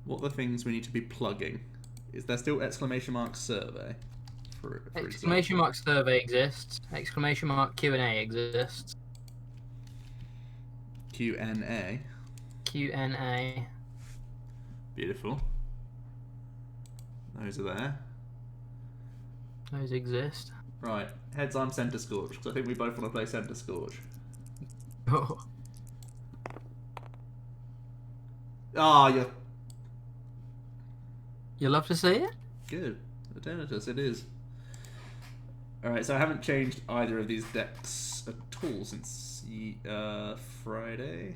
What are the things we need to be plugging? Is there still exclamation mark survey? For exclamation example? mark survey exists. Exclamation mark Q&A exists. Q&A. Q&A. Beautiful. Those are there. Those exist. Right. Heads, I'm Centiskorch, because I think we both want to play Centiskorch. Oh. Ah, you're... You love to see it? Good. Eternatus, it is. Alright, so I haven't changed either of these decks at all since Friday.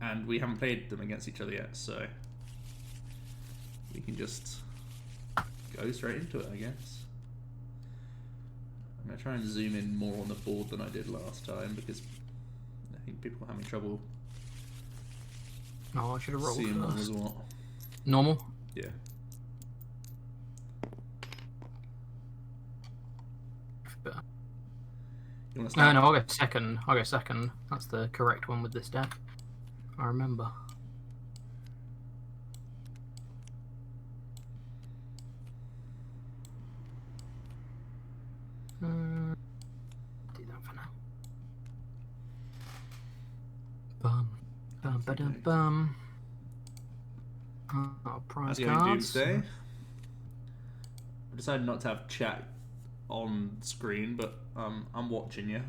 And we haven't played them against each other yet, so we can just go straight into it, I guess. I'm going to try and zoom in more on the board than I did last time, because I think people are having trouble Oh, I should have rolled seeing what first. was what. Normal? Yeah. You want to start? No, I'll go second. I'll go second. That's the correct one with this deck. I remember. Do that for now. Bum, ba-dum, bum. Oh, prize cards. Doomsday. I decided not to have chat on screen, but I'm watching you.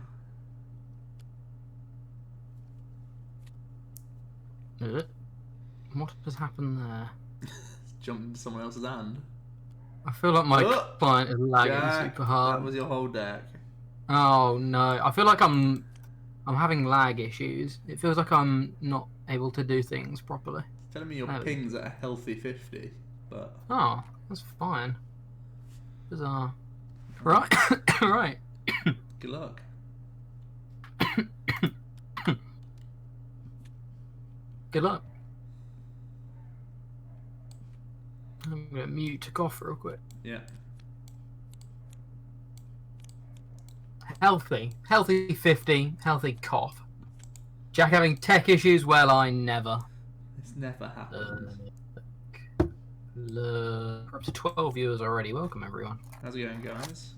What has happened there? Jumped into someone else's hand. I feel like my client is lagging Jack, super hard. that was your whole deck. Oh no! I feel like I'm having lag issues. It feels like I'm not able to do things properly. Telling me your ping's at a healthy 50, but oh, that's fine. Bizarre. Right, right. Good luck. Good luck. I'm gonna mute to cough real quick. Yeah. Healthy 50, healthy cough. Jack having tech issues? Well, I never. It's never happened. We're up to 12 viewers already. Welcome, everyone. How's it going, guys?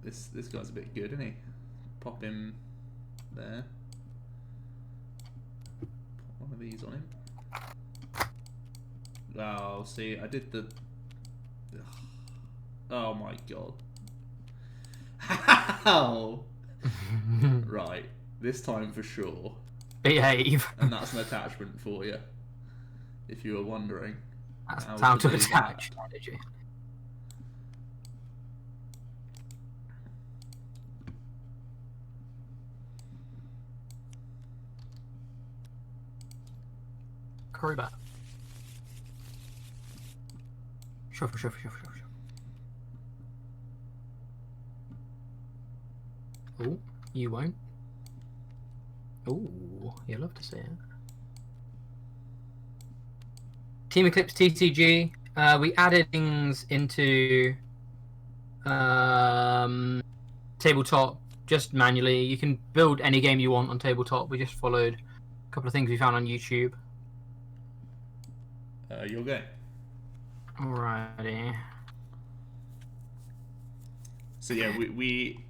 This guy's a bit good, isn't he? Pop him there. Put one of these on him. Oh, see, I did the... Oh my god. How? Right, this time for sure. Behave. And that's an attachment for you, if you were wondering. That's how to attach strategy. Crobat. Shuffle, shuffle, shuffle, shuffle. Oh, you won't. Oh, you love to see it. Team Eclipse TCG. We added things into Tabletop just manually. You can build any game you want on Tabletop. We just followed a couple of things we found on YouTube. Your go. Alrighty. So yeah, we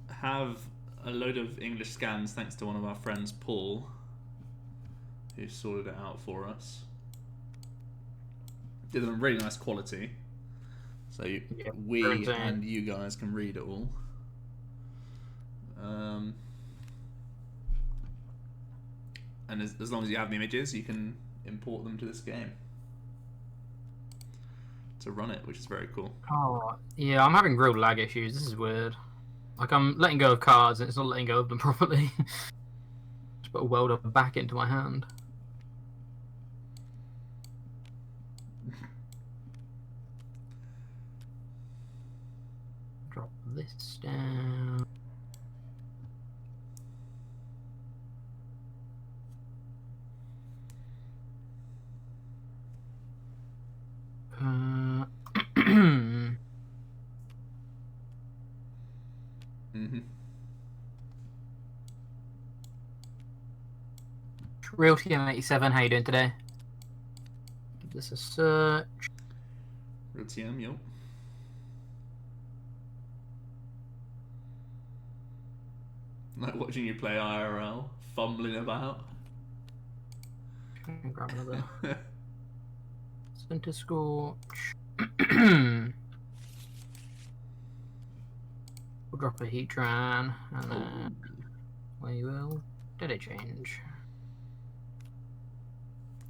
have a load of English scans thanks to one of our friends, Paul, who sorted it out for us. Did them in really nice quality, so we and you guys can read it all. And as long as you have the images, you can import them to this game to run it, which is very cool. Oh, yeah, I'm having real lag issues. This is weird. Like, I'm letting go of cards and it's not letting go of them properly. Just put a welder back into my hand. Drop this down. Real TM87, how you doing today? Give this a search. Real TM, yo. Like watching you play IRL, fumbling about. Grab another. Centiskorch. We'll drop a Heatran, and then we will. Did it change?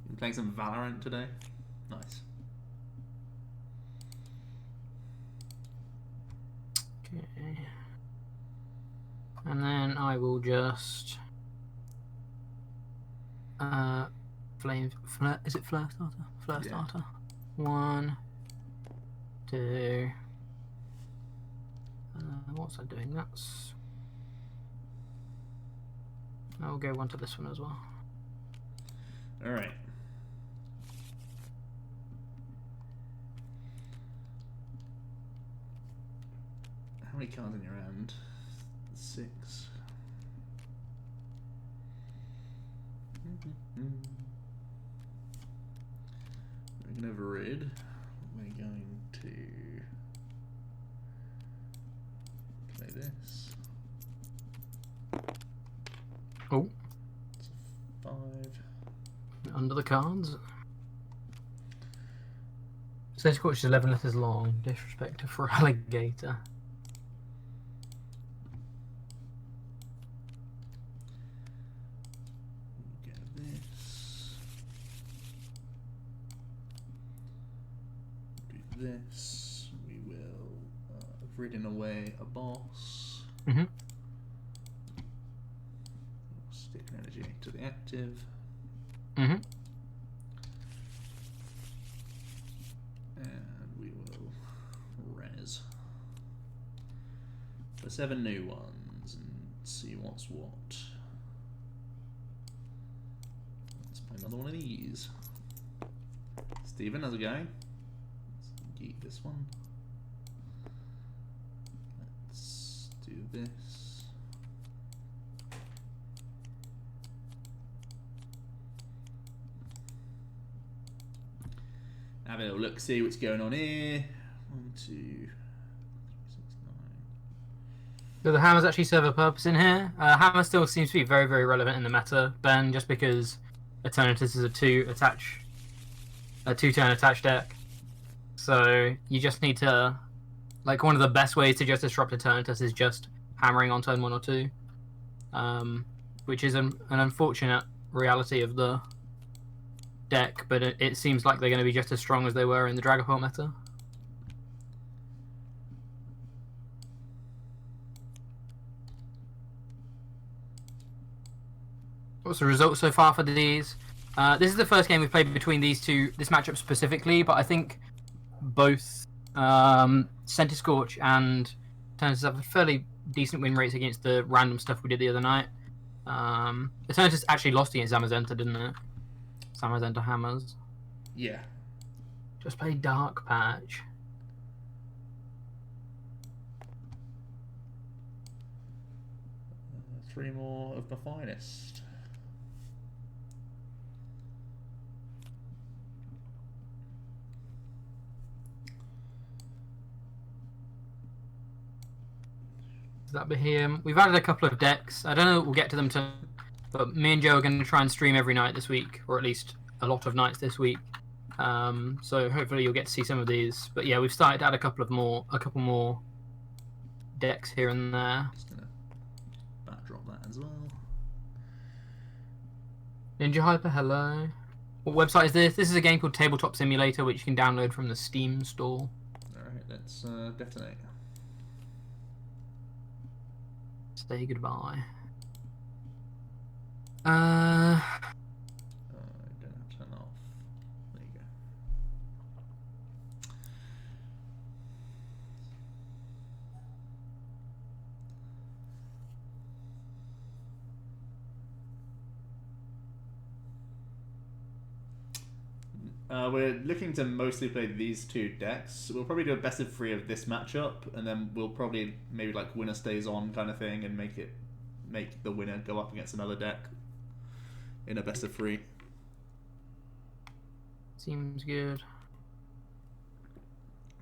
You playing some Valorant today? Nice. Okay. And then I will just is it Flare Starter? Flare Starter. 1, 2. What's that doing? That's. I'll go one to this one as well. All right. How many cards in your hand? 6. We're going to rid. We're going to play this. Oh. It's a 5. Under the cards. Centiskorch is 11 letters long. Disrespect for alligator. Get this. Do this. We will have ridden away a boss. Mm-hmm. Stick an energy to the active. Mm-hmm. And we will res the 7 new ones and see what's what. Let's play another one of these. Stephen, how's it going? Let's geek this one. Let's do this. Have a little look, see what's going on here. 1, 2, 3, 6, 9. Do the hammers actually serve a purpose in here? Hammer still seems to be very, very relevant in the meta, Ben, just because Eternatus is a 2-turn attach deck. So you just need to, like, one of the best ways to just disrupt Eternatus is just hammering on turn 1 or 2, which is an unfortunate reality of the deck, but it seems like they're going to be just as strong as they were in the Dragapult meta. What's the result so far for these? This is the first game we've played between these two, this matchup specifically, but I think both Centiskorch and Eternatus have fairly decent win rates against the random stuff we did the other night. Eternatus actually lost against Zamazenta, didn't it? Zamazenta hammers. Yeah. Just play Dark Patch. Three more of the finest. Is that Behem? We've added a couple of decks. I don't know if we'll get to them tonight, but me and Joe are going to try and stream every night this week, or at least a lot of nights this week. So hopefully you'll get to see some of these. But yeah, we've started to add a couple more decks here and there. Just gonna backdrop that as well. Ninja Hyper, hello. What website is this? This is a game called Tabletop Simulator, which you can download from the Steam store. Alright, let's detonate. Say goodbye. I don't have to turn that off. There you go. We're looking to mostly play these two decks. We'll probably do a best of 3 of this matchup, and then we'll probably maybe like winner stays on kind of thing, and make the winner go up against another deck in a best of 3. Seems good.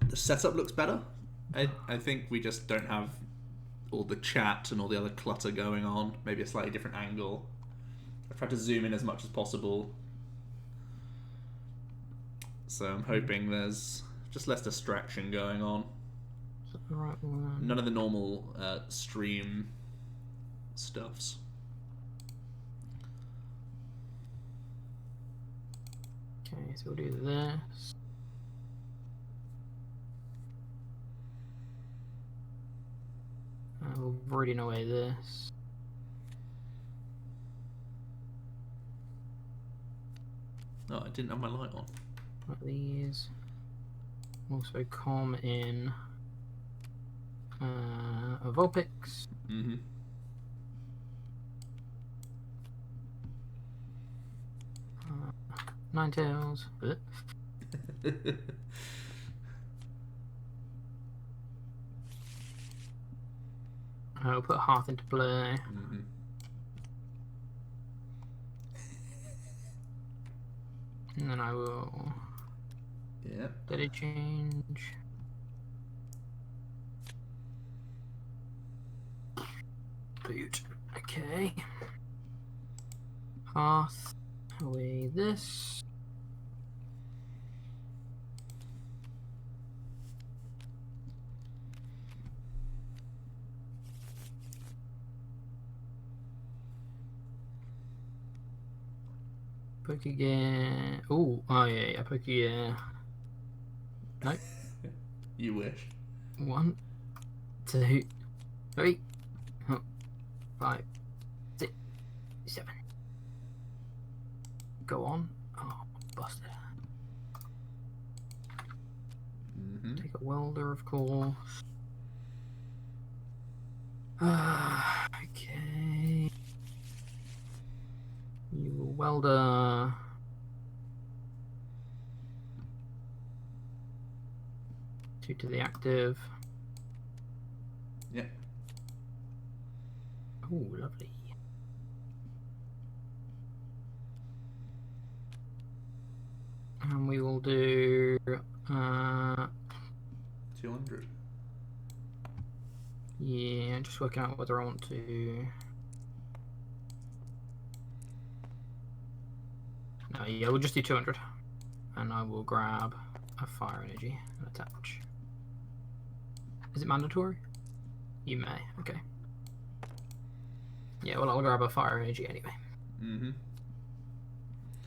The setup looks better. I think we just don't have all the chat and all the other clutter going on. Maybe a slightly different angle. I tried to zoom in as much as possible. So I'm hoping there's just less distraction going on. Right one. None of the normal stream stuffs. Okay, so we'll do this. We'll reading away this. Oh, I didn't have my light on. Like these. Also com in Vulpix. Mm-hmm. Ninetales. I'll put Hearth into play. Mm-hmm. And then I will let it change. Boot. Okay. Hearth. Away this. Poke again. Ooh, oh yeah, poke again. Nope. You wish. 1, 2, 3, 5, 6, 7. Go on. Oh, busted. Mm-hmm. Take a welder, of course. Okay. You will welder. Two to the active. Yeah. Oh, lovely. And we will do 200. Yeah, just working out whether I want to. No, yeah, we'll just do 200. And I will grab a fire energy and attach. Is it mandatory? You may, okay. Yeah, well, I'll grab a fire energy anyway. Mm-hmm.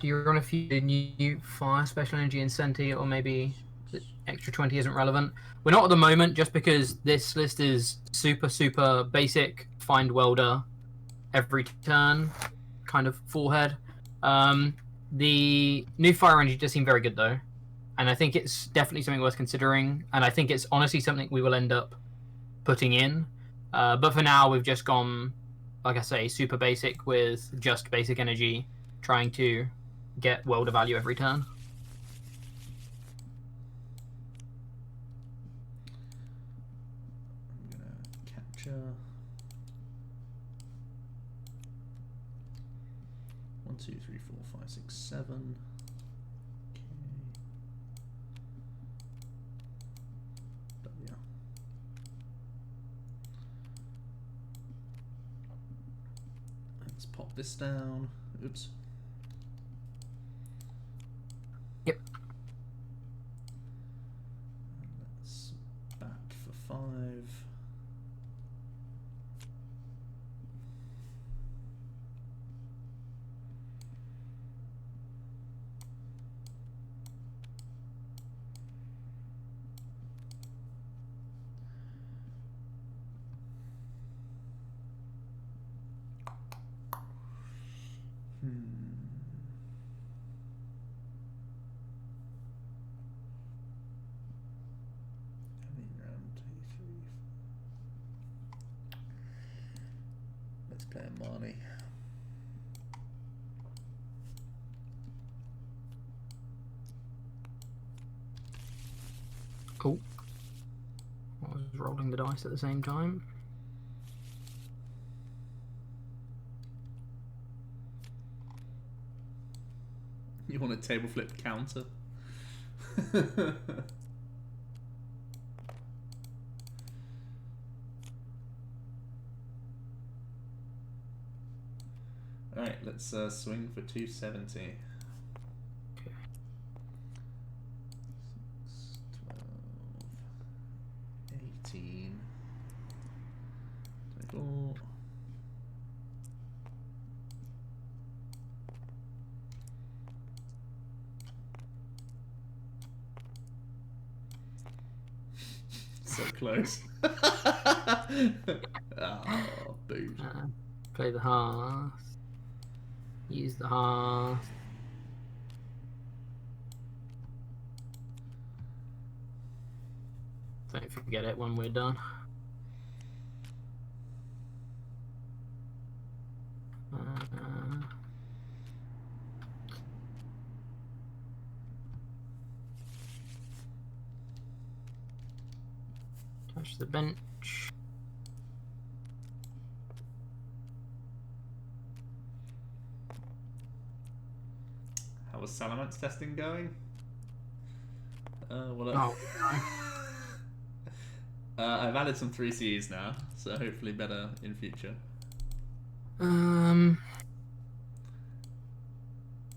Do you run a few new fire special energy in Senti, or maybe the extra 20 isn't relevant? We're not at the moment, just because this list is super basic. Find welder every turn, kind of forehead. The new fire energy does seem very good though, and I think it's definitely something worth considering. And I think it's honestly something we will end up putting in. But for now, we've just gone, like I say, super basic with just basic energy, trying to get welder value every turn. I'm gonna capture 1, 2, 3, 4, 5, 6, 7. Okay. W. Let's pop this down. Oops. Yep. Let's bat for 5. Let's play a Marnie. Cool. I was rolling the dice at the same time. You want a table flip counter? Alright, let's swing for 270. Okay. 6, 12, 18, 24. So close. Oh, boo. Play the hearth. Use the hearth. Don't forget it when we're done. Touch the bench. How was Salamence testing going? I've added some 3Cs now, so hopefully better in future.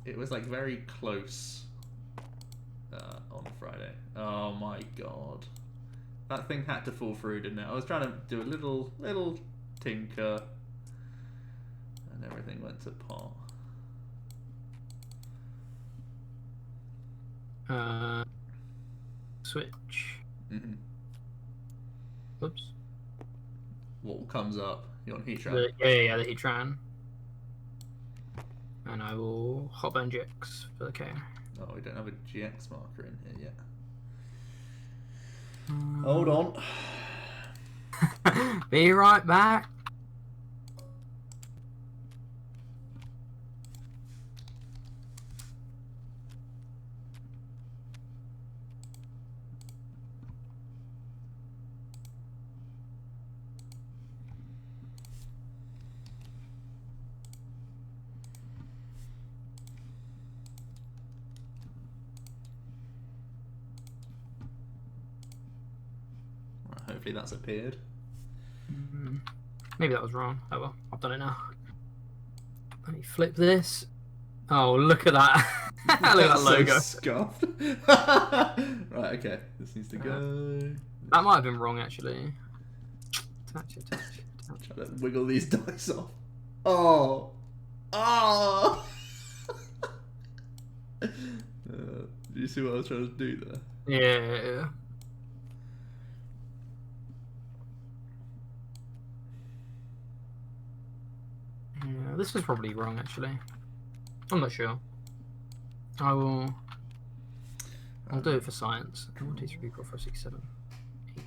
It was like very close on Friday. Oh my god. That thing had to fall through, didn't it? I was trying to do a little tinker and everything went to pot. Switch. Oops. What comes up? You're on Heatran. Yeah, the Heatran. And I will hop and GX for the K. Oh, we don't have a GX marker in here yet. Hold on. Be right back. Hopefully that's appeared. Maybe that was wrong. Oh well, I've done it now. Let me flip this. Oh, look at that. Look at that logo. So scuffed. Right, okay. This needs to go. That might have been wrong, actually. Touch it. Try to wiggle these dice off. Oh! Oh! Do you see what I was trying to do there? Yeah. Yeah, this is probably wrong, actually. I'm not sure. I'll do it for science. 1, 2, 3, 4, 5, 6, 7, 8.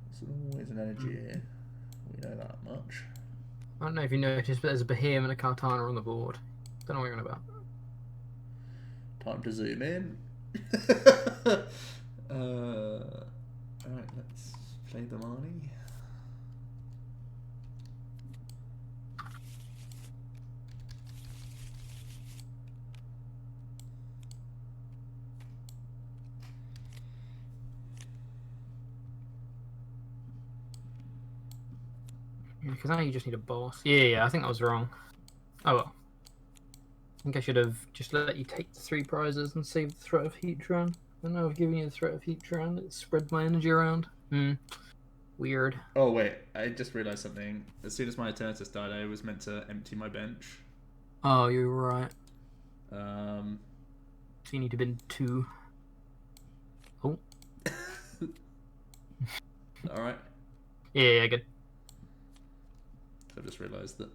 There's always an energy here. We know that much. I don't know if you noticed, but there's a Behemoth and a Kartana on the board. Don't know what you're on about. Time to zoom in. Alright, let's play the Marnie. Because now you just need a boss. Yeah, I think that was wrong. Oh well. I think I should have just let you take the 3 prizes and save the threat of Heatran. And now I've given you the threat of Heatran. It spread my energy around. Weird. Oh wait, I just realised something. As soon as my Eternatus died, I was meant to empty my bench. Oh, you're right. So So you need to bin 2. Oh. Alright. Yeah, good. I just realised that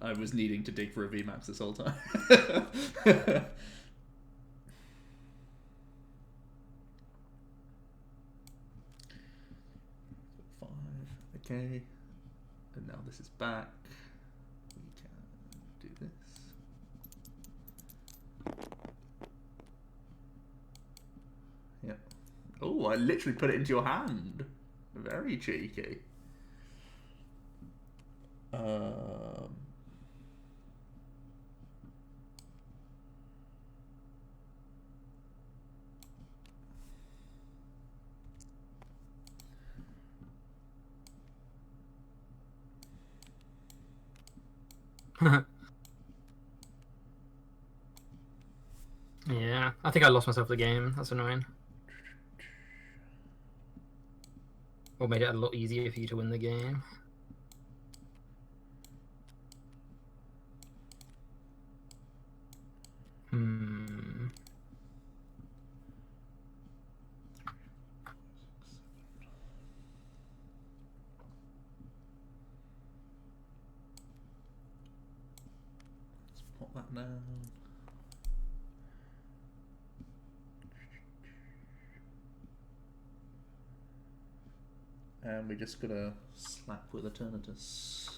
I was needing to dig for a VMAX this whole time. 5, okay. And now this is back. We can do this. Yep. Oh, I literally put it into your hand. Very cheeky. Um, Yeah, I think I lost myself the game. That's annoying. Or made it a lot easier for you to win the game. Hmm. let's pop that down. And we just gotta slap with Eternatus.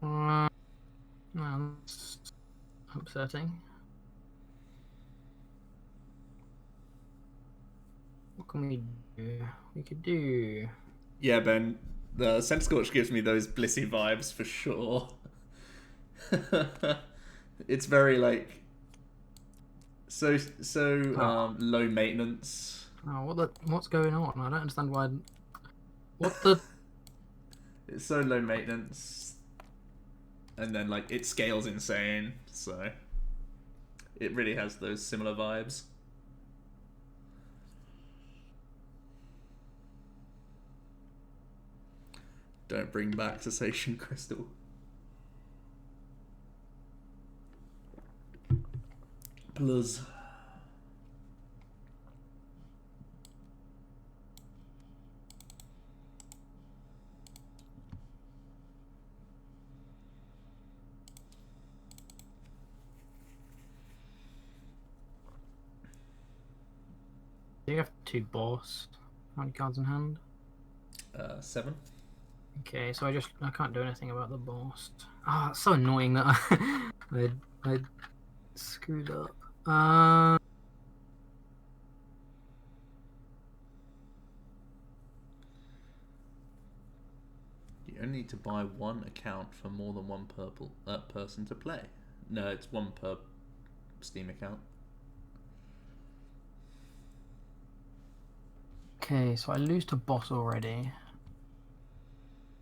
Well, that's upsetting. What can we do? We could do. Yeah, Ben, the Centiskorch gives me those Blissey vibes for sure. It's very like so low maintenance. Oh, what's going on? I don't understand why. What the? It's so low maintenance, and then like it scales insane. So it really has those similar vibes. Don't bring back Cessation Crystal. Plus. Do you have 2 boss? How many cards in hand? 7. Okay, so I can't do anything about the boss. Ah, it's so annoying that I screwed up. You only need to buy 1 account for more than 1 person to play. No, it's 1 per Steam account. Okay, so I lose to boss already.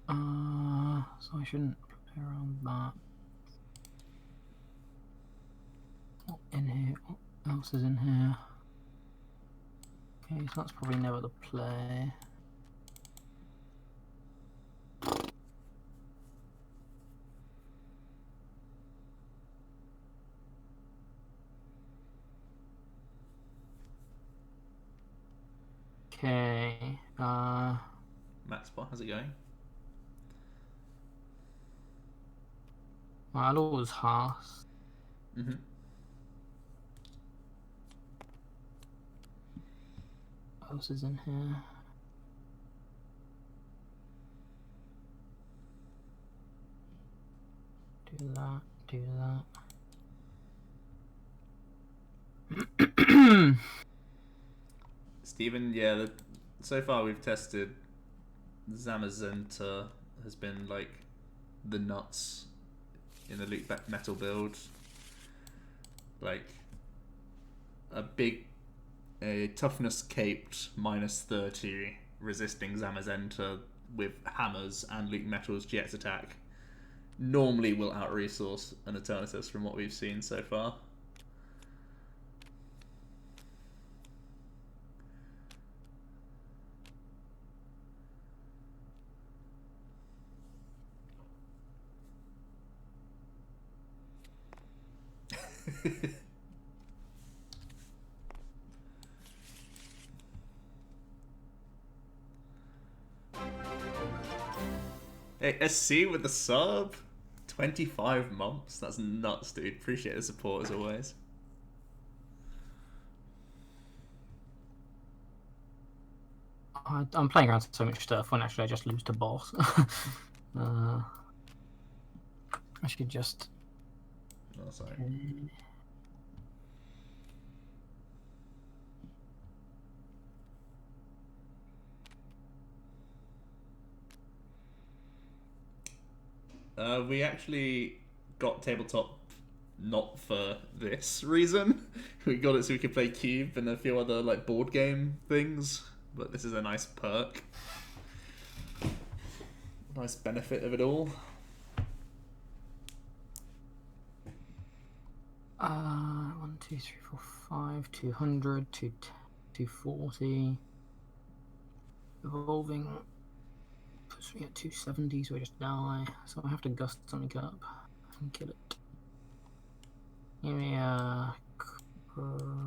So I shouldn't play around that. What in here? What else is in here? Okay, so that's probably never the play. Okay, Max Spot, how's it going? I'll always half. Mm-hmm. What else is in here? Do that, do that. Steven, yeah, so far we've tested Zamazenta has been like the nuts in the Luke Metal build. Like a toughness caped -30 resisting Zamazenta with hammers and Luke Metal's Jet's attack normally will out resource an Eternatus from what we've seen so far. Hey, SC with the sub. 25 months. That's nuts, dude. Appreciate the support as always. I'm playing around so much stuff when actually I just lose to boss. I should just. Oh, sorry. We actually got Tabletop not for this reason. We got it so we could play Cube and a few other like board game things. But this is a nice perk. Nice benefit of it all. 1, 2, 3, 4, 5, 200, 240. Evolving puts me at 270, so I just die. So I have to gust something up and kill it. Give me a crowbat.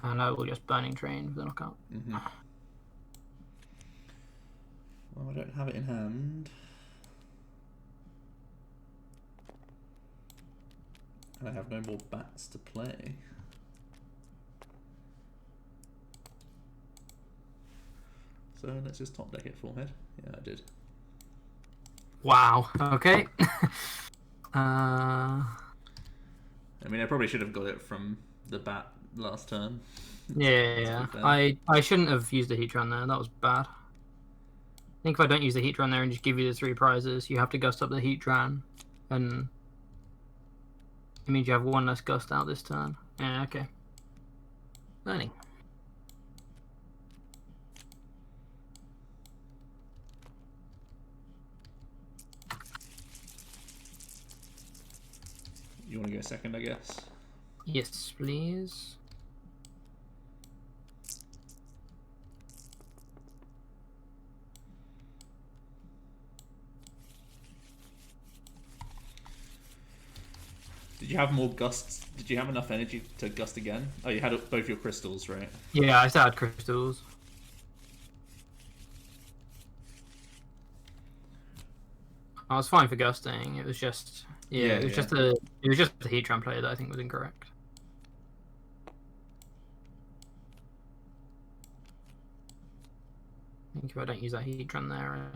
And I will just burning train for the knockout. Mm-hmm. Well, I don't have it in hand. And I have no more bats to play. So let's just top deck it forehead. Yeah, I did. Wow. Okay. I mean, I probably should have got it from the bat last turn. Yeah. I shouldn't have used the heat run there. That was bad. I think if I don't use the heat run there and just give you the 3 prizes, you have to gust up the heat run, and it means you have 1 less gust out this turn. Yeah, okay. Learning. You want to go second, I guess? Yes, please. Did you have more gusts? Did you have enough energy to gust again? Oh, you had both your crystals, right? Yeah, I still had crystals. I was fine for gusting. It was just it was just the heat run play that I think was incorrect. I think if I don't use that heat run there,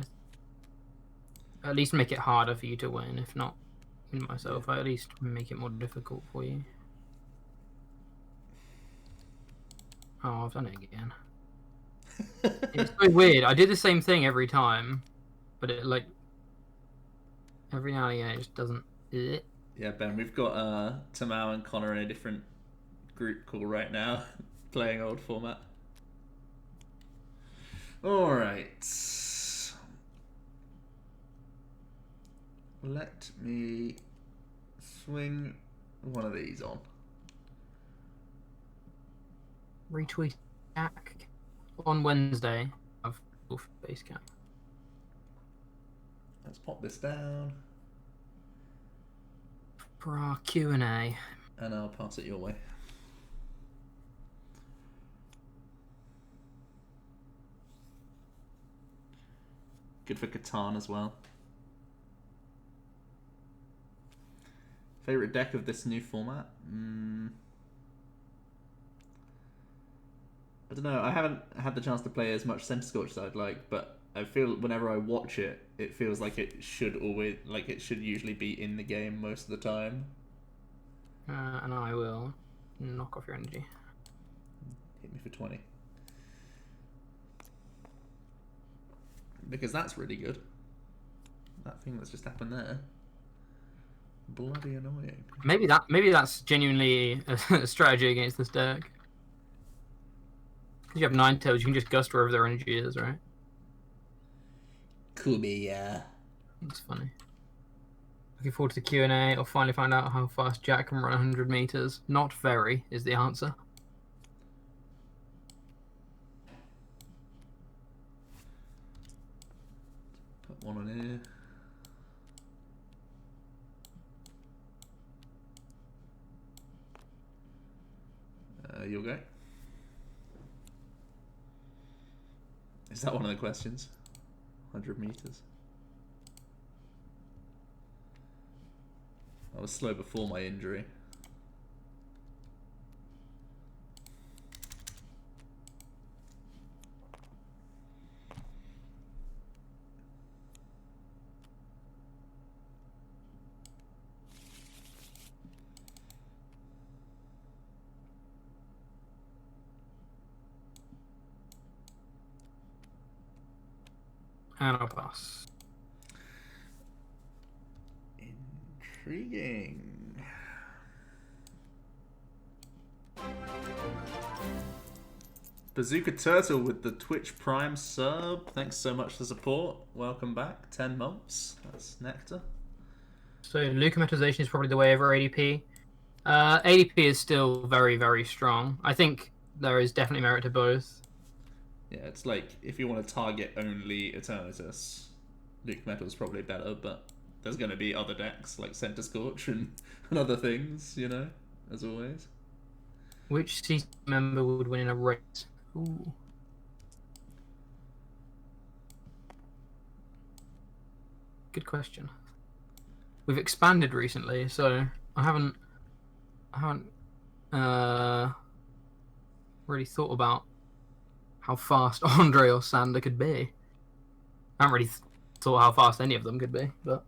at least make it harder for you to win. If not, win myself, I at least make it more difficult for you. Oh, I've done it again. It's so weird. I did the same thing every time, but it like every now and again it just doesn't. Yeah, Ben, we've got Tamao and Connor in a different group call right now, playing old format. Alright. Let me swing one of these on. Retweet Jack on Wednesday of base camp. Let's pop this down. For our Q&A. And I'll pass it your way. Good for Catan as well. Favorite deck of this new format? I don't know. I haven't had the chance to play as much Centiskorch as I'd like, but I feel whenever I watch it, it feels like it should usually be in the game most of the time. And I will knock off your energy. Hit me for 20. Because that's really good. That thing that's just happened there. Bloody annoying. Maybe that's genuinely a strategy against this deck. Because you have 9 tails, you can just gust wherever their energy is, right? Could be, yeah. That's funny. Looking forward to the Q&A. I'll finally find out how fast Jack can run 100 meters. Not very is the answer. Put one on here. You'll go. Is that one of the questions? 100 meters. I was slow before my injury. And I'll pass. Intriguing. Bazooka Turtle with the Twitch Prime sub. Thanks so much for the support. Welcome back. 10 months. That's nectar. So leukometrization is probably the way over ADP. ADP is still very, very strong. I think there is definitely merit to both. Yeah, it's like if you want to target only Eternatus, Luke Metal's probably better, but there's going to be other decks like Centiskorch and other things, you know, as always. Which CC member would win in a race? Ooh. Good question. We've expanded recently, so I haven't really thought about how fast Andre or Sander could be. I haven't really thought how fast any of them could be, but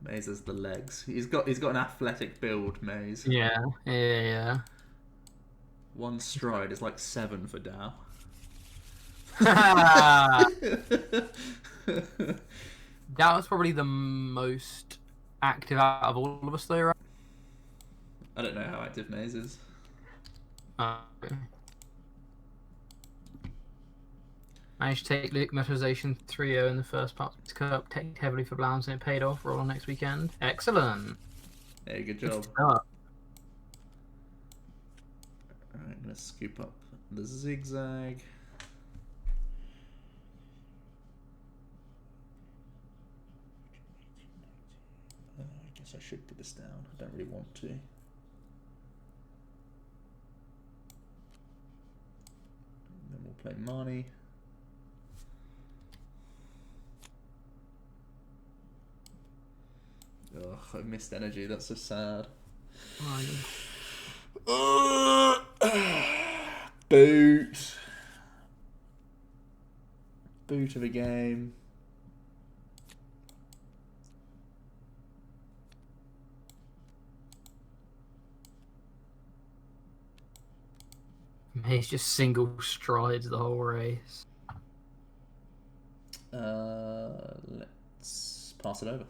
Maze has the legs. He's got an athletic build, Maze. yeah. One stride is like 7 for Dow. That was probably the most active out of all of us, though, right? I don't know how active Maze is. Managed to take Luke Metalization 3-0 in the first part of the Cup, take heavily for Blounds, and it paid off. Roll on next weekend. Excellent. Hey, good job. Alright, I'm going to scoop up the zigzag. I guess I should put this down. I don't really want to. Then we'll play Marnie. Ugh, I missed energy. That's so sad. Boot. Boot of a game. He's just single strides the whole race. Let's pass it over.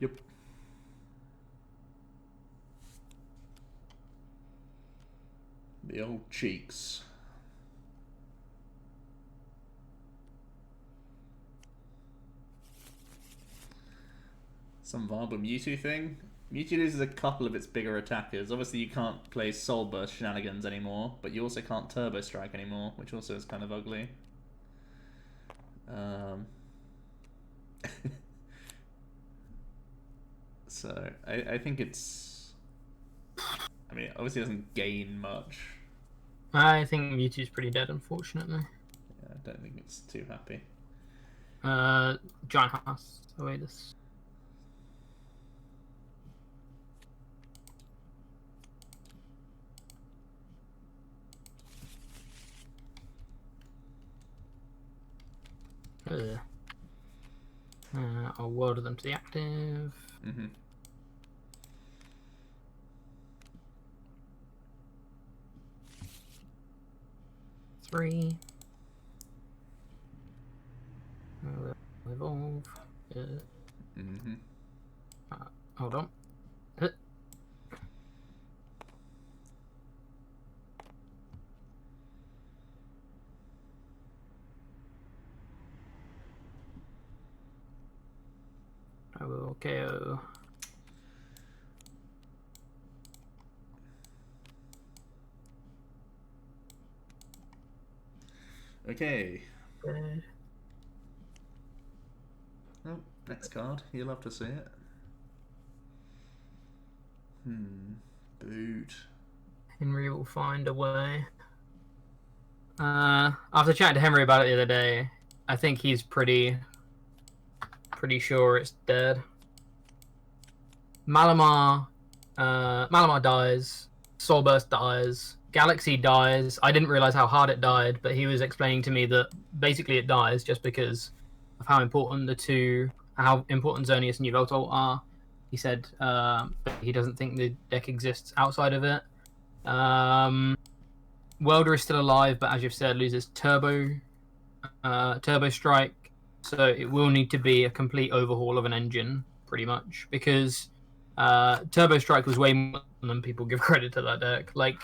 Yep. The old cheeks. Some viable Mewtwo thing. Mewtwo loses a couple of its bigger attackers. Obviously you can't play Soul Burst shenanigans anymore, but you also can't Turbo Strike anymore, which also is kind of ugly. So I think it's... I mean, obviously it doesn't gain much. I think Mewtwo's pretty dead, unfortunately. Yeah, I don't think it's too happy. Giant House. Away this. I'll water them to the active. Mm-hmm. Three. Evolve. Mm-hmm. Hold on. I will KO. Okay. Dead. Oh, next card. You'll love to see it. Boot. Henry will find a way. After chatting to Henry about it the other day, I think he's pretty sure it's dead. Malamar dies. Soulburst dies. Galaxy dies. I didn't realize how hard it died, but he was explaining to me that basically it dies just because of how important Xerneas and Yveltal are. He said he doesn't think the deck exists outside of it. Welder is still alive, but as you've said, loses Turbo Strike, so it will need to be a complete overhaul of an engine, pretty much, because Turbo Strike was way more than people give credit to that deck. Like,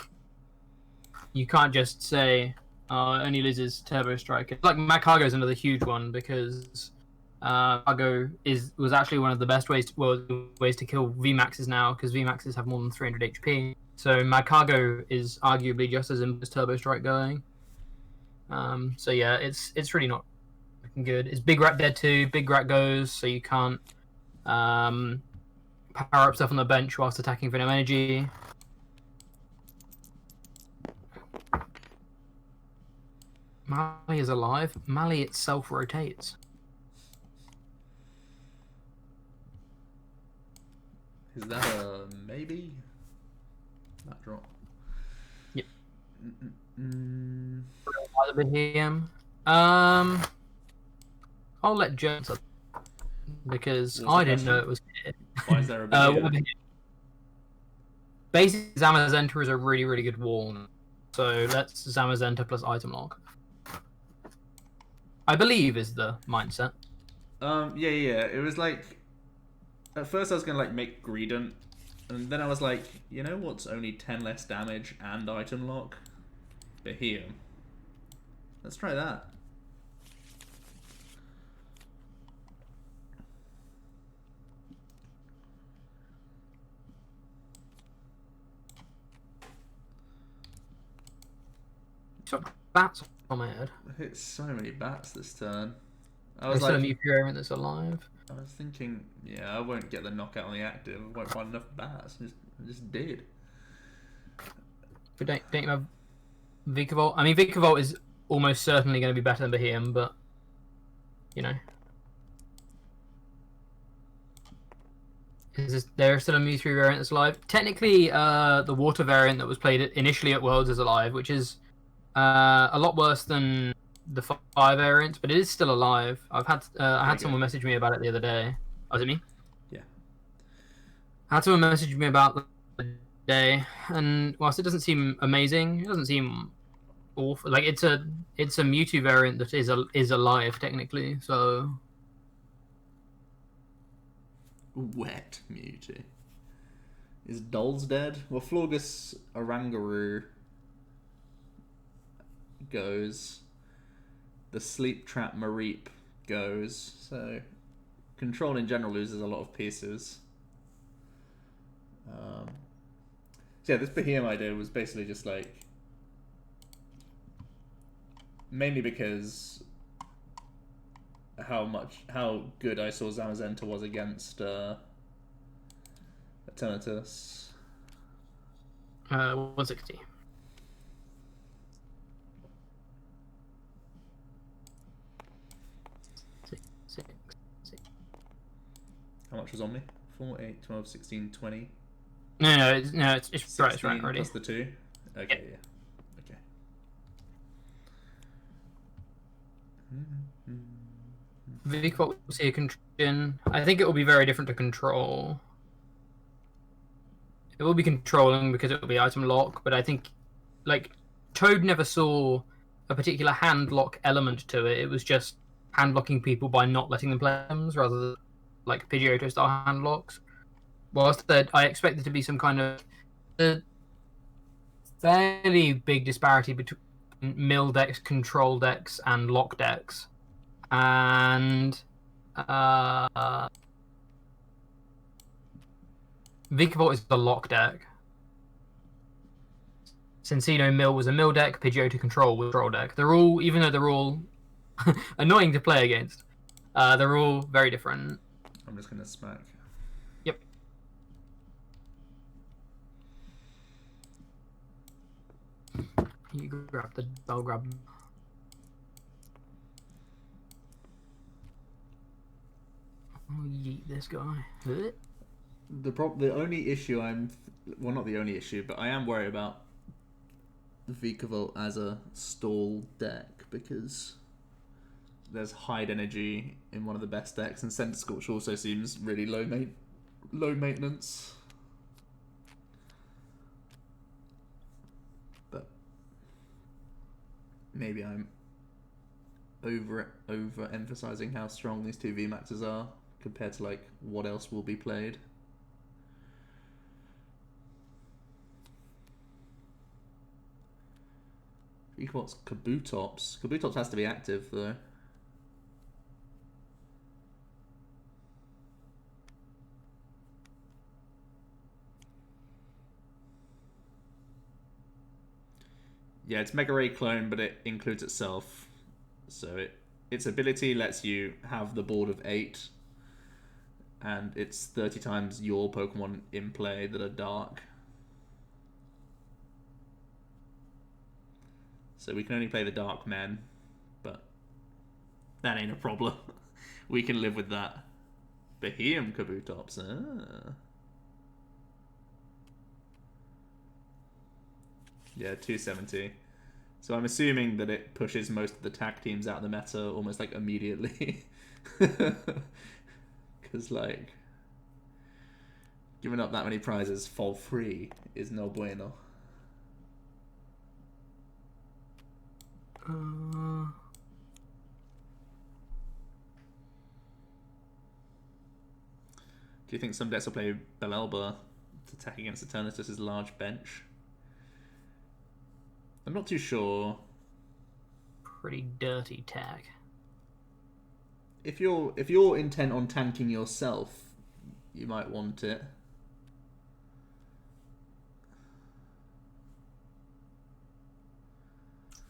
you can't just say, oh, it only loses Turbo Strike. It's like Matt Cargo is another huge one, because Cargo was actually one of the best ways to kill VMAXs now, because VMAXs have more than 300 HP. So Mad Cargo is arguably just as important as Turbo Strike going. So yeah, it's really not looking good. Is Big Rat dead too? Big Rat goes, so you can't power up stuff on the bench whilst attacking for no energy. Mali is alive. Mali itself rotates. Is that a maybe? That drop. Yep. I'll let Jones up because I didn't know it was here. Why is there a Behemoth? Basically, Zamazenta is a really, really good wall. So let's Zamazenta plus item lock. I believe is the mindset. Yeah. It was like, at first I was gonna like make Greedent, and then I was like, you know what's only 10 less damage and item lock? Behemoth. Let's try that. Bats on my head. I hit so many bats this turn. I There's was like, a Mewtwo that's alive. I was thinking, yeah, I won't get the knockout on the active. I won't find enough bats. I just did. But don't you have Vikavolt? I mean, Vikavolt is almost certainly going to be better than Behemoth, but you know, there still a Mewtwo variant that's alive? Technically, the Water variant that was played initially at Worlds is alive, which is a lot worse than the Fire variant, but it is still alive. I had someone message me about it the other day. Oh, was it me? Yeah. I had someone message me about the day, and whilst it doesn't seem amazing, it doesn't seem awful. Like it's a Mewtwo variant that is alive technically. So wet Mewtwo. Is Dolls dead? Well, Florgus Orangaroo goes. The Sleep Trap Mareep goes. So Control in general loses a lot of pieces. So yeah, this Behemoth idea was basically just like, mainly because how good I saw Zamazenta was against Eternatus. 160. How much was Omni? 4, 8, 12, 16, 20. No, it's right. It's right already. Plus the 2. Okay, yeah. Okay. Vikavolt will see a control. I think it will be very different to control. It will be controlling because it will be item lock, but I think, like, Toad never saw a particular hand lock element to it. It was just hand locking people by not letting them play items rather than like Pidgeotto style hand locks. Whilst I expect there to be some kind of fairly big disparity between mill decks, control decks, and lock decks. And Vikavolt is the lock deck. Sensino Mill was a mill deck, Pidgeotto Control was a control deck. They're all, even though they're all annoying to play against, they're all very different. I'm just gonna smack. Yep. You grab the. I'll grab. I'll yeet this guy. The only issue well, not the only issue, but I am worried about Vikavolt as a stall deck because there's Hide Energy in one of the best decks, and Centiskorch also seems really low maintenance. But maybe I'm over emphasizing how strong these two VMAXs are compared to like what else will be played. What's Kabutops? Kabutops has to be active though. Yeah, it's Mega Ray clone, but it includes itself. So its ability lets you have the board of 8, and it's 30 times your Pokemon in play that are dark. So we can only play the Dark Men, but that ain't a problem. We can live with that. Behemoth Kabutops. Yeah, 270. So I'm assuming that it pushes most of the tag teams out of the meta almost like immediately. Because like giving up that many prizes for free is no bueno. Do you think some decks will play Belelba to attack against Eternatus' large bench? I'm not too sure. Pretty dirty tag. If you're intent on tanking yourself, you might want it.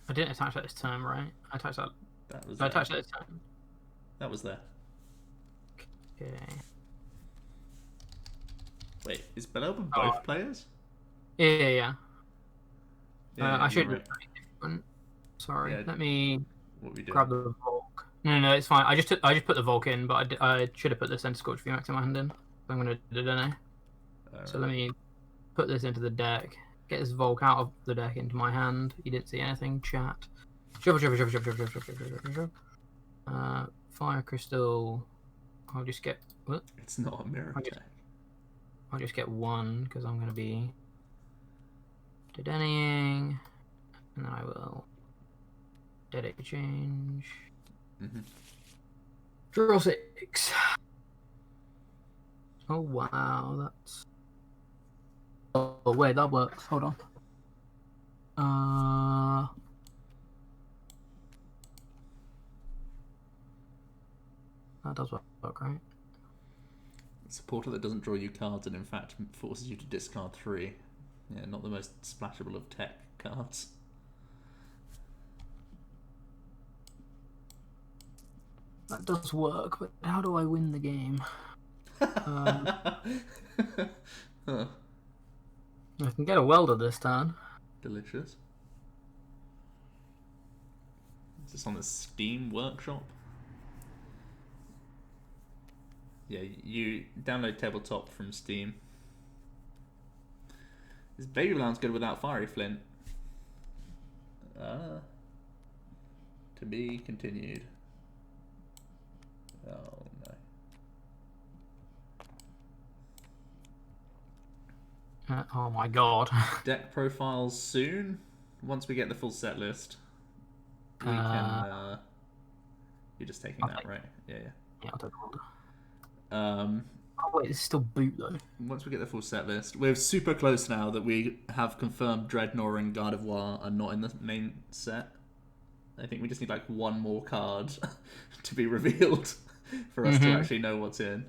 I didn't attach that this time, right? I attached that. I attached that this time. That was there. Okay. Wait, is Belelba both players? Yeah. Yeah, I should. Right. Sorry, Yeah. let me What we do? grab the Volk. No, it's fine. I just put the Volk in, but I should have put the Centiskorch VMAX in my hand in. I'm gonna do it now. So let me put this into the deck. Get this Volk out of the deck into my hand. You didn't see anything, chat. Shove. Fire Crystal. I'll just get. What? It's not a mirror tag. I'll just get one because I'm gonna be deadening, and then I will dead exchange. Draw 6. Oh wow, that's. Oh wait, that works. Hold on. That does work, right? It's a portal that doesn't draw you cards and in fact forces you to discard 3. Yeah, not the most splashable of tech cards. That does work, but how do I win the game? Huh. I can get a welder this turn. Delicious. Is this on the Steam workshop? Yeah, you download Tabletop from Steam. Is Baby Balloon's good without Fiery Flint? To be continued. Oh no. Oh my god. Deck profiles soon. Once we get the full set list, we can. You're just taking that, right? Yeah. Yeah, I'll take hold. Oh wait, it's still boot though. Once we get the full set list, we're super close now that we have confirmed Dreadnought and Gardevoir are not in the main set. I think we just need like one more card to be revealed for us to actually know what's in.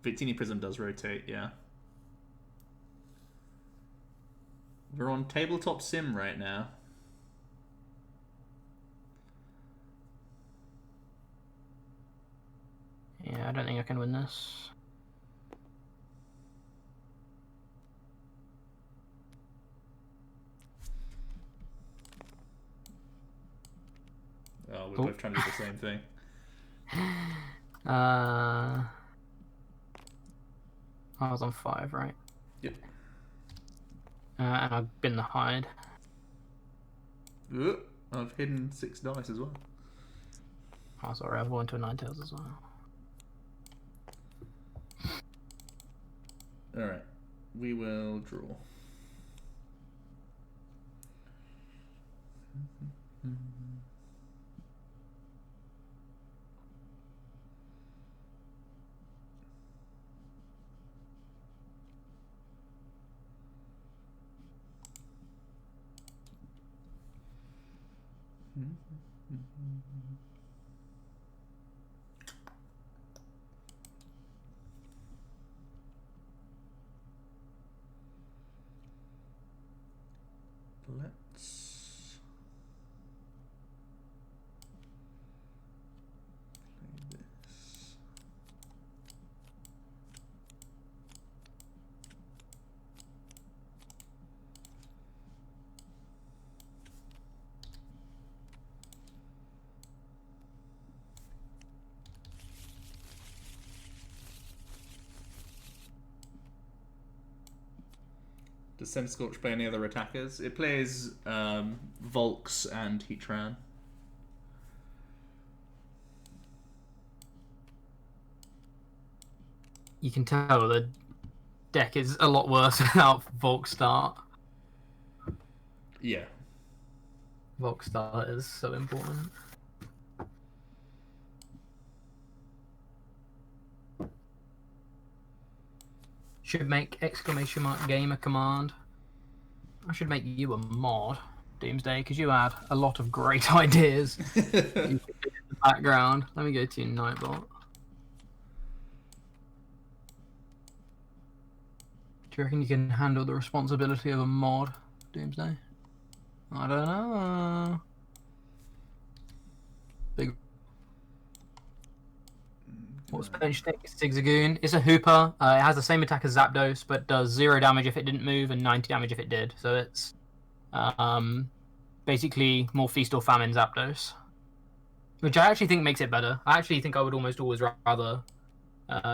Victini Prism does rotate, yeah. We're on Tabletop Sim right now. Yeah, I don't think I can win this. Oh, we're both trying to do the same thing. I was on 5, right? Yep. And I've been the hide. I've hidden 6 dice as well. Oh, sorry, I've gone to a 9 tails as well. Alright, we will draw. Let's play this. Does Centiskorch play any other attackers? It plays Volks and Heatran. You can tell the deck is a lot worse without Volk start. Yeah. Volk start is so important. Should make !game a command. I should make you a mod, Doomsday, because you had a lot of great ideas in the background. Let me go to Nightbot. Do you reckon you can handle the responsibility of a mod, Doomsday? I don't know. Big. What's bench deck? Zigzagoon. It's a Hooper. It has the same attack as Zapdos, but does 0 damage if it didn't move and 90 damage if it did. So it's basically more Feast or Famine Zapdos, which I actually think makes it better. I actually think I would almost always rather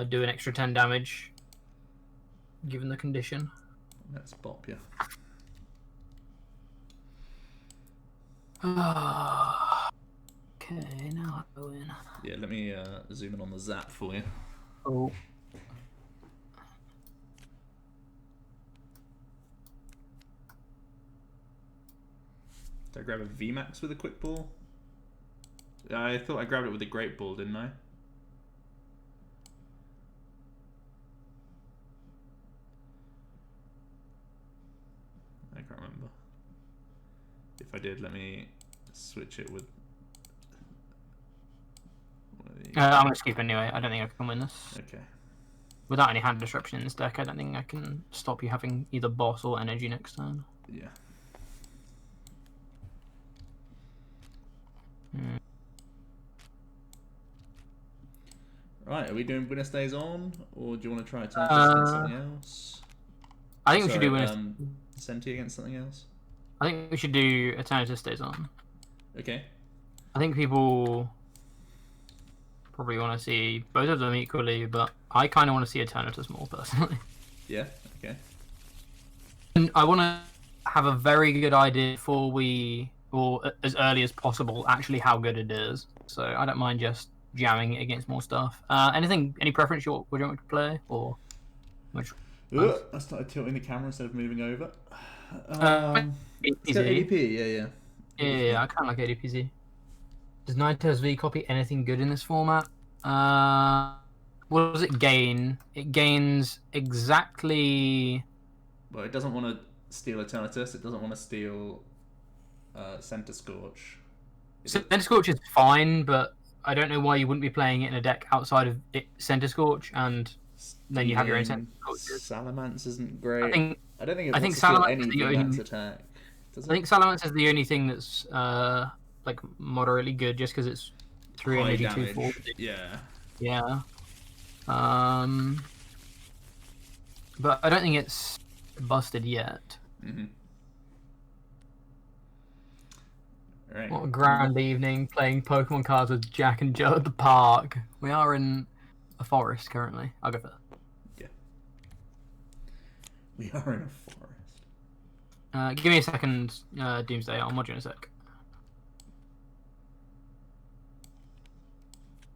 do an extra 10 damage, given the condition. Let's bop you. Okay, now I go in. Yeah, let me zoom in on the zap for you. Oh. Did I grab a VMAX with a quick ball? I thought I grabbed it with a great ball, didn't I? I can't remember. If I did, let me switch it with... I'm going to skip anyway. I don't think I can win this. Okay. Without any hand disruption in this deck, I don't think I can stop you having either boss or energy next turn. Yeah. Right, are we doing winner stays on, or do you want to try Eternatus against something else? I think we should do winner. Senti against something else. I think we should do Eternatus stays on. Okay. I think people probably want to see both of them equally, but I kind of want to see Eternatus more personally. Yeah. Okay. And I want to have a very good idea before we, or as early as possible, actually how good it is. So I don't mind just jamming it against more stuff. Any preference you would you want me to play, or which? I started tilting the camera instead of moving over. ADPZ. ADP, Yeah, I kind of like ADPZ. Does Ninetales V copy anything good in this format? What does it gain? It gains exactly... Well, it doesn't want to steal Eternatus. It doesn't want to steal Centiskorch. Centiskorch is fine, but I don't know why you wouldn't be playing it in a deck outside of Centiskorch, and then you have your own Centiskorch. Salamence isn't great. I don't think it wants to steal anything that's attack. I think Salamence is the only thing that's like moderately good, just because it's 3 high energy, damage. 2/4. Yeah. Yeah. But I don't think it's busted yet. Mm-hmm. Right. What a grand evening playing Pokemon cards with Jack and Joe at the park. We are in a forest currently. I'll go first. Yeah. We are in a forest. Give me a second, Doomsday. I'll mod you in a sec.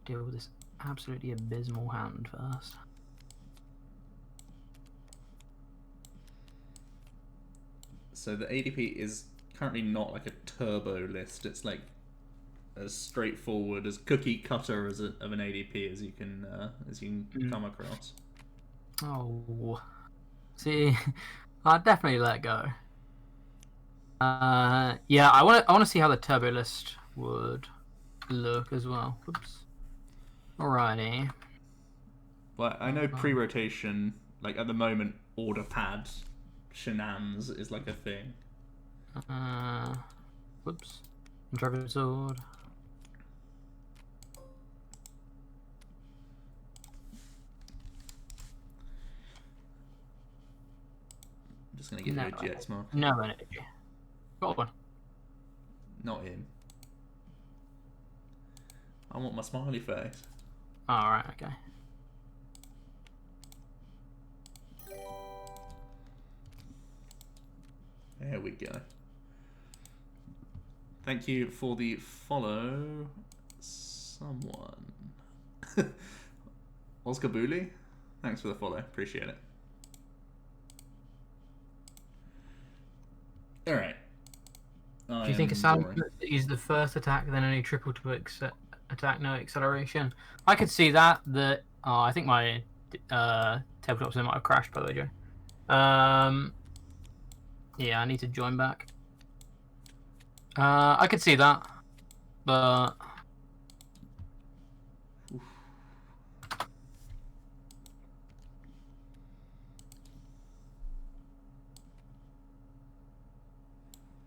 Deal with this absolutely abysmal hand first. So the ADP is currently not like a turbo list. It's like as straightforward, as cookie cutter of an ADP as you can come across. Oh, see, I'd definitely let go. Yeah, I want to see how the turbo list would look as well. Whoops. Alrighty. But I know pre-rotation, like at the moment, order pad shenanigans is like a thing. Whoops. Intrepid Sword. I'm just gonna give you a GX mark. No energy. Got one. Not him. I want my smiley face. Alright, okay. There we go. Thank you for the follow, someone. Oscar Booley, thanks for the follow. Appreciate it. All right. Do you think a salad is the first attack, then only triple to attack, no acceleration? I could see that. I think my tabletop sim might have crashed, by the way, Joe. Yeah, I need to join back. I could see that, but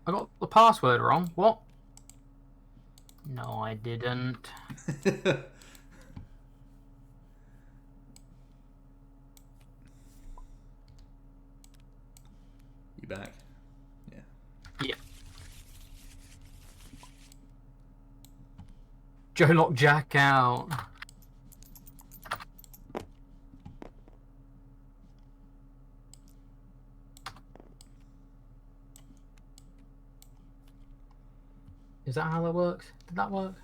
I got the password wrong. What? No, I didn't. You back? Yeah. Yeah. Joe locked Jack out. Is that how that works? Did that work?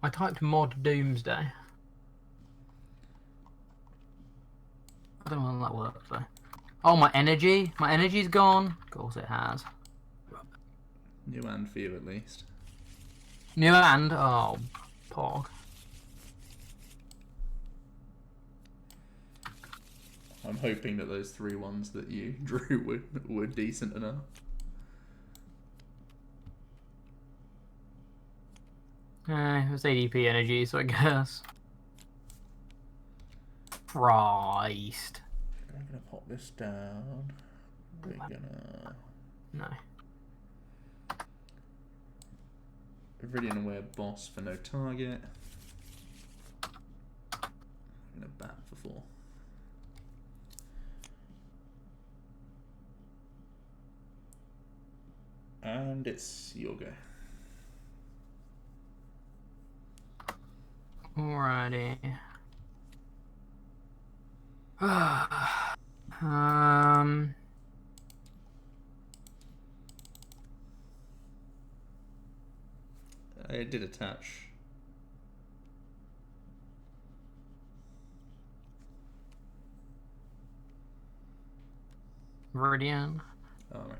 I typed mod Doomsday. I don't know how that works though. Oh, my energy? My energy's gone? Of course it has. New and for you at least. New and? Oh, pog. I'm hoping that those 3 ones that you drew were decent enough. It was ADP energy, so I guess. Christ. I'm gonna pop this down. We're gonna... No. Viridian Aware Boss for no target. I'm gonna bat for 4. And it's your go. Alrighty. I did attach. Viridian. Alright.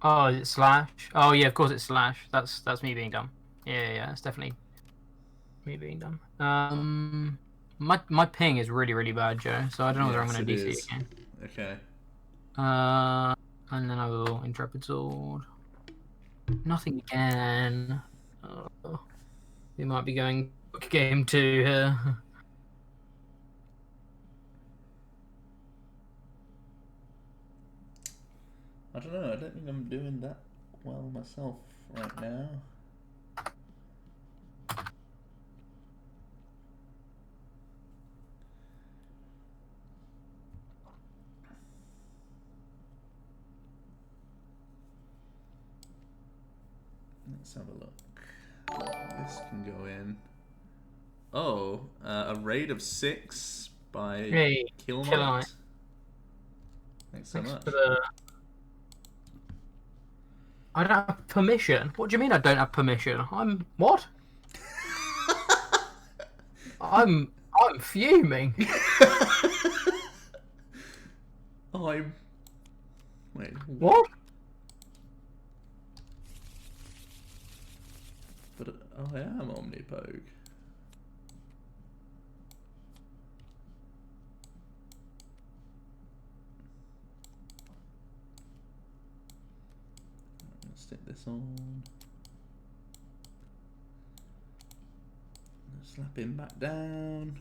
Oh, is it slash? Oh yeah, of course it's slash. That's me being dumb. Yeah, it's definitely me being dumb. My ping is really bad, Joe. So I don't know whether I'm gonna DC it again. Okay. And then I will Intrepid Sword. Nothing again. Oh, we might be going game 2 here. I don't know, I don't think I'm doing that well myself right now. Let's have a look. This can go in. Oh, a raid of 6 by Hey, Killmite. Thanks so much. For the... I don't have permission. What do you mean I don't have permission? I'm what? I'm fuming. I'm... Wait. What? But I am OmniPoke. Let's stick this on. Slap him back down.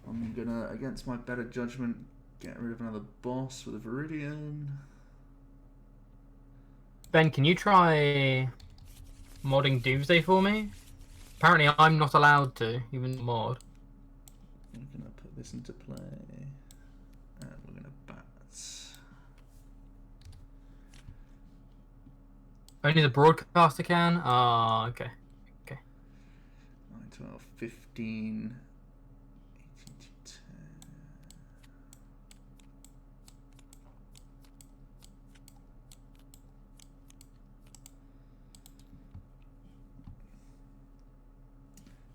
I'm gonna, against my better judgment, get rid of another boss with a Viridian. Ben, can you try modding Doomsday for me? Apparently I'm not allowed to, even mod. I'm gonna put this into play. And we're gonna bat. Only the broadcaster can? Ah, okay. 9, 12, 15, 18 to 10.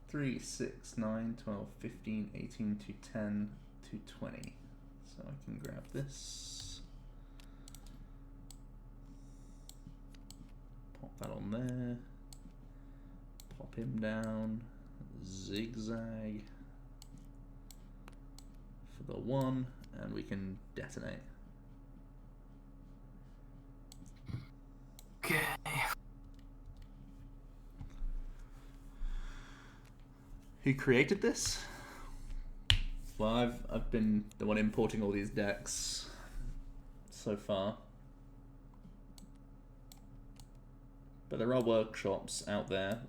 Three, 6, 9, 12, 15, 18 to 10 to 20. So I can grab this. Pop that on there. Pop him down. Zigzag for the 1, and we can detonate. Okay. Who created this? Well, I've been the one importing all these decks so far. But there are workshops out there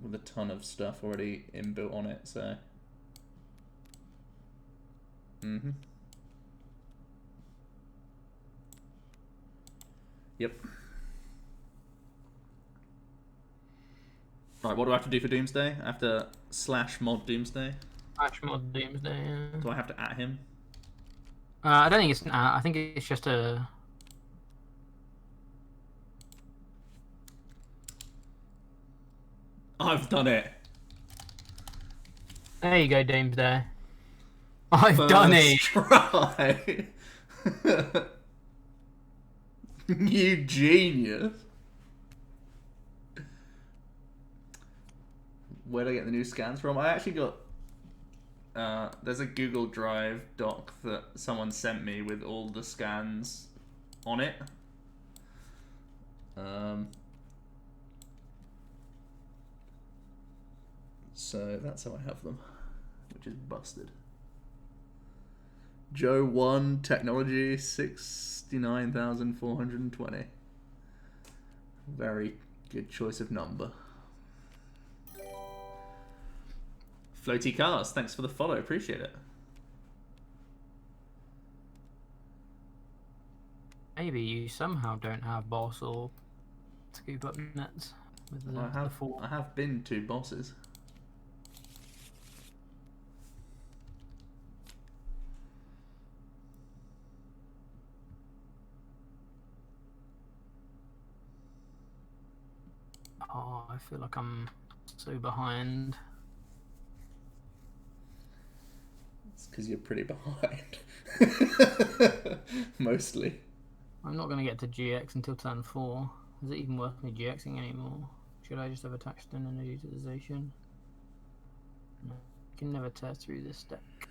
with a ton of stuff already inbuilt on it, so... Yep. Right, what do I have to do for Doomsday? I have to /mod Doomsday. /mod Doomsday, yeah. Do I have to @ him? I don't think it's an @ I think it's just a... I've done it. There you go, Doomsday. I've done it. Try. You genius. Where did I get the new scans from? I actually got... there's a Google Drive doc that someone sent me with all the scans on it. So that's how I have them, which is busted. Joe 1 technology 69,420. Very good choice of number. Floaty Cars, thanks for the follow, appreciate it. Maybe you somehow don't have boss or scoop up nets with the, I have been 2 bosses. Oh, I feel like I'm so behind. It's because you're pretty behind. Mostly. I'm not going to get to GX until turn 4. Is it even worth me GXing anymore? Should I just have attached an energy to the Zacian? No. I can never tear through this deck.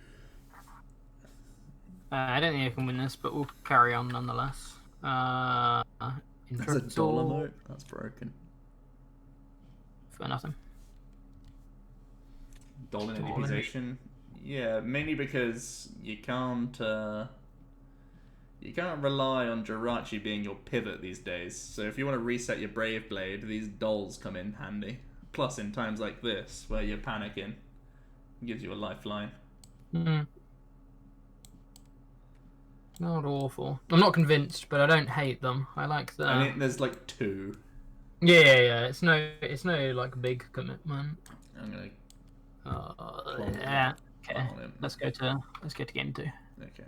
I don't think I can win this, but we'll carry on nonetheless. That's a Dolomite? That's broken. For nothing. Dolinization? Yeah, mainly because you can't You can't rely on Jirachi being your pivot these days, so if you want to reset your Brave Blade, these dolls come in handy. Plus, in times like this, where you're panicking, it gives you a lifeline. Not awful. I'm not convinced, but I don't hate them. I like the. I mean, there's like 2. Yeah. It's no like big commitment. I'm gonna. Yeah. Okay. On him. Let's go to game 2. Okay.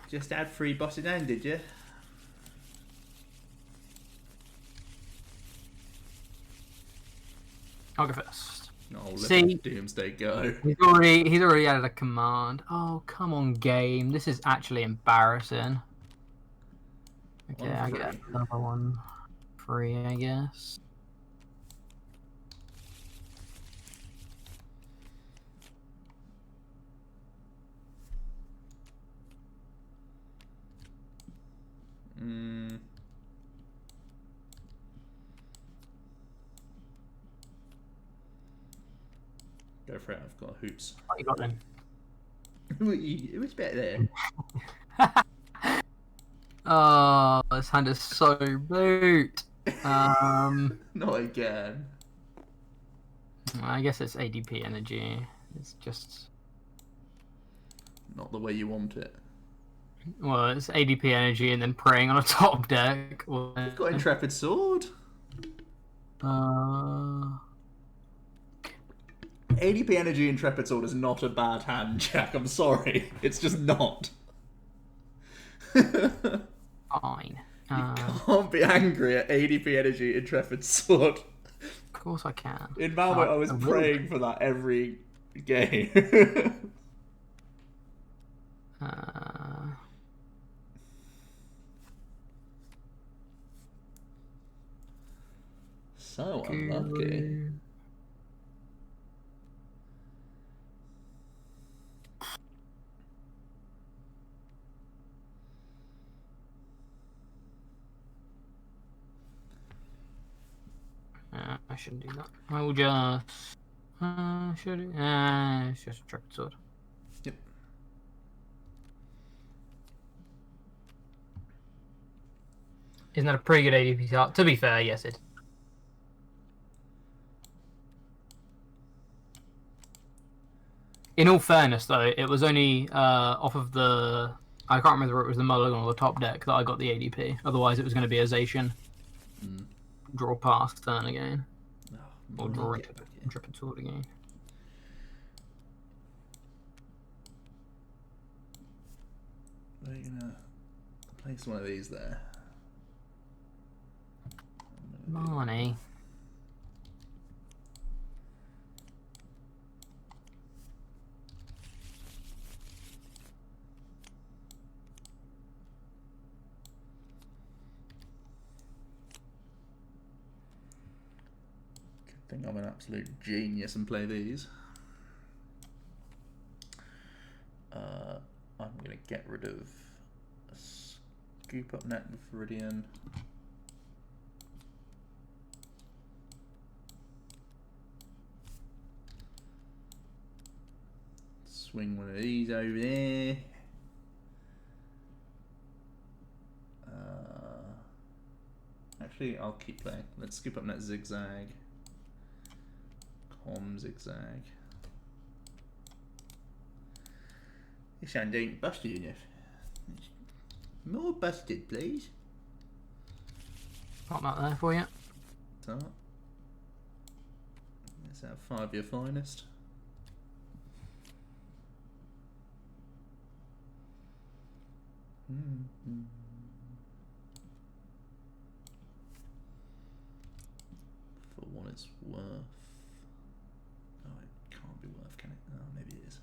Just add 3 bosses down, did you? I'll go first. No, let See, Doomsday go. he's already added a command. Oh, come on, game. This is actually embarrassing. Okay, I get another one free, I guess. Go for it, I've got hoops. What you got then? Which bit there? Oh, this hand is so boot. Not again. I guess it's ADP energy. It's just... Not the way you want it. Well, it's ADP energy and then preying on a top deck. You've got Intrepid Sword. ADP Energy Intrepid Sword is not a bad hand, Jack. I'm sorry. It's just not. Fine. You can't be angry at ADP Energy Intrepid Sword. Of course I can. In Malmo, I was praying for that every game. So unlucky. I shouldn't do that. I will just... it's just a Intrepid Sword. Yep. Isn't that a pretty good ADP card? To be fair, yes it. In all fairness, though, it was only off of the... I can't remember if it was the Mulligan or the top deck that I got the ADP. Otherwise, it was going to be a Zacian. Draw past turn again. Or draw Intrepid Sword again. We're gonna place one of these there. Money. I think I'm an absolute genius and play these. I'm going to get rid of a Scoop Up Net with Viridian. Swing one of these over there. Actually, I'll keep playing. Let's Scoop Up Net Zigzag. Zigzag. This hand ain't busted enough. More busted, please. Got that there for you. So, let's have 5 your finest. For what it's worth. Can't be worth, can it? Oh, maybe it is.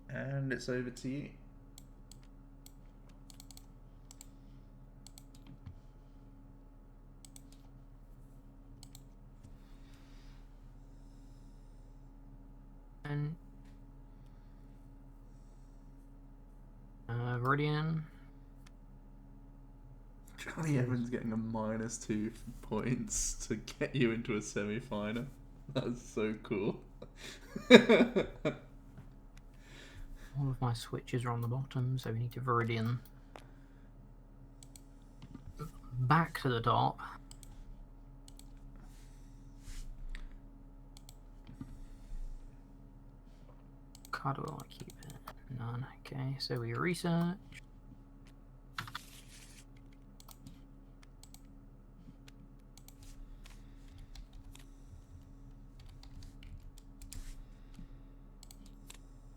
And it's over to you. Viridian. Charlie Evans getting a -2 points to get you into a semi-final. That's so cool. All of my switches are on the bottom, so we need to Viridian back to the top. Card will I keep it? None. Okay, so we research.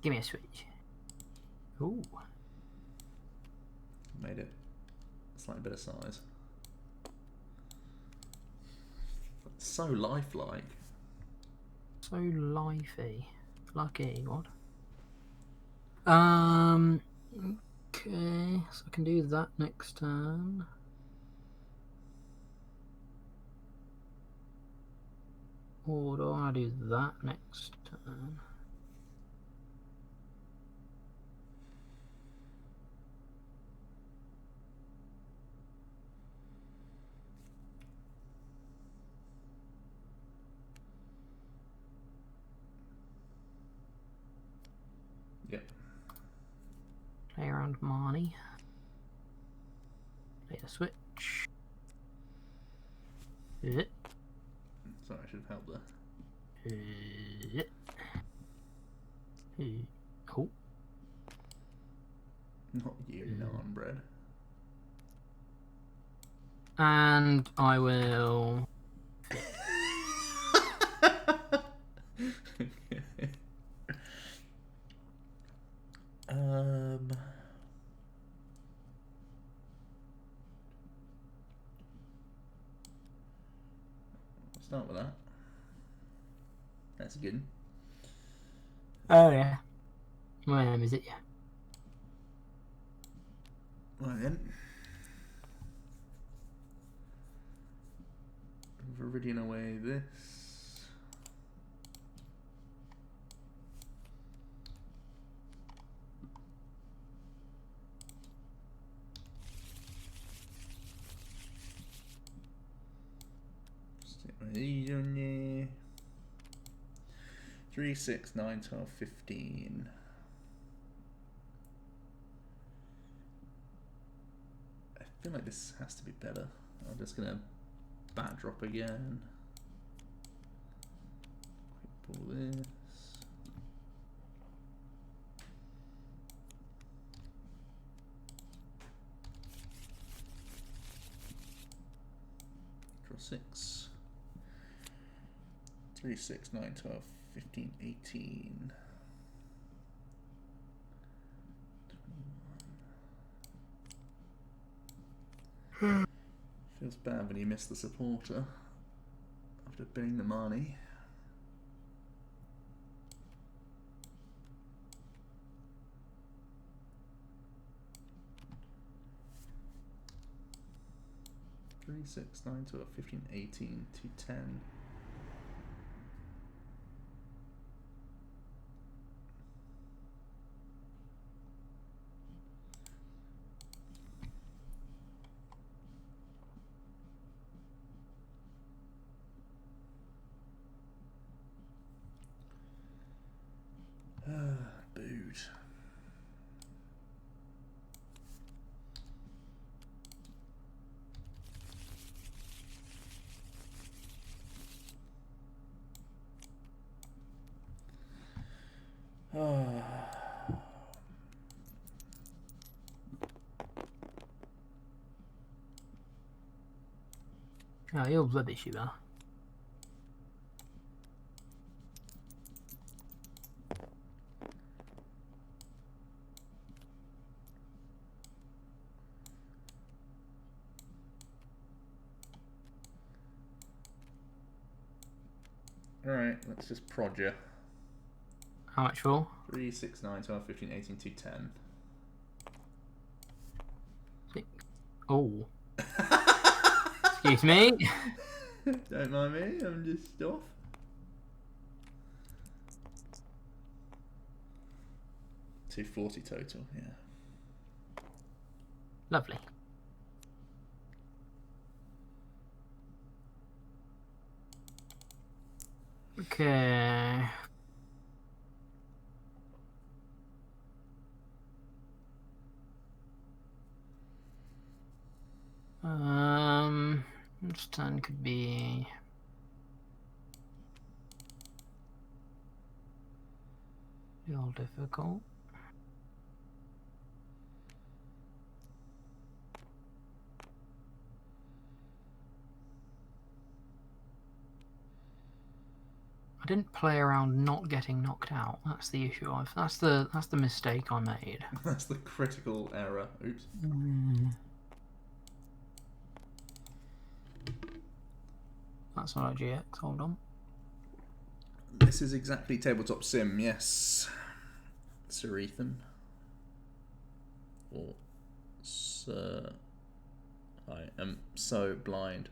Give me a switch. Ooh. Made it slightly better size. So lifelike. So lifey. Lucky, what? Okay, so I can do that next turn. Or do I do that next turn? Yep. Play around Marnie. Play a switch. Sorry, I should have helped there. Oh. Not you, non bread. And I will. Start with that. That's good. Oh yeah. My name is it? Yeah. Right then. Viridian away this. Stick one of these on there. 3, 6, 9, 12, 15. I feel like this has to be better. I'm just gonna backdrop again. Quick pull this. Draw 6. 3, 6, 9, 12, 15, 18. 21. Feels bad when you miss the supporter after binning the Marnie. Three, 6, 9, 12, 15, 18 to 10. Booed. Ja, heel rubbish you are. Alright, let's just prod you. How much for? 3, 6, 9, 12, 15, 18 to 10. 6. Oh. Excuse me. Don't mind me, I'm just off. $240 total, yeah. Lovely. Okay. This turn could be. Real difficult. I didn't play around not getting knocked out. That's the issue. That's the mistake I made. That's the critical error. Oops. That's not a GX. Hold on. This is exactly tabletop sim. Yes, Sir Ethan. Or Sir. I am so blind.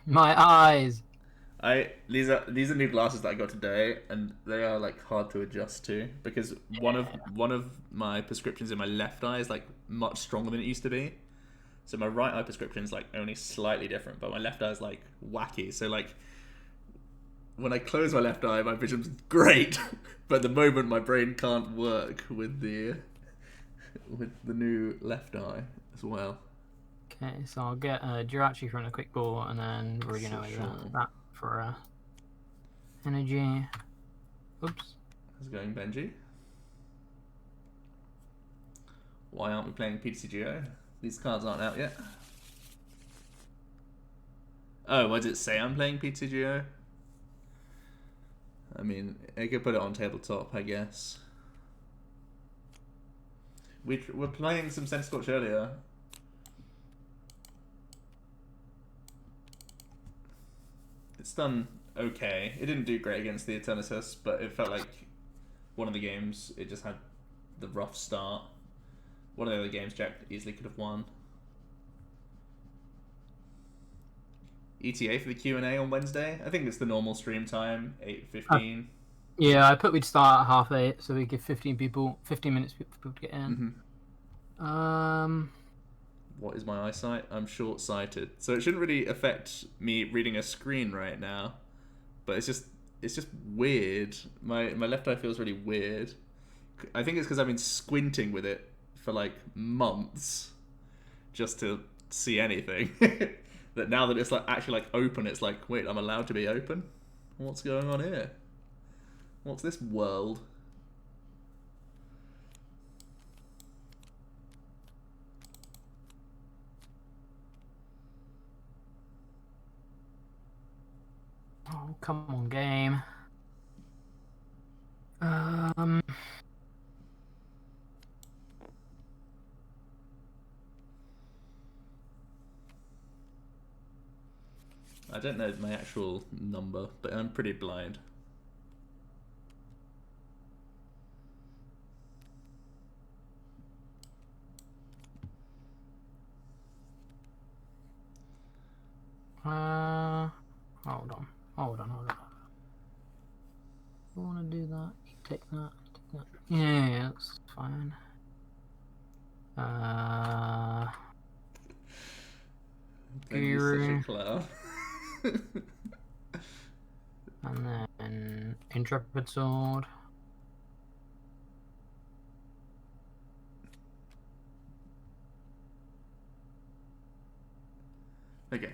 My eyes. These are new glasses that I got today, and they are like hard to adjust to because one of my prescriptions in my left eye is like much stronger than it used to be. So my right eye prescription is like only slightly different, but my left eye is like wacky. So like when I close my left eye, my vision's great, but at the moment my brain can't work with the new left eye as well. Okay, so I'll get Jirachi from the quick ball, and then we're gonna that for energy. Oops. How's it going, Benji? Why aren't we playing PTCGO? These cards aren't out yet. Oh, what does it say I'm playing PTCGO? I mean, I could put it on tabletop, I guess. We're playing some Centiskorch earlier. It's done okay. It didn't do great against the Eternatus, but it felt like one of the games, it just had the rough start. One of the other games Jack easily could have won. ETA for the Q&A on Wednesday? I think it's the normal stream time, 8:15. Yeah, I put we'd start at 8:30, so we give 15 minutes for people to get in. Mm-hmm. What is my eyesight? I'm short-sighted, so it shouldn't really affect me reading a screen right now. But it's just weird. My left eye feels really weird. I think it's because I've been squinting with it for like months just to see anything. That now that it's like actually like open, it's like, wait, I'm allowed to be open? What's going on here? What's this world? Oh, come on, game. I don't know my actual number, but I'm pretty blind. Hold on. You want to do that? You take that. Yeah, that's fine. He's such a clown. And then Intrepid Sword. Okay.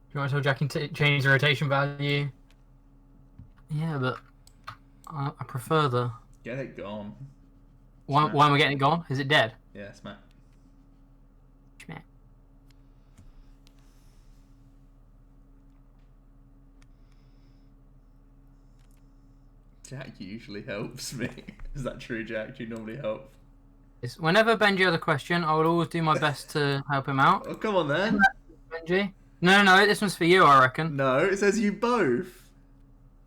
Do you want to tell Jack and change the rotation value? Yeah, but I prefer the... Get it gone. Why am I getting it gone? Is it dead? Yeah, smack. Smack. Jack usually helps me. Is that true, Jack? Do you normally help? Whenever Benji has a question, I will always do my best to help him out. Oh, come on then. Benji? No, this one's for you, I reckon. No, it says you both.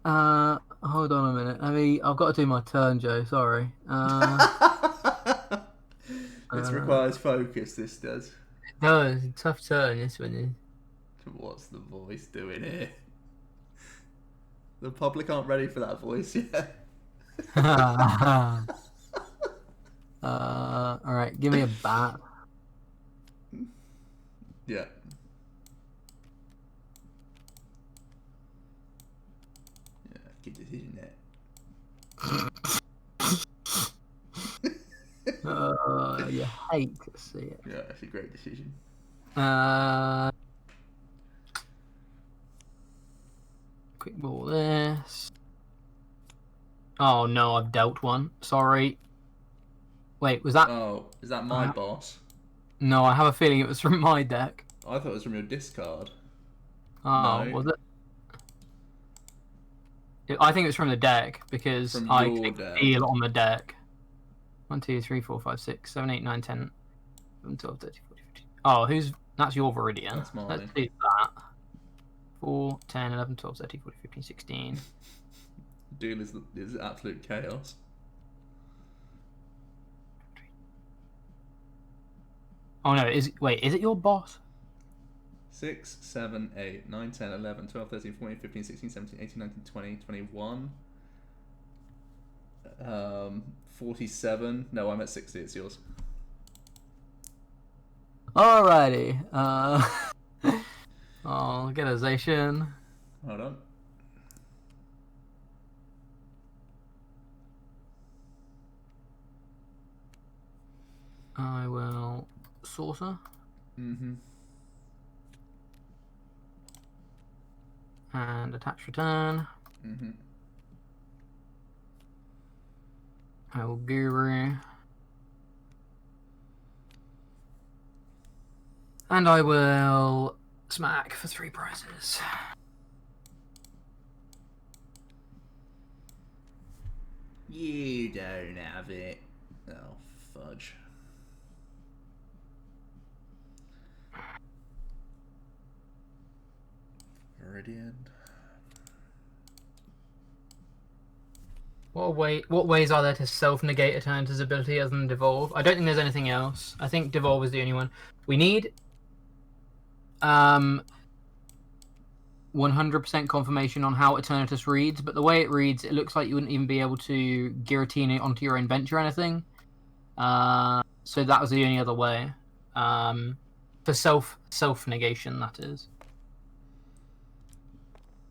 Hold on a minute. I've got to do my turn, Joe. Sorry. This requires focus, this does. No, it's a tough turn, this one is. What's the voice doing here? The public aren't ready for that voice yet. Alright, give me a bat. Yeah. Yeah, good decision there. You hate to see it. Yeah, it's a great decision. Quick ball this. Oh no, I've dealt one. Sorry. Wait, was that? Oh, is that my boss? No, I have a feeling it was from my deck. I thought it was from your discard. Oh, No. was it? I think it was from the deck because From I your clicked deck. deal on the deck. 1, 2, 3, 4, 5, 6, 7, 8, 9, 10, 11, 12, 13, 14, 15. Oh, that's your Viridian. That's mine. Let's do that. 4, 10, 11, 12, 13, 14, 15, 16. Duel is absolute chaos. Oh no, is it your boss? 6, 7, 8, 9, 10, 11, 12, 13, 14, 15, 16, 17, 18, 19, 20, 21. 47. No, I'm at 60. It's yours. Alrighty. Organization. Hold on. I will saucer. Mm-hmm. And attach return. Mm-hmm. I will guru. And I will smack for 3 prizes. You don't have it. Oh, fudge. Viridian. What ways are there to self-negate Eternatus' ability other than Devolve? I don't think there's anything else. I think Devolve is the only one. We need 100% confirmation on how Eternatus reads, but the way it reads, it looks like you wouldn't even be able to guillotine it onto your own bench or anything. So that was the only other way. For self-negation, that is.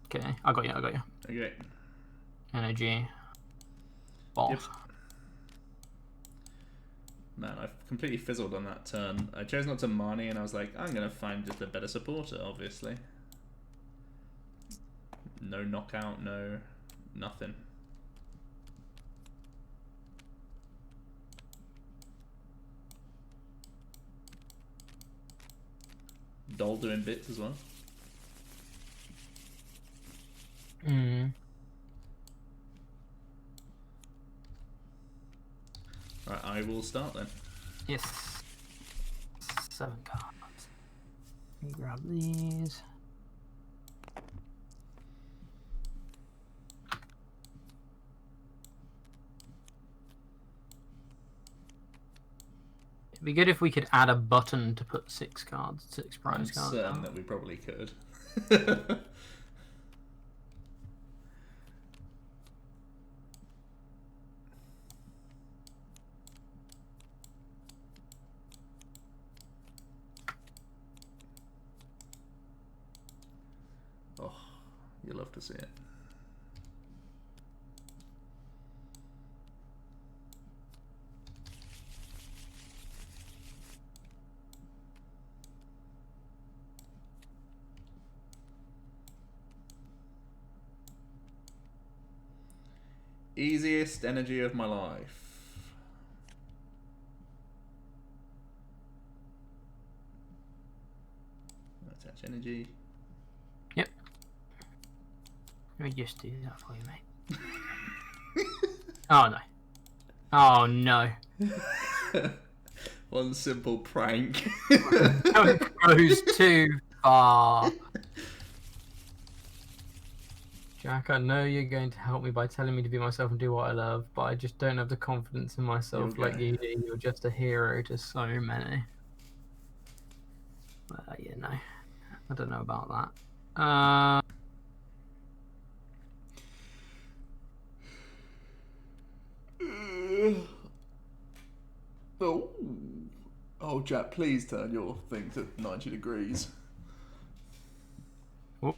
Okay, I got you. Okay. Energy. Boss. Yep. Man, I've completely fizzled on that turn. I chose not to Marnie and I was like, I'm going to find just a better supporter, obviously. No knockout, no nothing. Doll doing bits as well. Right, I will start then. Yes. 7 cards. Let me grab these. It'd be good if we could add a button to put 6 prize I'm cards certain out. that we probably could. Oh, you love to see it. Easiest energy of my life. Attach energy. Yep. Let me just do that for you, mate. Oh no. Oh no. One simple prank. It goes too far. Jack, I know you're going to help me by telling me to be myself and do what I love, but I just don't have the confidence in myself like you do. You're just a hero to so many. You know, I don't know about that. Oh, Jack, please turn your thing to 90 degrees.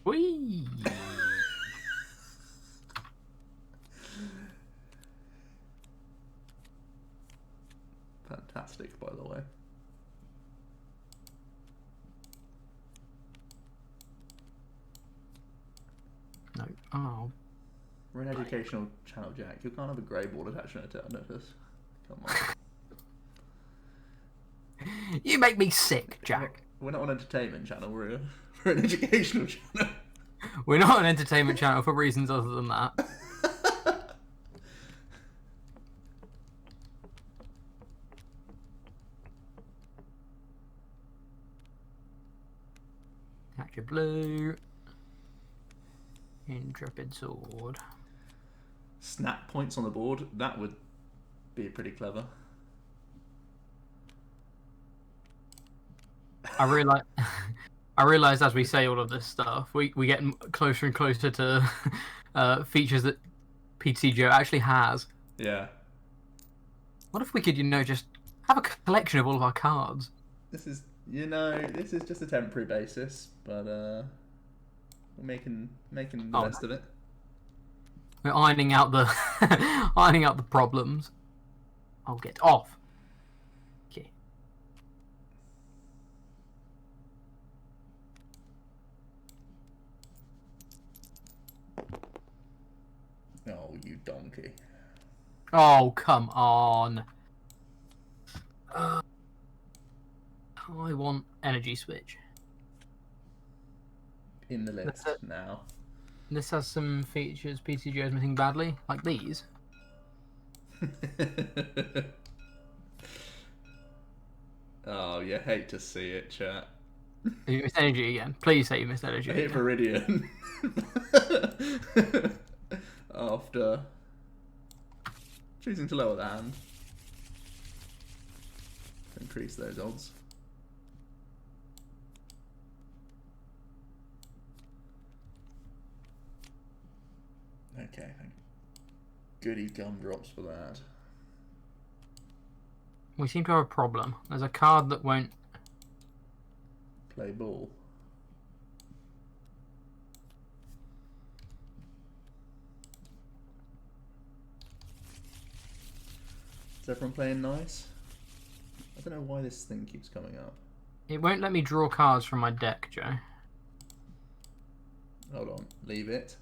Whee! Fantastic, by the way. No. Oh. We're an educational channel, Jack. You can't have a grey ball attachment to Eternatus. Come on. You make me sick, Jack. We're not an entertainment channel, we're an educational channel. We're not an entertainment channel for reasons other than that. Catch a blue. Intrepid sword. Snap points on the board, that would be pretty clever. I realize as we say all of this stuff, we get closer and closer to features that PTGO actually has. Yeah. What if we could, just have a collection of all of our cards? This is just a temporary basis, but we're making the best of it. We're ironing out the ironing out the problems. I'll get off. Okay. Oh, you donkey. Oh, come on. I want energy switch. In the list now. This has some features PTGO is missing badly, like these. Oh, you hate to see it, chat. You missed energy again. Please say you missed energy. I hit Viridian. After choosing to lower the hand. Increase those odds. Okay, goody gumdrops for that. We seem to have a problem. There's a card that won't play ball. Is everyone playing nice? I don't know why this thing keeps coming up. It won't let me draw cards from my deck, Joe. Hold on, leave it.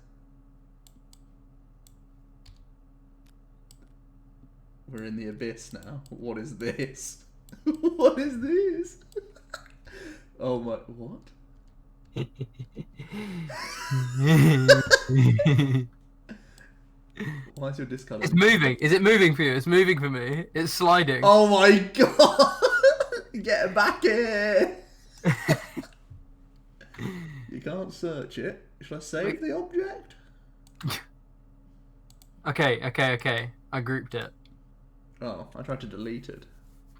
We're in the abyss now. What is this? What is this? Oh my, what? Why is your discard? It's moving. Is it moving for you? It's moving for me. It's sliding. Oh my god! Get back here! You can't search it. Should I save the object? Okay. I grouped it. Oh, I tried to delete it.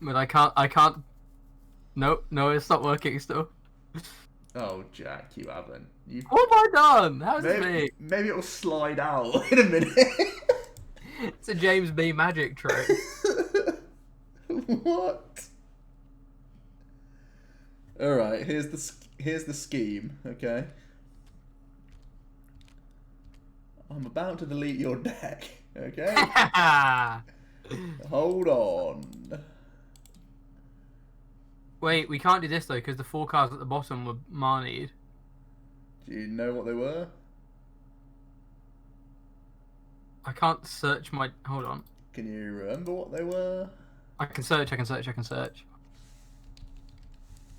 But I can't. No, it's not working still. Oh, Jack, you haven't. What have I done? How's it me? Maybe it will slide out in a minute. It's a James B. magic trick. What? Alright, here's the scheme, okay? I'm about to delete your deck, okay? Hold on. Wait, we can't do this though because the 4 cards at the bottom were Marnied. Do you know what they were? I can't search my... Hold on. Can you remember what they were? I can search.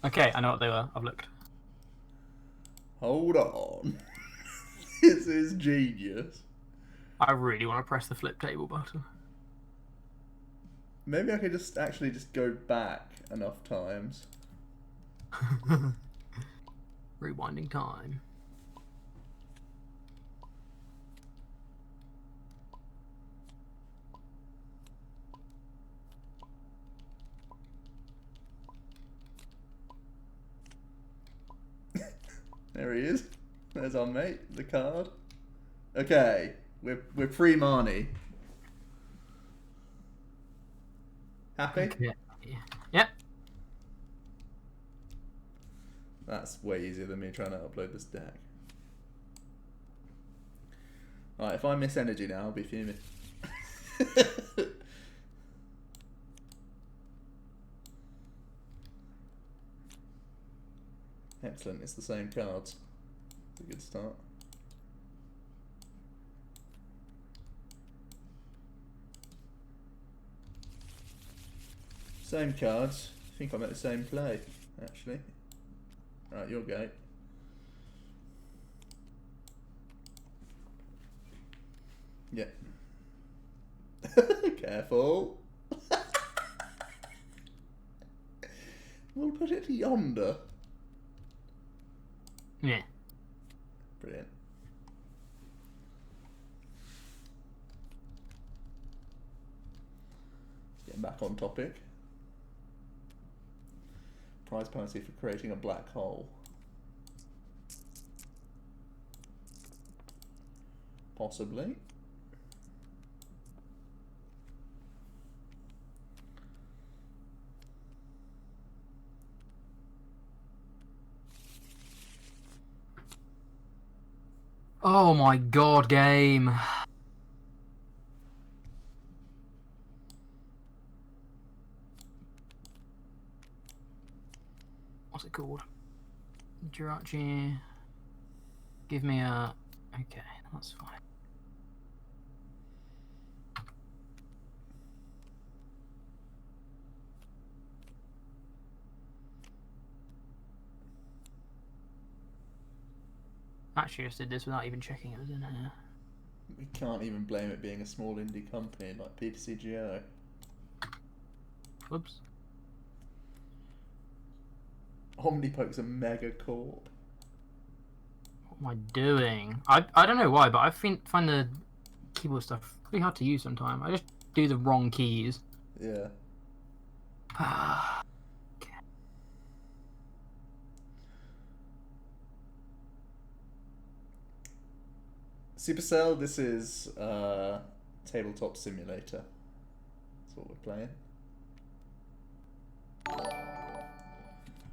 Okay, I know what they were. I've looked. Hold on. This is genius. I really want to press the flip table button. Maybe I could actually go back enough times. Rewinding time. Where's our mate? The card. Okay, we're pre-Marnie. Happy? Okay. Yep. That's way easier than me trying to upload this deck. Alright, if I miss energy now, I'll be fuming. Excellent, it's the same cards. It's a good start. Same cards. I think I'm at the same play, actually. Right, your go. Yeah. Careful. We'll put it yonder. Yeah. Brilliant. Getting back on topic. Prize penalty for creating a black hole. Possibly. Oh my god, game. What's it called? Jirachi. Give me a... Okay, that's fine. Actually, just did this without even checking it was in here. We can't even blame it being a small indie company like PTCGO. Whoops. OmniPoke's a mega corp. What am I doing? I don't know why, but I find the keyboard stuff pretty hard to use sometimes. I just do the wrong keys. Yeah. Okay. Supercell, this is Tabletop Simulator. That's what we're playing.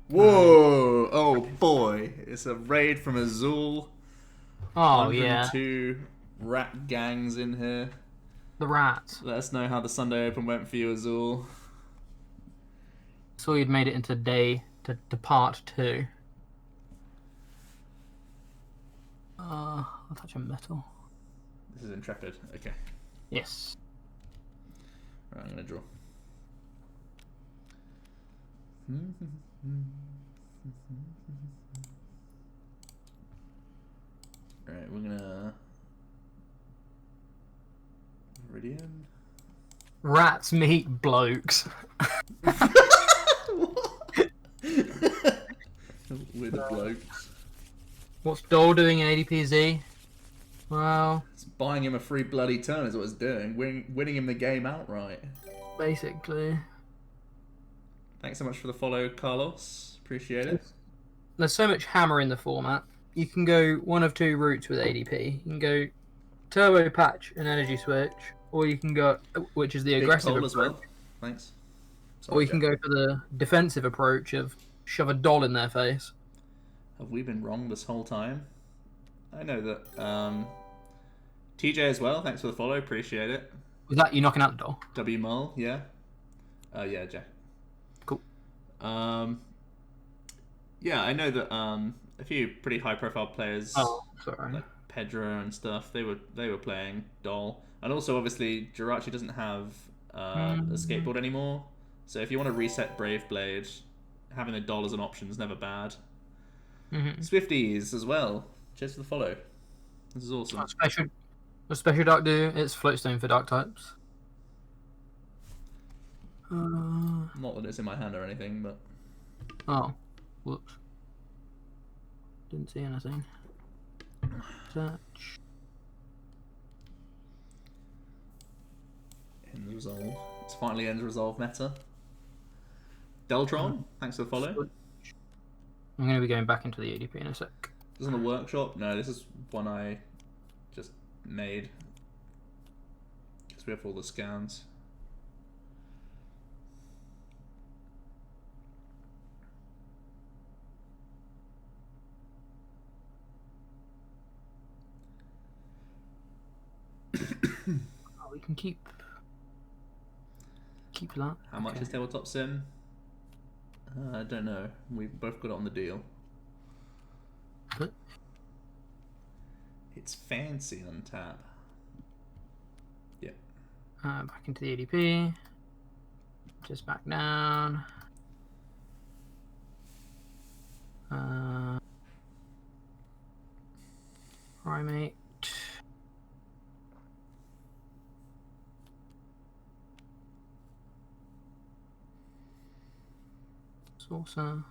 Whoa! Oh boy, it's a raid from Azul. Oh yeah, 102 rat gangs in here. the rats. Let us know how the Sunday Open went for you, Azul. Saw you'd made it into to part 2. I'll touch a metal. This is Intrepid. Okay. Yes. Right, I'm gonna draw. Alright, we're gonna... Viridian? Rats meet blokes. We're the blokes. What's Dole doing in ADPZ? Well, It's buying him a free bloody turn is what it's doing. Winning him the game outright. basically. Thanks so much for the follow, Carlos. Appreciate it. There's so much hammer in the format. You can go one of 2 routes with ADP. You can go turbo patch and energy switch, or you can go, which is the Big aggressive poll approach, as well. Thanks. or you can go for the defensive approach of shove a doll in their face. Have we been wrong this whole time? I know that. TJ as well. Thanks for the follow. Appreciate it. Was that you knocking out the doll? W Mull. Yeah. Yeah, Jack. Cool. Yeah, I know that a few pretty high-profile players, Oh, sorry. like Pedro and stuff, they were playing Doll, and also obviously Jirachi doesn't have a skateboard anymore. So if you want to reset Brave Blade, having the Doll as an option is never bad. Swifties as well. Cheers for the follow. This is awesome. What special dark do? It's floatstone for dark types. Not that it's in my hand or anything, but Oh, whoops. Didn't see anything. Search. End resolve. It's finally end resolve meta. Deltron, thanks for the follow. I'm going to be going back into the ADP in a sec. This is on the workshop? No, this is one I just made. Because we have all the scans. Oh, we can keep that. How much is Tabletop Sim? I don't know. We've both got it on the deal. But it's fancy on tap. Yeah. back into the ADP. Just back down. Primate. Saucer.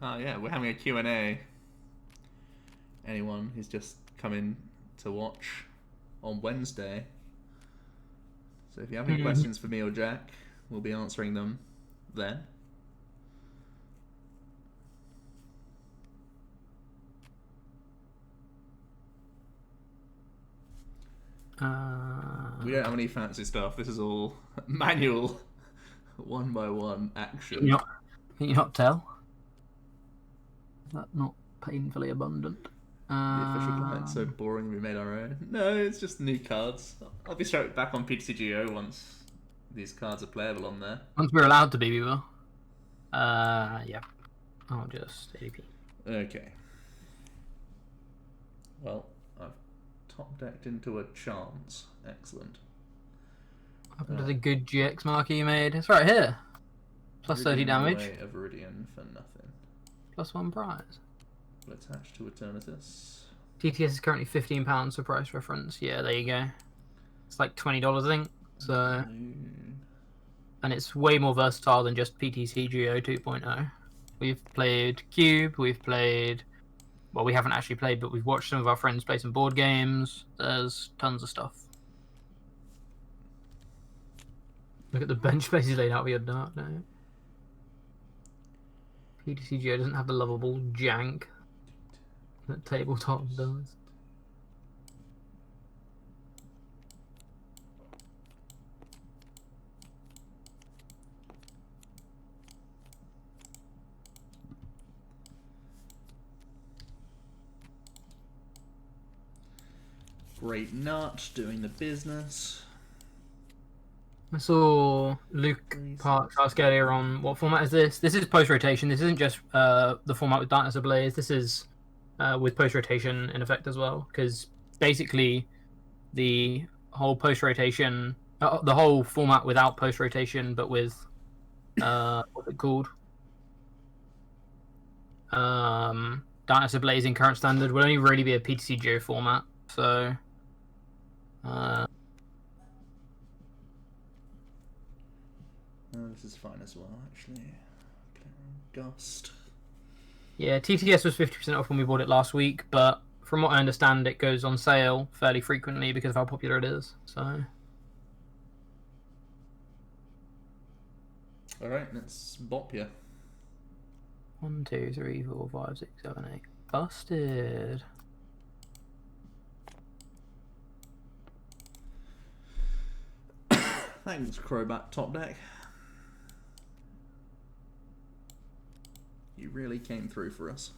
Oh yeah, we're having a Q&A. Anyone who's just come in to watch on Wednesday. So if you have any questions for me or Jack, we'll be answering them then. We don't have any fancy stuff. This is all manual, one by one action. Can you not tell? Is that not painfully abundant? The official client's so boring we made our own. No, it's just new cards. I'll be straight back on PTCGO once these cards are playable on there. Once we're allowed to be, we will. Yeah. I'll just ADP. Okay. Well, I've top decked into a chance. Excellent. What happened to the good GX marker you made? It's right here. Plus 30 damage. Of Viridian for nothing. Plus 1 prize. Attached to Eternatus. TTS is currently £15 for price reference. Yeah, there you go. It's like $20, I think. So, and it's way more versatile than just PTCGO 2.0. We've played Cube. We've played. Well, we haven't actually played, but we've watched some of our friends play some board games. There's tons of stuff. Look at the bench spaces laid out for your Dark now. PTCGO doesn't have the lovable jank that Tabletop does. Great Nut doing the business. I saw Luke Parks ask earlier on what format is this? This is post-rotation. This isn't just the format with Darkness Ablaze. This is with post-rotation in effect as well. Because basically the whole post-rotation, the whole format without post-rotation, but with, what's it called? Darkness Ablaze in current standard would only really be a PTCGO format. So... this is fine as well, actually. Gust. Yeah, TTS was 50% off when we bought it last week, but from what I understand, it goes on sale fairly frequently because of how popular it is. So. Alright, let's bop you. 1, 2, 3, 4, 5, 6, 7, 8. Busted. Thanks, Crobat Top Deck. You really came through for us.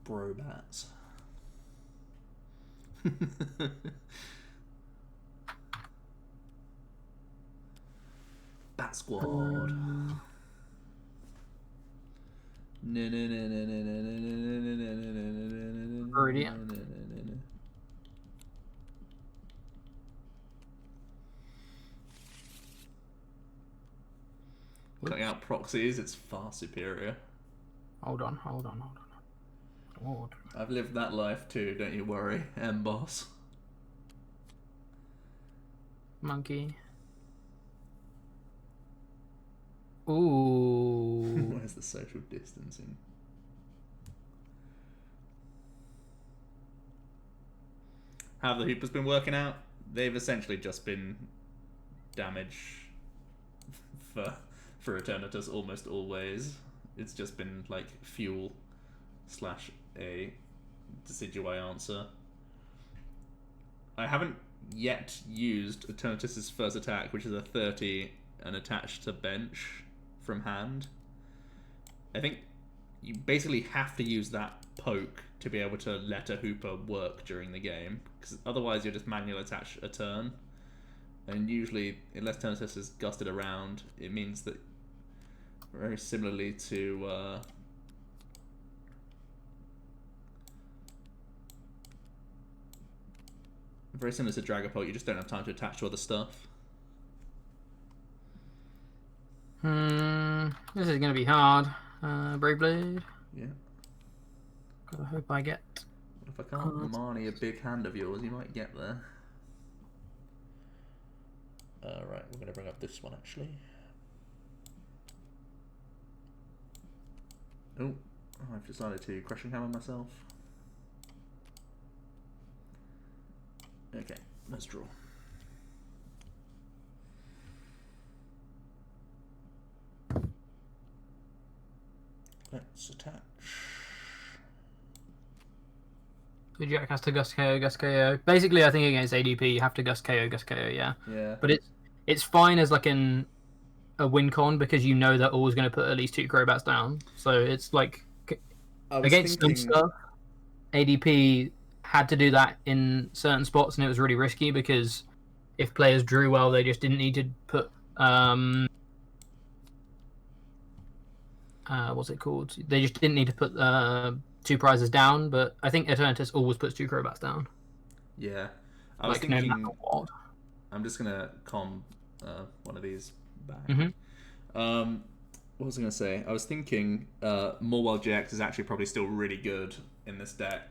Brobats. Bat Squad. Viridian. Cutting out proxies, it's far superior. Hold on. Lord. I've lived that life too, don't you worry, M-Boss. Monkey. Ooh. Where's the social distancing? How have the Hoopers been working out? They've essentially just been damage for Eternatus almost always. It's just been like fuel / a Decidueye answer. I haven't yet used Eternatus's first attack, which is a 30 and attached to bench from hand. I think you basically have to use that poke to be able to let a Hooper work during the game, because otherwise you're just manual attach a turn. And usually, unless Eternatus is gusted around, it means that very similarly to Dragapult, you just don't have time to attach to other stuff. This is gonna be hard. Brave Blade. Yeah. I hope I get. If I can't Marnie a big hand of yours, you might get there. Right, we're gonna bring up this one actually. Oh, I've decided to crushing hammer myself. Okay, let's draw. Let's attach. The Jack has to Gust KO. Basically, I think against ADP, you have to Gust KO, yeah. Yeah. But it's fine as like a win con, because you know they're always going to put at least 2 Crowbats down. So it's like against some stuff, ADP had to do that in certain spots, and it was really risky because if players drew well, they just didn't need to put what's it called? They just didn't need to put 2 prizes down. But I think Eternatus always puts 2 Crowbats down. Yeah, I was thinking. No matter what. I'm just gonna con one of these back. What was I gonna say? I was thinking Morwell GX is actually probably still really good in this deck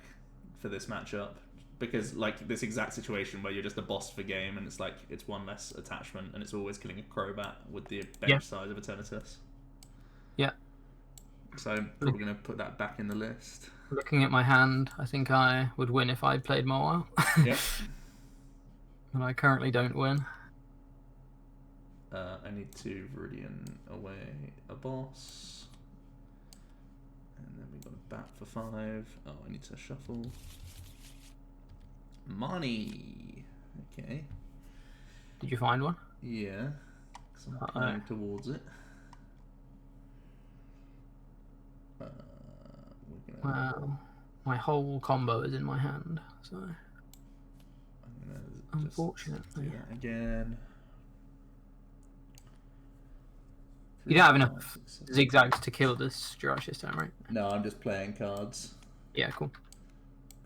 for this matchup, because like this exact situation where you're just a boss for game and it's like it's one less attachment and it's always killing a Crobat with the bench size of Eternatus. Yeah. So I'm probably gonna put that back in the list. Looking at my hand, I think I would win if I played Morwell. Yep. And I currently don't win. I need to Viridian away a boss. And then we got a bat for 5. Oh, I need to shuffle. Money! Okay. Did you find one? Yeah. Because I'm playing towards it. Wow. My whole combo is in my hand, so... Unfortunately. Do that again. You don't have enough zigzags to kill this Giraffe this time, right? No, I'm just playing cards. Yeah, cool.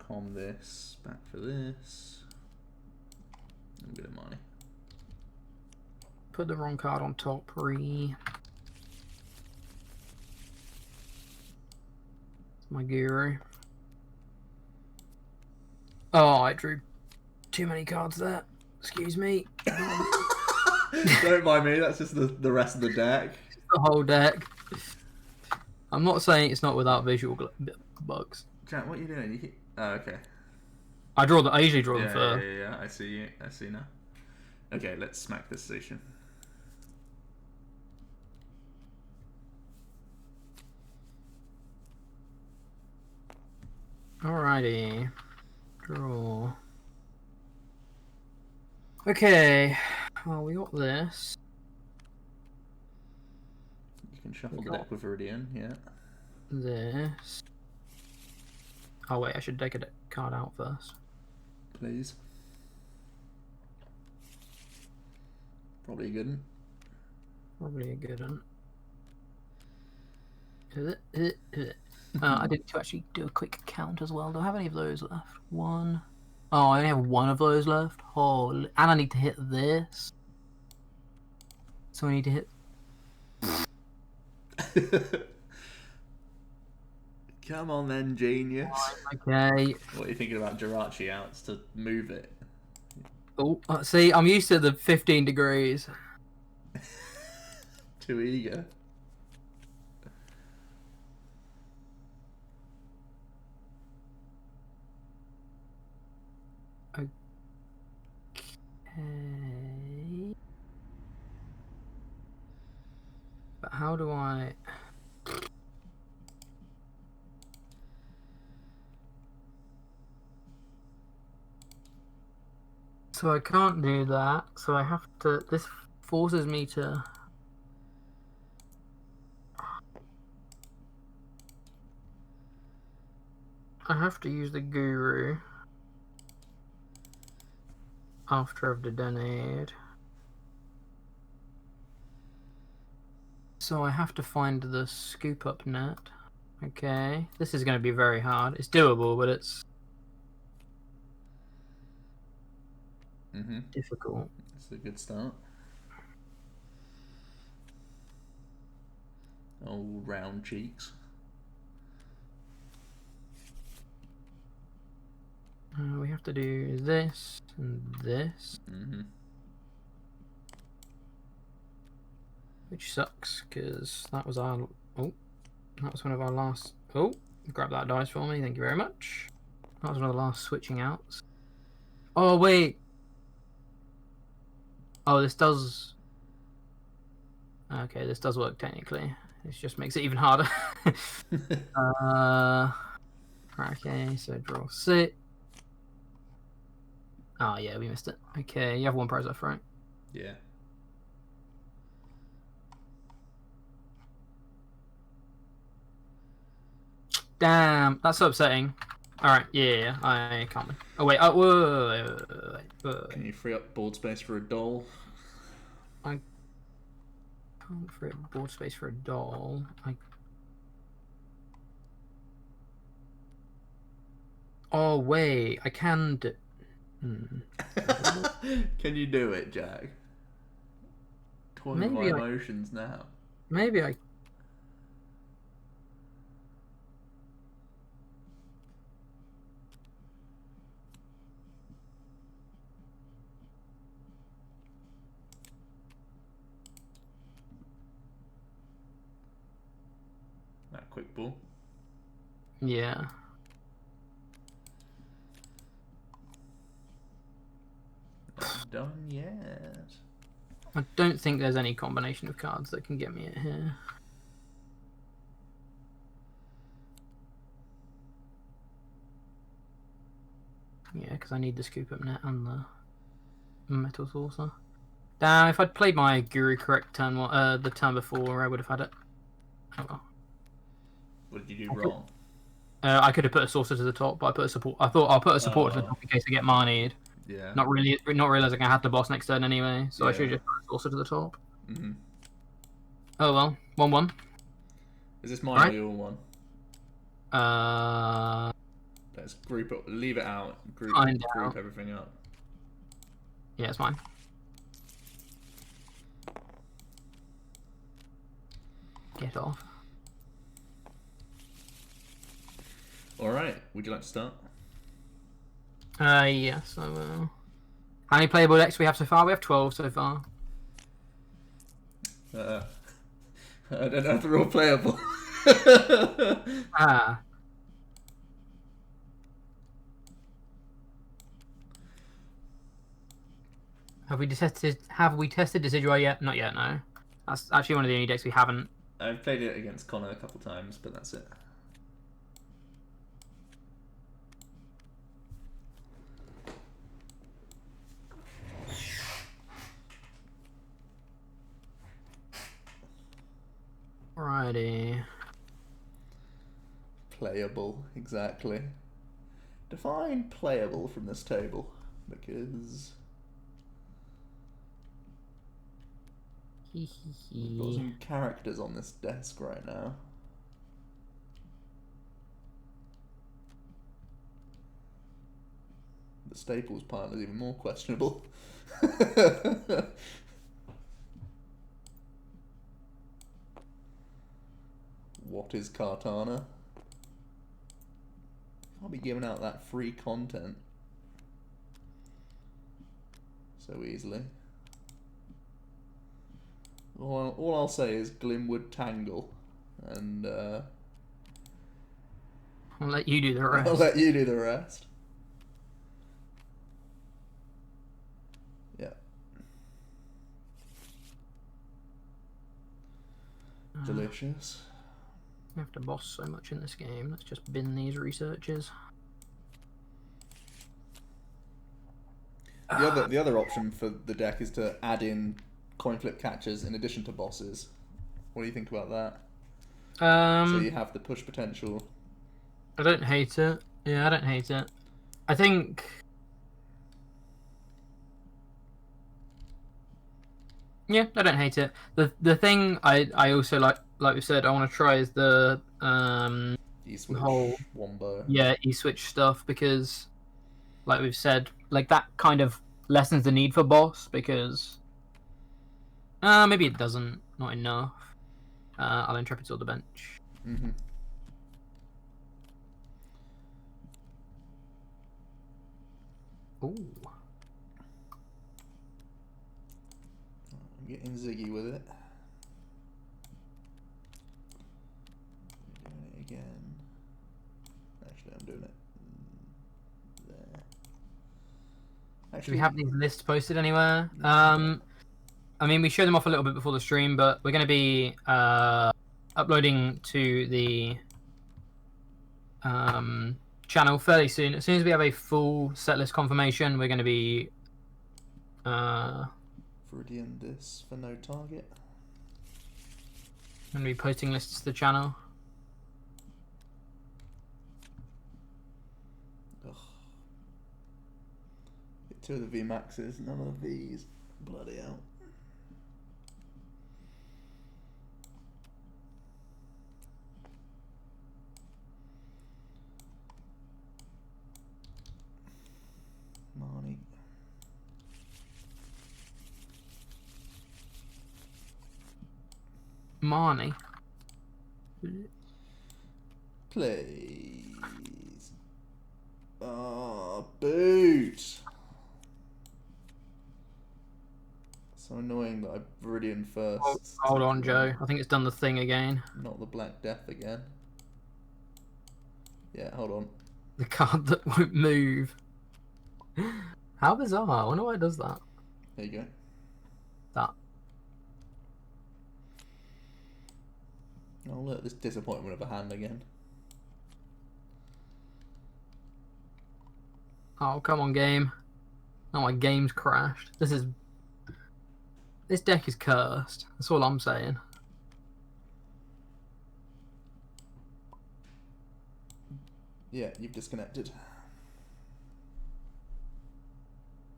Com this, back for this. I'm good at money. Put the wrong card on top, my guru. Oh, I drew too many cards there. Excuse me. Don't mind me, that's just the rest of the deck. The whole deck. I'm not saying it's not without visual bugs. Jack, what are you doing? Oh, okay. I usually draw them first. Yeah, I see you. I see now. Okay, let's smack this station. Alrighty. Draw. Okay. Well, we got this. You can shuffle the deck with Viridian, yeah. This. Oh wait, I should take a card out first. Please. Probably a good one. Probably a good one. I did to actually do a quick count as well. Do I have any of those left? One. Oh, I only have one of those left. Oh, and I need to hit this. So I need to hit. Come on then, genius. Okay. What are you thinking about Jirachi outs to move it? Oh, see, I'm used to the 15 degrees. Too eager. Okay. But how do I... So I can't do that, so I have to... This forces me to... I have to use the guru after I've detonated. So I have to find the scoop up net. Okay, this is going to be very hard. It's doable, but it's difficult. It's a good start. Old round cheeks. We have to do this and this. Which sucks, because that was our... Oh, that was one of our last... Oh, grab that dice for me, thank you very much. That was one of the last switching outs. Oh, wait! Oh, this does... Okay, this does work technically. This just makes it even harder. Okay, so draw 6. Oh, yeah, we missed it. Okay, you have 1 prize left, right? Yeah. Damn, that's so upsetting. Alright, yeah, I can't win. Oh, wait, wait. Can you free up board space for a doll? I can't free up board space for a doll. Oh, wait, I can do... Can you do it, Jack? Toy with my emotions now. Maybe I... That quick ball. Yeah. Not done yet. I don't think there's any combination of cards that can get me it here. Yeah, because I need the scoop up net and the metal saucer. Damn, if I'd played my guru correct turn the turn before, I would have had it. Oh well. What did you do wrong? I could have put a saucer to the top, but I put a support. I thought I'll put a support to the top in case I get manied. Yeah. Not realizing I had the boss next turn anyway, so I should just put a saucer to the top. Oh well, 1-1. Is this mine or your one? Let's group it. Leave it out. Group everything up. Yeah, it's mine. Get off. Alright, would you like to start? Yes, I will. How many playable decks do we have so far? We have 12 so far. I don't know if they're all playable. Have we tested Decidueye yet? Not yet, no. That's actually one of the only decks we haven't. I've played it against Connor a couple times, but that's it. Alrighty. Playable, exactly. Define playable from this table, because we've got some characters on this desk right now. The Staples part is even more questionable. What is Cartana? I'll be giving out that free content so easily. All I'll say is Glimwood Tangle, and I'll let you do the rest. I'll let you do the rest. Delicious. We have to boss so much in this game. Let's just bin these researches. The other option for the deck is to add in coin flip catchers in addition to bosses. What do you think about that? So you have the push potential. I don't hate it. Yeah, I don't hate it. I think... Yeah, I don't hate it. The thing I also like we said, I want to try is the E-switch whole wombo. Yeah, e-switch stuff, because like we've said, like that kind of lessens the need for boss, because maybe it doesn't, not enough. I'll intrepid sword the bench. Mm-hmm. Ooh. I'm getting ziggy with it. Doing it again. Actually, I'm doing it there. Actually, Do we have these lists posted anywhere? I mean, we showed them off a little bit before the stream, but we're going to be uploading to the channel fairly soon. As soon as we have a full setlist confirmation, we're going to be Viridian this for no target. going to be posting lists to the channel. Ugh. Get 2 of the VMAXs, none of these. Bloody hell. Marnie. Marnie. Please. Oh, boot. So annoying that I Viridian first. Hold on, Joe. I think it's done the thing again. Not the Black Death again. Yeah, hold on. The card that won't move. How bizarre. I wonder why it does that. There you go. That. Oh look, this disappointment of a hand again. Oh, come on, game. Oh, my game's crashed. This deck is cursed. That's all I'm saying. Yeah, you've disconnected.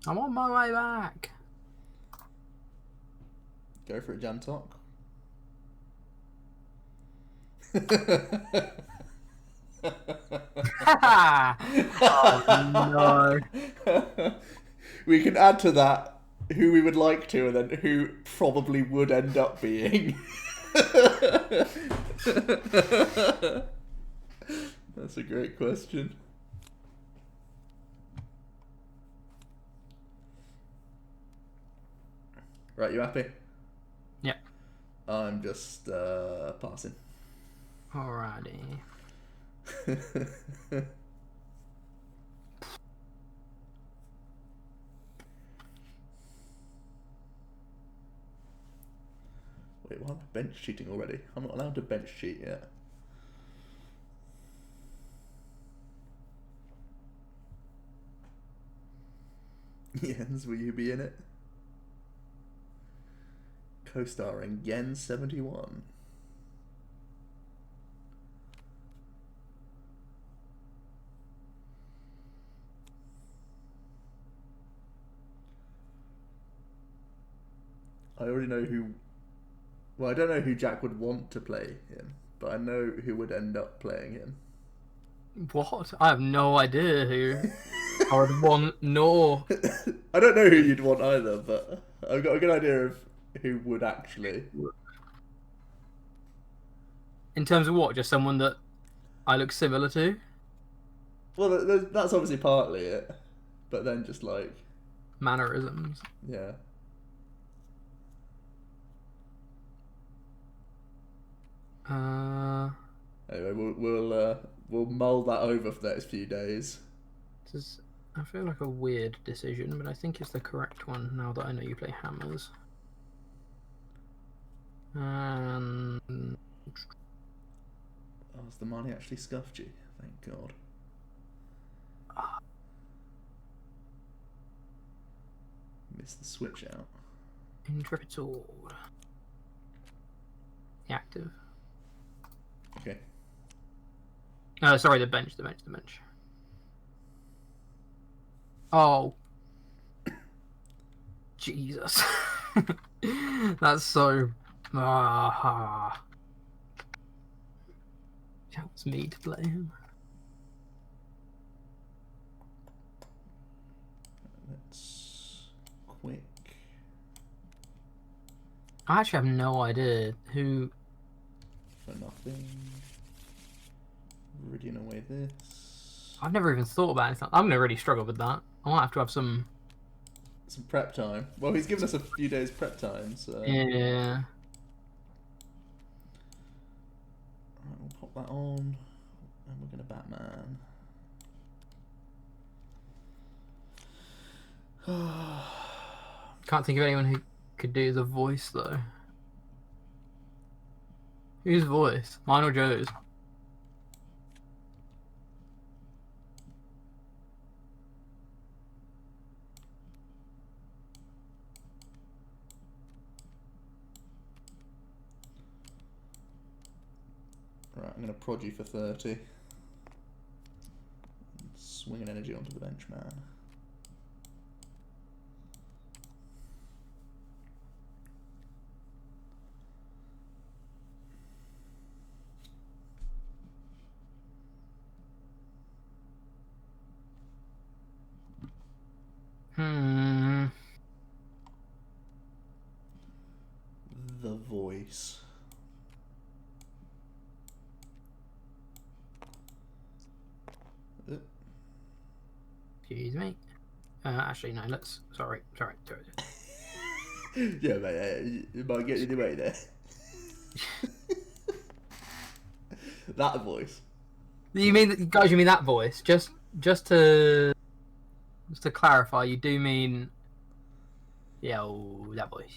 I'm on my way back. Go for it, Jantok. Oh no. We can add to that who we would like to and then who probably would end up being. That's a great question. Right, you happy? Yep. I'm just passing. Alrighty. Wait, why am I bench cheating already? I'm not allowed to bench cheat yet. Jens, will you be in it? Co-starring Yen71. I already know who... Well, I don't know who Jack would want to play him, but I know who would end up playing him. What? I have no idea who I would want, nor... I don't know who you'd want either, but I've got a good idea of who would actually. In terms of what? Just someone that I look similar to? Well, that's obviously partly it, but then just like... Mannerisms. Yeah. Anyway, we'll mull that over for the next few days. This is, I feel like a weird decision, but I think it's the correct one now that I know you play hammers. And Oh, has the money actually scuffed you? Thank God. Missed the switch out. Intrepid Sword. Active. Okay. Sorry, the bench. Oh. Jesus. That's so... That was me to play him. Let's quick. I actually have no idea who... For nothing. Ridding away this. I've never even thought about anything. I'm going to really struggle with that. I might have to have some prep time. Well, he's given us a few days prep time, so... Yeah. Alright, we'll pop that on. And we're going to Batman. Can't think of anyone who could do the voice, though. Whose voice? Mine or Joe's? Right, I'm going to prod you for 30. Swing an energy onto the bench, man. The voice. Excuse me. Actually, no, let's... Sorry. Yeah, mate, you might get in the way there. That voice. You mean, guys, you mean that voice? Just to clarify, you do mean... Yo, that voice.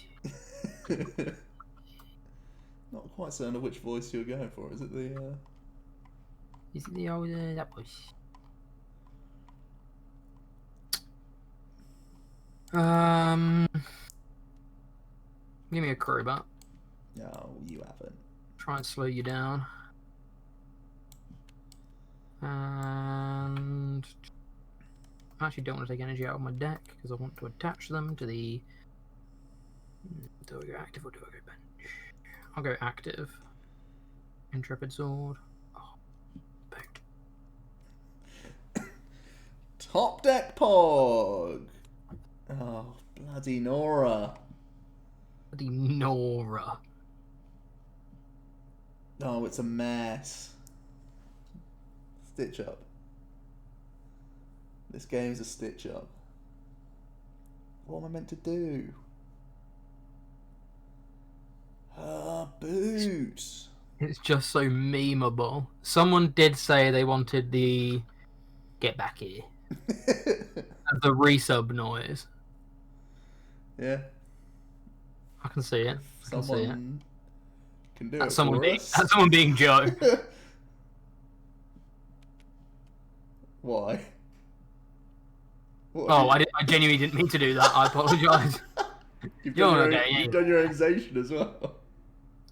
Not quite certain of which voice you're going for. Is it the... Is it the old, that voice? Give me a crowbar. No, you haven't. Try and slow you down. And I actually don't want to take energy out of my deck because I want to attach them to the... Do I go active or do I go bench? I'll go active. Intrepid Sword. Oh, boot. Top deck Pog! Oh, bloody Nora. Bloody Nora. Oh, it's a mess. Stitch up. This game's a stitch up. What am I meant to do? Boot. It's just so memeable. Someone did say they wanted the get back here. The resub noise. Yeah. I can see it. Someone can do that's it someone for being, us. That's someone being Joe. Why? What, Oh, I genuinely didn't mean to do that. I apologise. You've done your organization as well.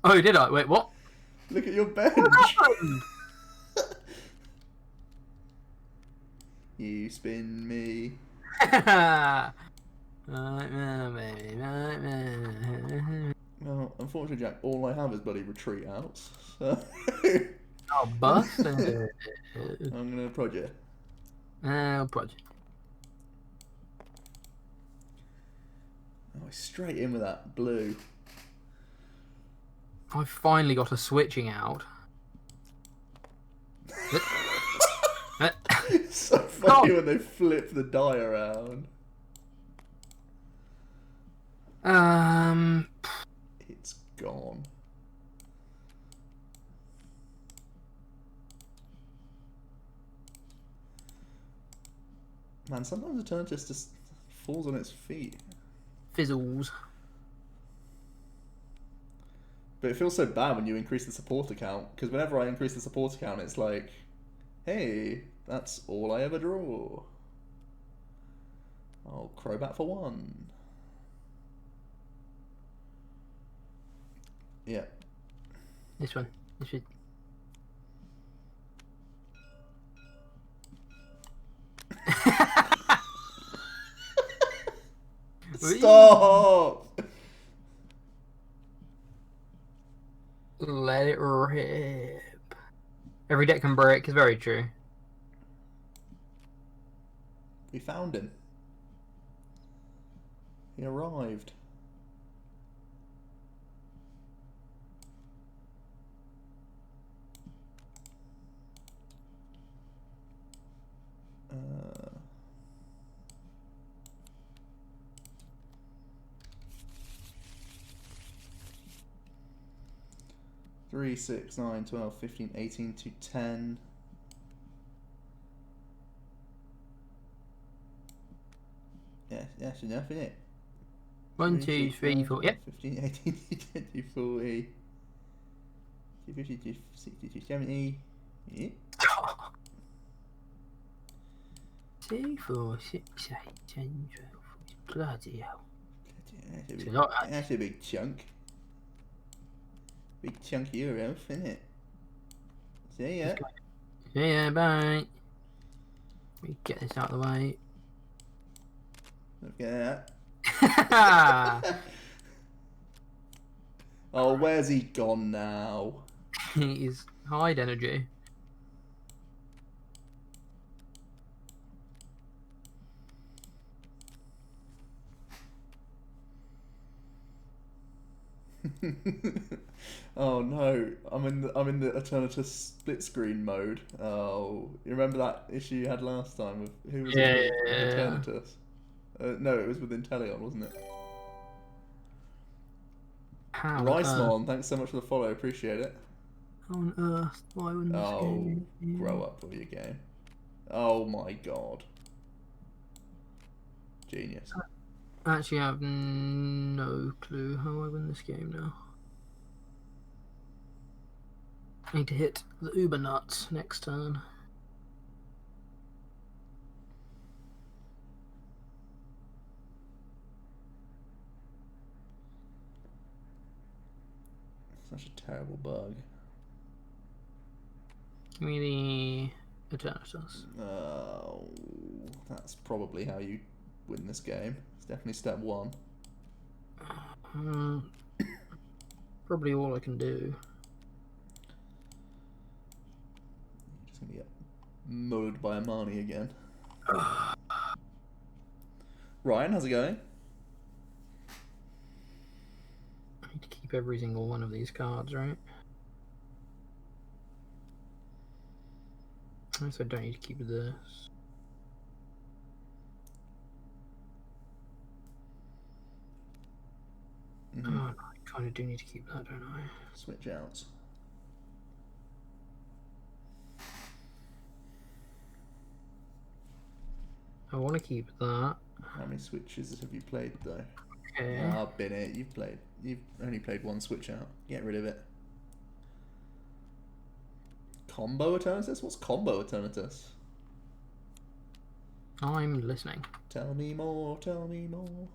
Oh, did I? Wait, what? Look at your bench. You spin me. Well, unfortunately, Jack, all I have is bloody retreat outs. So Oh, busted. I'm gonna prod you. Project. Oh, straight in with that blue. I finally got a switching out. It's so funny when they flip the die around. It's gone. Man, sometimes Eternatus just falls on its feet. Fizzles. But it feels so bad when you increase the support account, because whenever I increase the support account, it's like, hey, that's all I ever draw. I'll Crobat for 1. Yeah. This one. This should... Stop! Let it rip. Every deck can break is very true. We found him. He arrived. Three, 6, 9, 12, 15, 18 to 10. Yeah, that's enough, isn't it? 1, 2, 3, 4. Yep. 15, 18, 20, 40, 50, 60, 70. Yeah. 2, 4, 6, 8, 10, 12. Bloody hell. That's a big chunk. Big chunk of your elf, isn't it? See ya. See ya, bye. We get this out of the way. Look at that. Oh, where's he gone now? He's hide energy. Oh no, I'm in the Eternatus split screen mode. Oh, you remember that issue you had last time with who was it with? Eternatus. No, it was with Inteleon, wasn't it? How Ricemon, thanks so much for the follow, appreciate it. How on earth? Why wouldn't this game? Grow up with your game. Oh my god. Genius. Actually, I have no clue how I win this game now. I need to hit the Uber nuts next turn. Such a terrible bug. Give me the Eternatus. Oh, that's probably how you win this game. It's definitely step 1. Probably all I can do. Just gonna get mowed by Amani again. Ryan, how's it going? I need to keep every single one of these cards, right? I guess I don't need to keep this. Oh, no, I kind of do need to keep that, don't I? Switch out. I want to keep that. How many switches have you played though? Okay. Ah, bin it. You've only played 1 switch out. Get rid of it. Combo Eternatus? What's Combo Eternatus? I'm listening. Tell me more, tell me more.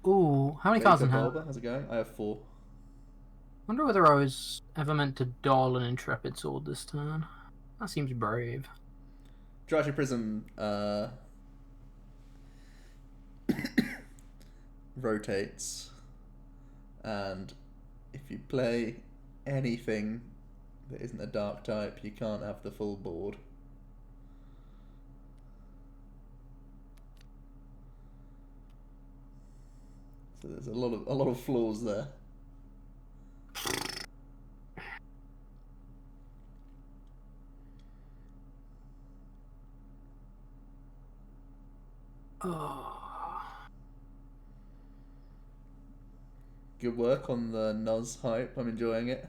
Ooh, how many cards in hand? How's it going? I have 4. Wonder whether I was ever meant to doll an Intrepid Sword this turn. That seems brave. Drashy Prism rotates, and if you play anything that isn't a dark type, you can't have the full board. So there's a lot of flaws there. Oh. Good work on the Nuz hype. I'm enjoying it.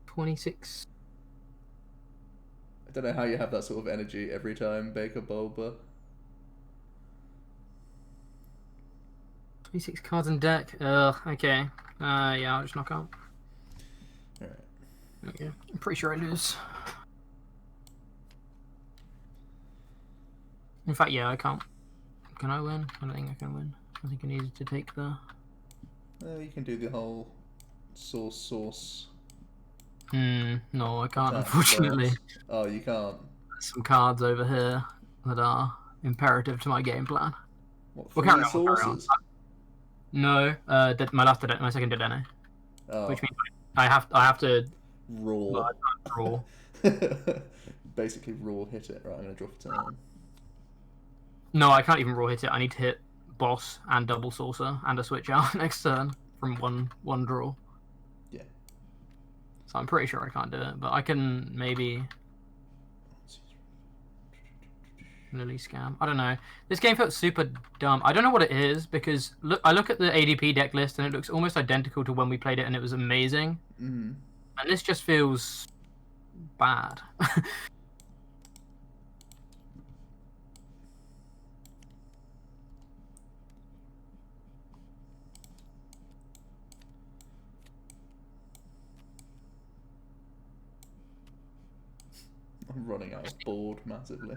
26. I don't know how you have that sort of energy every time, Baker Bulba. 26 cards in deck. Ugh, okay. Yeah, I'll just knock out. Alright. Okay. I'm pretty sure I lose. In fact, yeah, I can't. Can I win? I don't think I can win. I think I needed to take the... You can do the whole source. No, I can't, attack unfortunately. boss. Oh, you can't. There's some cards over here that are imperative to my game plan. What, We'll 3 carry on, sources? No, my second Dedenne. Oh. Which means I have to Raw. draw. Basically raw hit it. Right, I'm going to draw for turn. No, I can't even raw hit it. I need to hit boss and double saucer and a switch out next turn from one draw. Yeah. So I'm pretty sure I can't do it, but I can maybe Lily scam. I don't know. This game felt super dumb. I don't know what it is because I look at the ADP deck list and it looks almost identical to when we played it and it was amazing. Mm-hmm. And this just feels bad. I'm running out of board massively.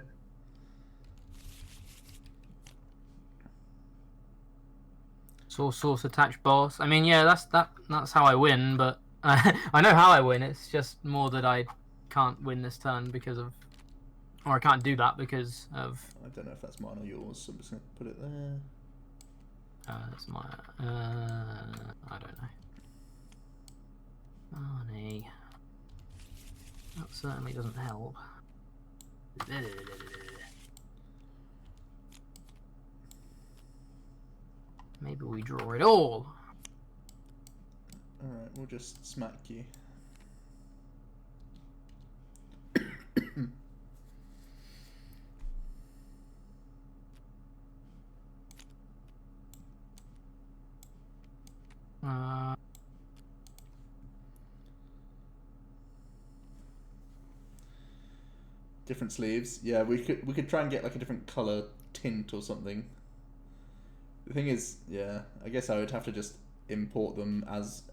Source attached boss. I mean, yeah, that's how I win, but I know how I win. It's just more that I can't win this turn because of, or I can't do that because of. I don't know if that's mine or yours, so I'm just gonna put it there. That's my. I don't know. Oh no. That certainly doesn't help. Maybe we draw it all. Alright, we'll just smack you. Different sleeves. Yeah, we could try and get like a different colour tint or something. The thing is, yeah, I guess I would have to just import them as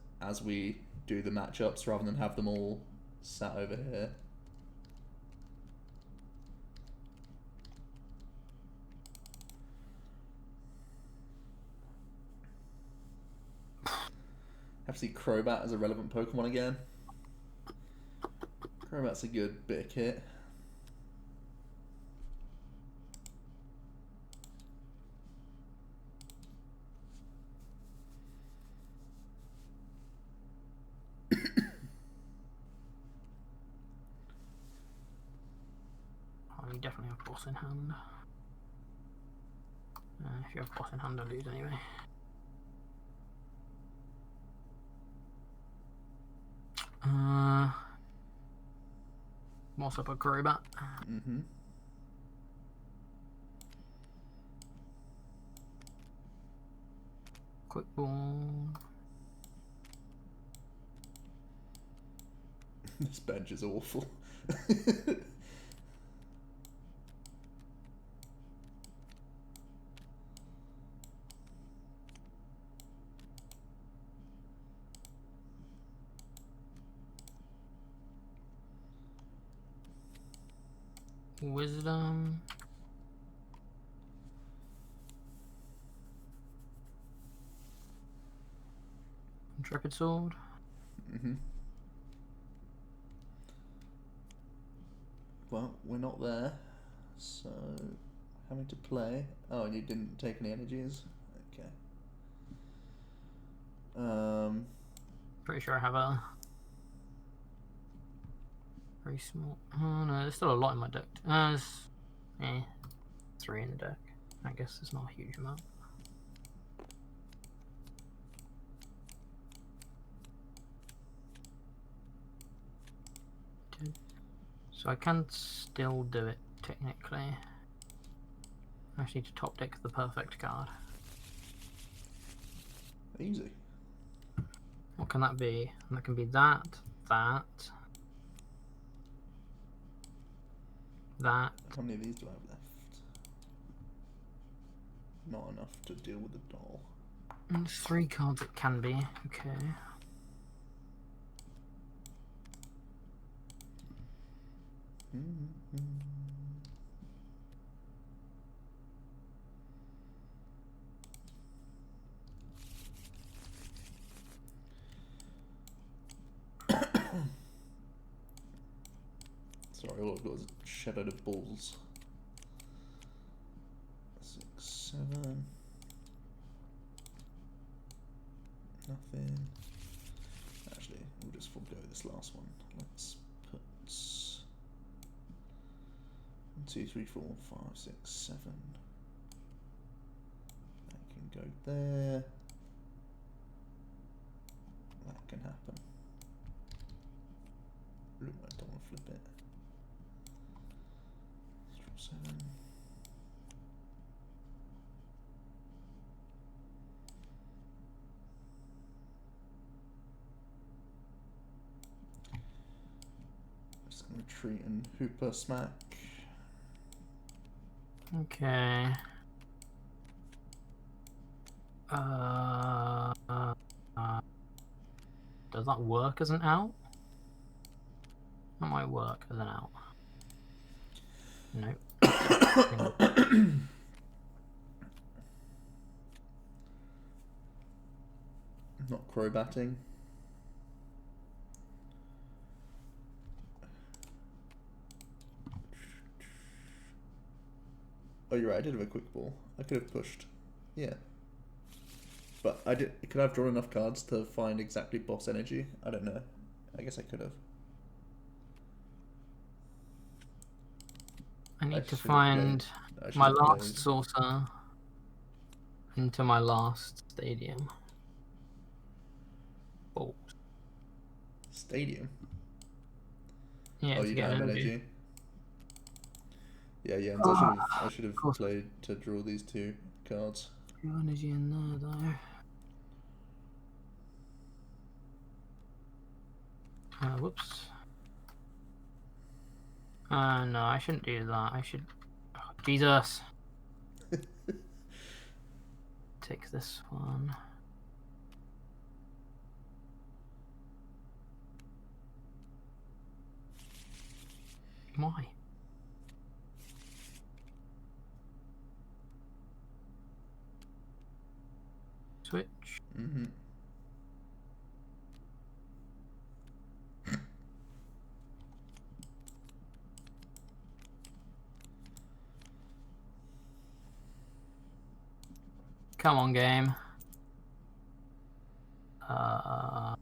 we do the matchups rather than have them all sat over here. Have to see Crobat as a relevant Pokemon again. Crobat's a good bit of kit. You definitely have boss in hand. If you have boss in hand, I lose anyway. What's up a Crobat? Mm-hmm. Quick ball. This bench is awful. Wisdom. Intrepid sword. Mm-hmm. Well, we're not there, so having to play. Oh, and you didn't take any energies. Okay. Pretty sure I have a very small. Oh no, there's still a lot in my deck. There's 3 in the deck. I guess it's not a huge amount. So I can still do it technically. I just need to top deck the perfect card. Easy. What can that be? And that can be that. How many of these do I have left? Not enough to deal with the doll. And 3 cards it can be. Okay. Sorry, all I've got is a shed load of balls. 6, 7. Nothing. Actually, we'll just forego this last one. Let's put 1, 2, 3, 4, 5, 6, 7. That can go there. That can happen. Ooh, I don't want to flip it. 7. Just gonna retreat and hooper smack. Okay. Does that work as an out? That might work as an out. Nope. Not crow-batting. Oh, you're right, I did have a quick ball. I could have pushed. Yeah. But I did. Could I have drawn enough cards to find exactly boss energy? I don't know. I guess I could have. I need to find my last saucer into my last stadium. Oh. Stadium? Yeah, oh, you don't have energy. Yeah, yeah. I should have played to draw these 2 cards. No energy in there though. Whoops. No, I shouldn't do that. I should. Oh, Jesus. Take this one. Why? Switch. Mm-hmm. Come on, game. I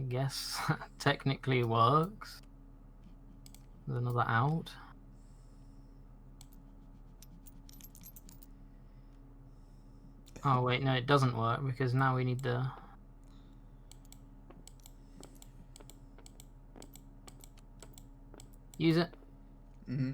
guess technically works. There's another out. Oh wait, no, it doesn't work because now we need the. Use it. Mm-hmm.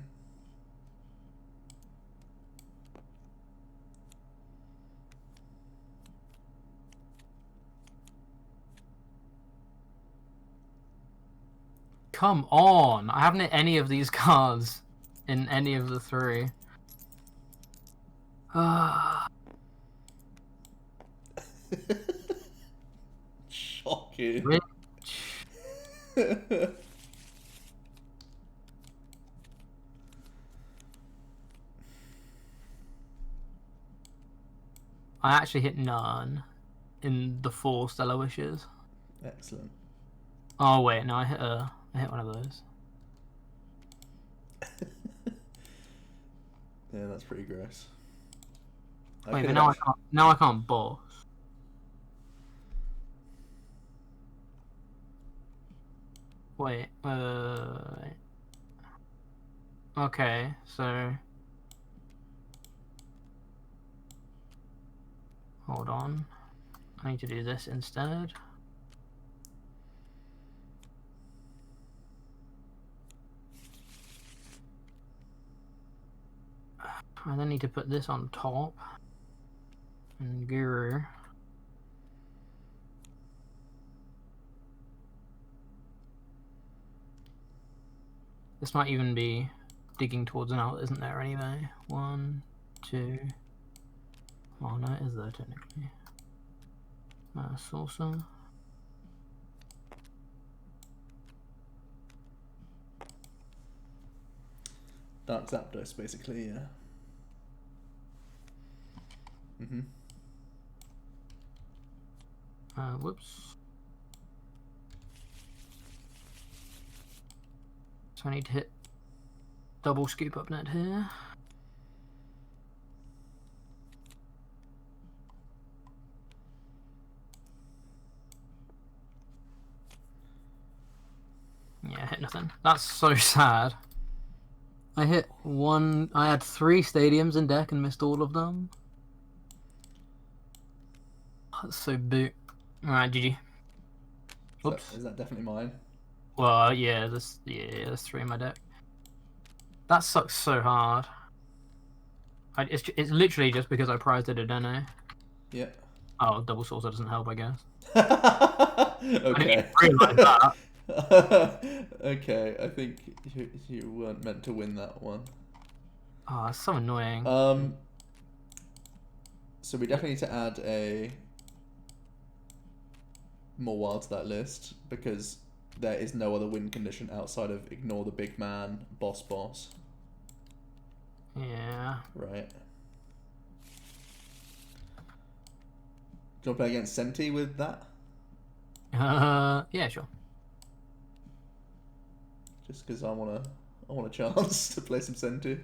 Come on! I haven't hit any of these cards in any of the 3. Shocking. Rich. I actually hit none in the 4 Stellar Wishes. Excellent. Oh wait, no, I hit one of those. Yeah, that's pretty gross. Wait, but now I can't boss. Wait, okay, so hold on. I need to do this instead. I then need to put this on top. And Guru. This might even be digging towards an out, isn't there, anyway? 1, 2. Oh no, it is there technically. Saucer. Dark Zapdos, basically, yeah. Whoops. So I need to hit double scoop up net here. Yeah, hit nothing. That's so sad. I hit one. I had 3 stadiums in deck and missed all of them. That's so boot. Alright, GG. Oops. Is that definitely mine? Well, yeah, there's 3 in my deck. That sucks so hard. It's literally just because I prized it a Deno. Yeah. Oh, double saucer doesn't help, I guess. Okay. I didn't even realise that. Okay, I think you weren't meant to win that one. Oh, it's so annoying. So we definitely need to add more wild to that list, because there is no other win condition outside of ignore the big man, boss. Yeah. Right. Do you want to play against Senti with that? Yeah, sure. Just because I want a chance to play some Senti.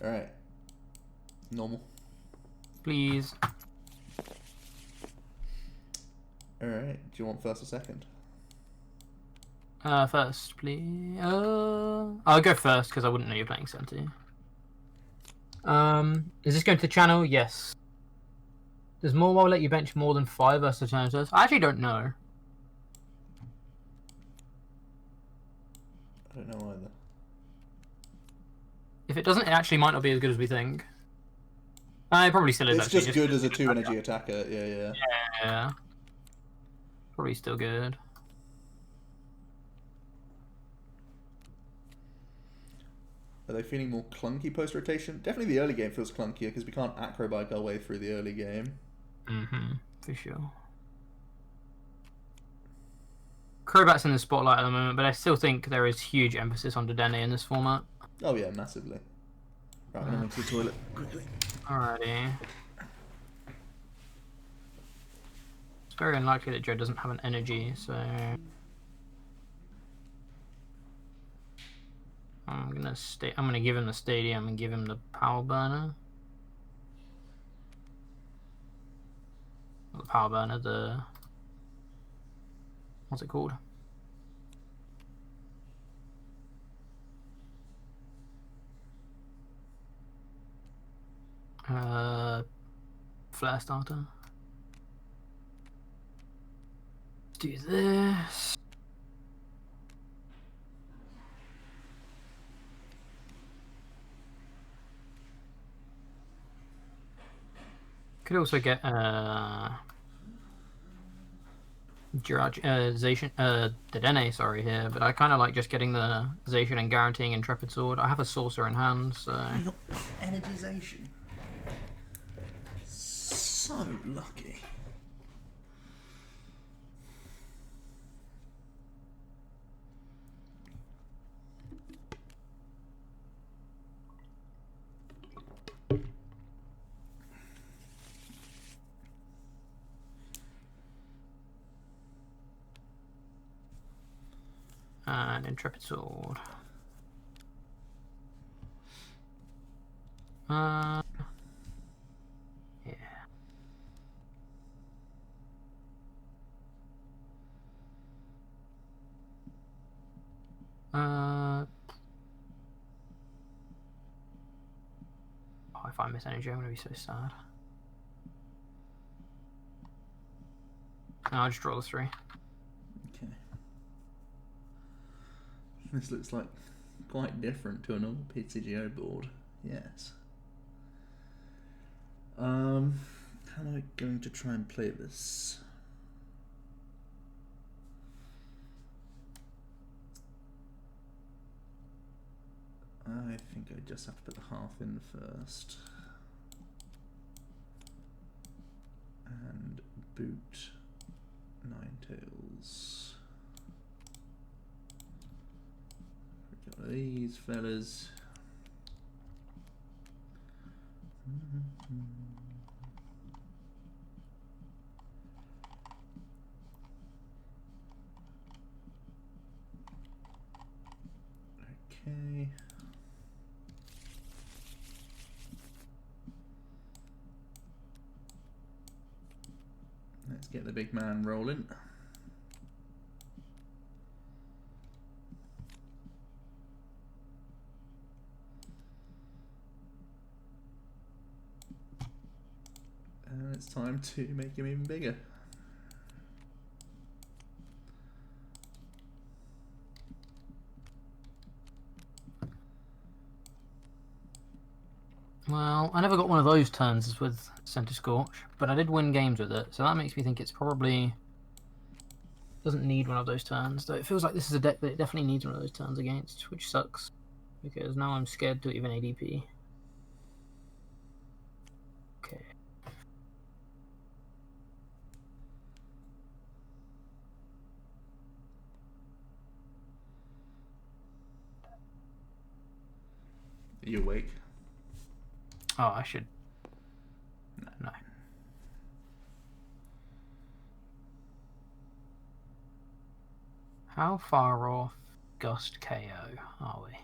Alright. Normal. Please. Alright. Do you want first or second? First, please. I'll go first because I wouldn't know you're playing Senti. Is this going to the channel? Yes. Does Morwell let you bench more than 5 versus Eternatus? I actually don't know. I don't know either. If it doesn't, it actually might not be as good as we think. It probably still is. It's actually, just good as a 2-energy attacker. Yeah. Yeah. Probably still good. Are they feeling more clunky post-rotation? Definitely the early game feels clunkier because we can't acrobike our way through the early game. For sure. Crobat's in the spotlight at the moment, but I still think there is huge emphasis on Dedenne in this format. Oh yeah, massively. Right, I'm gonna go to the toilet quickly. Alrighty. It's very unlikely that Joe doesn't have an energy, so I'm gonna give him the stadium and give him the power burner. Not the power burner, the what's it called? Flare starter. Let's do this. Could also get Dedenne, sorry, here, but I kind of like just getting the Zacian and guaranteeing Intrepid Sword. I have a Saucer in hand, so... Energization. So lucky. And Intrepid Sword. Yeah. Oh, if I miss energy, I'm gonna be so sad. No, I'll just draw the 3. Okay. This looks like quite different to a normal PTGO board. Yes. How am I going to try and play this? I think I just have to put the half in first. And boot Ninetales. Got these fellas. Okay. Let's get the big man rolling. And it's time to make him even bigger. Well, I never got one of those turns with Centiskorch, but I did win games with it, so that makes me think it's probably doesn't need one of those turns. Though it feels like this is a deck that it definitely needs one of those turns against, which sucks because now I'm scared to even ADP. Okay. Are you awake? Oh, I should. No. How far off Gust KO are we?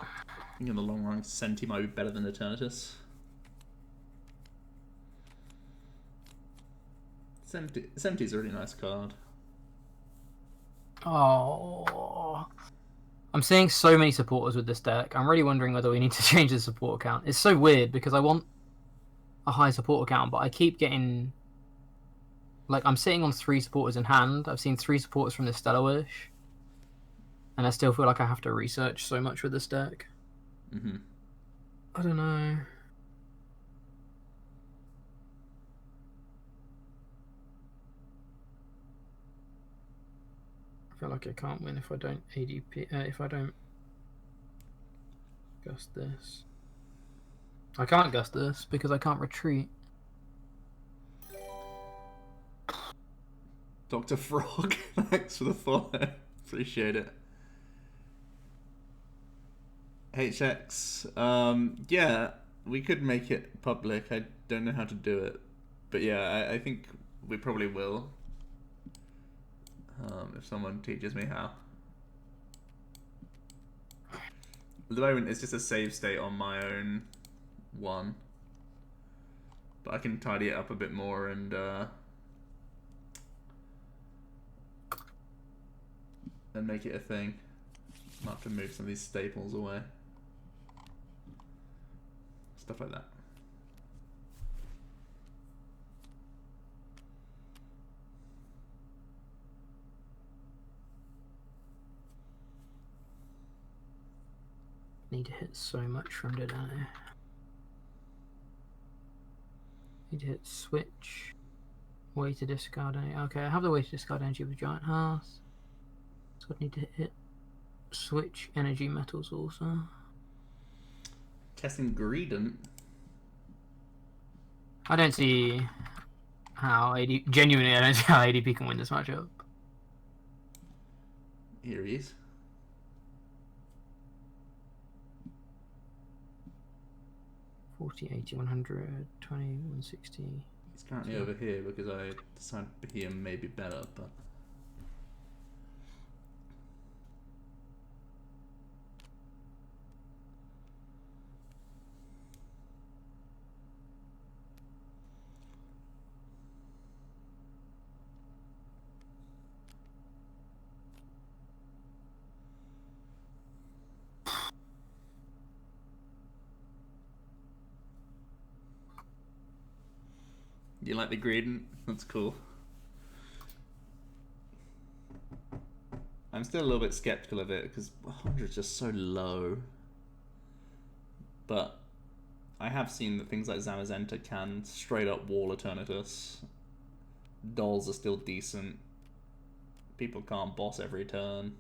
I think in the long run, Senti might be better than Eternatus. Senti's a really nice card. Oh, I'm seeing so many supporters with this deck. I'm really wondering whether we need to change the support account. It's so weird because I want a high support account, but I keep getting... Like, I'm sitting on 3 supporters in hand. I've seen 3 supporters from the Stellar Wish. And I still feel like I have to research so much with this deck. Mm-hmm. I don't know. I feel like I can't win if I don't ADP. If I don't gust this. I can't gust this because I can't retreat. Dr. Frog, thanks for the follow. Appreciate it. HX, yeah, we could make it public. I don't know how to do it, but yeah, I think we probably will. If someone teaches me how. At the moment, it's just a save state on my own one, but I can tidy it up a bit more and make it a thing. I'll have to move some of these staples away. Stuff like that. Need to hit so much from today. Need to hit switch. Way to discard energy. Okay, I have the way to discard energy with Giant Hearth. So I need to hit switch energy metals also. Testing Greedent. I don't see how genuinely I don't see how ADP can win this matchup. Here he is. $40, $80, $100, $20, $160. He's currently over here because I decided here may be better, but you like the Greedent? That's cool. I'm still a little bit skeptical of it because 100 is just so low. But I have seen that things like Zamazenta can straight up wall Eternatus. Dolls are still decent. People can't boss every turn.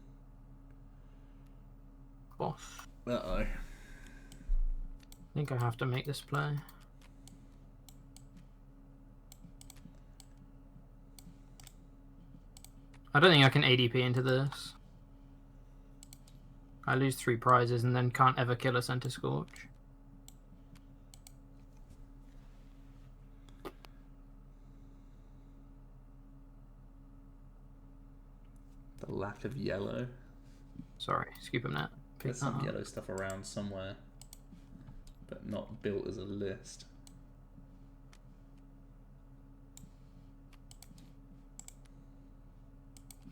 Boss. Uh-oh. I think I have to make this play. I don't think I can ADP into this. I lose 3 prizes and then can't ever kill a Centiskorch. The lack of yellow. Sorry, scoop him that. There's some yellow stuff around somewhere, but not built as a list.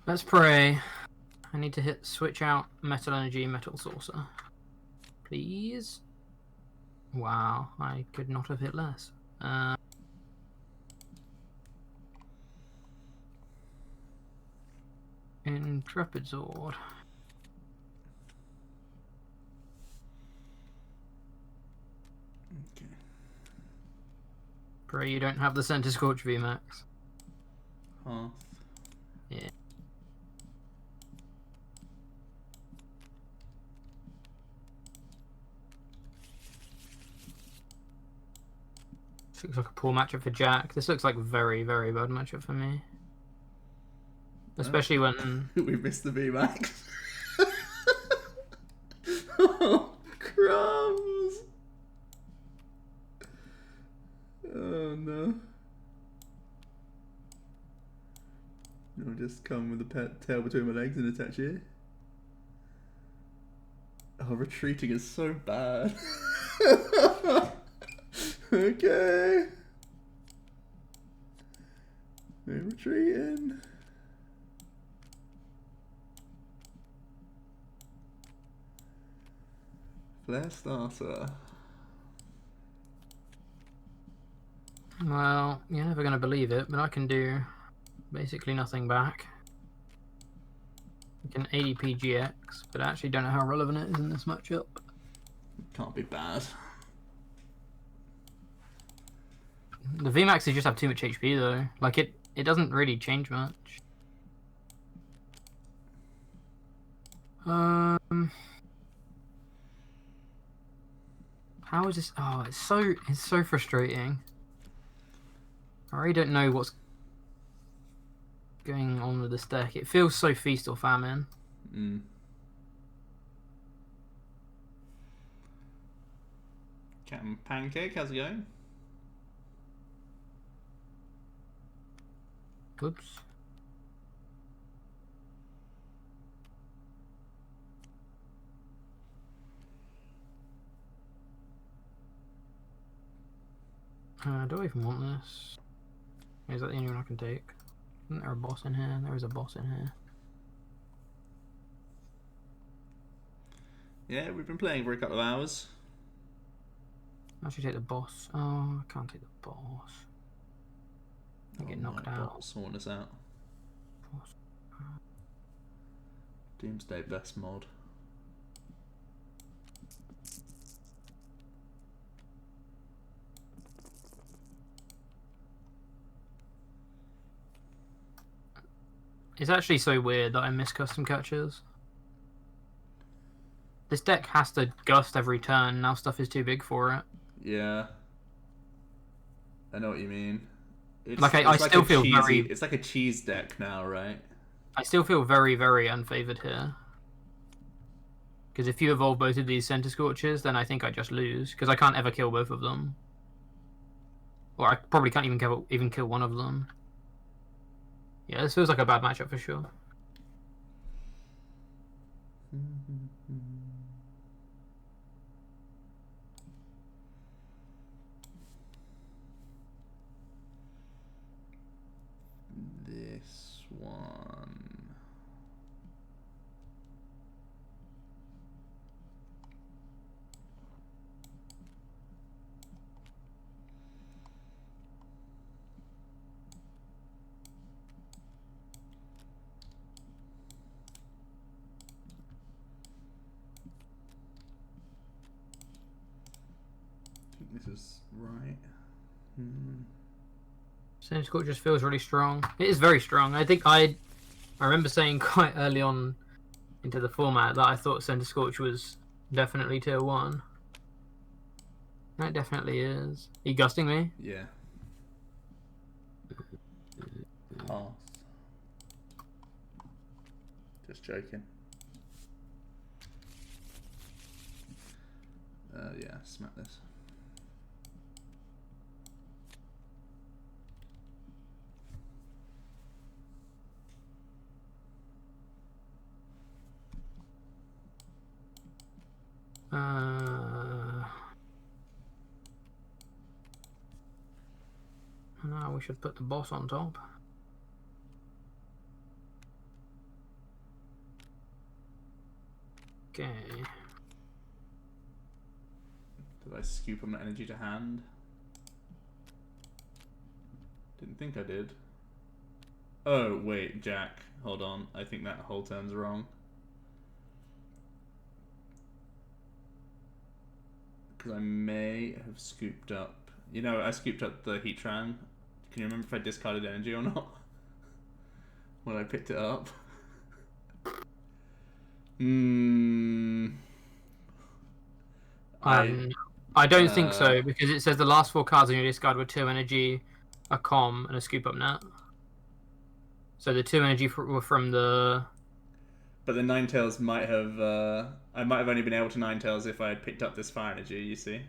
Let's pray. I need to hit switch out Metal Energy, Metal Saucer. Please. Wow, I could not have hit less. Intrepid Sword. Okay. Pray you don't have the Centiskorch VMAX. Hearth. Yeah. This looks like a poor matchup for Jack. This looks like a very, very bad matchup for me. Especially when... We missed the VMAX. Oh, crumbs! Oh no. I'll just come with the pet tail between my legs and attach it. Oh, retreating is so bad. Okay. We're retreating. Flare starter. Well, you're never going to believe it, but I can do basically nothing back. I can ADP GX, but I actually don't know how relevant it is in this matchup. Can't be bad. The VMAXs just have too much HP though. Like it doesn't really change much. How is this? Oh, it's so frustrating. I really don't know what's going on with this deck. It feels so feast or famine. Captain Pancake, how's it going? Oops. Do I even want this? Is that the only one I can take? Isn't there a boss in here? There is a boss in here. Yeah, we've been playing for a couple of hours. I should take the boss. Oh, I can't take the boss. I get knocked out. Sorting us out. Boss. Doomsday best mod. It's actually so weird that I miss custom catchers. This deck has to gust every turn, now stuff is too big for it. Yeah. I know what you mean. It's, like I still feel cheesy, very... It's like a cheese deck now, right? I still feel very, very unfavored here. Because if you evolve both of these Centiskorches, then I think I just lose. Because I can't ever kill both of them. Or I probably can't even kill one of them. Yeah, this feels like a bad matchup for sure. This one. right. Centiskorch just feels really strong. It is very strong. I remember saying quite early on into the format that I thought Centiskorch was definitely tier 1. That definitely is. Are you gusting me? Yeah. Pass. Just joking. Yeah, smack this. No, we should put the boss on top. Okay. Did I scoop him energy to hand? Didn't think I did. Oh, wait, Jack. Hold on. I think that whole turn's wrong. Because I may have scooped up... You know, I scooped up the Heatran. Can you remember if I discarded energy or not? When I picked it up? I don't think so, because it says the last 4 cards in your discard were 2 energy, a com, and a scoop up net. So the 2 energy were from the... But the Ninetales might have... I might have only been able to Ninetales if I had picked up this fire energy, you see?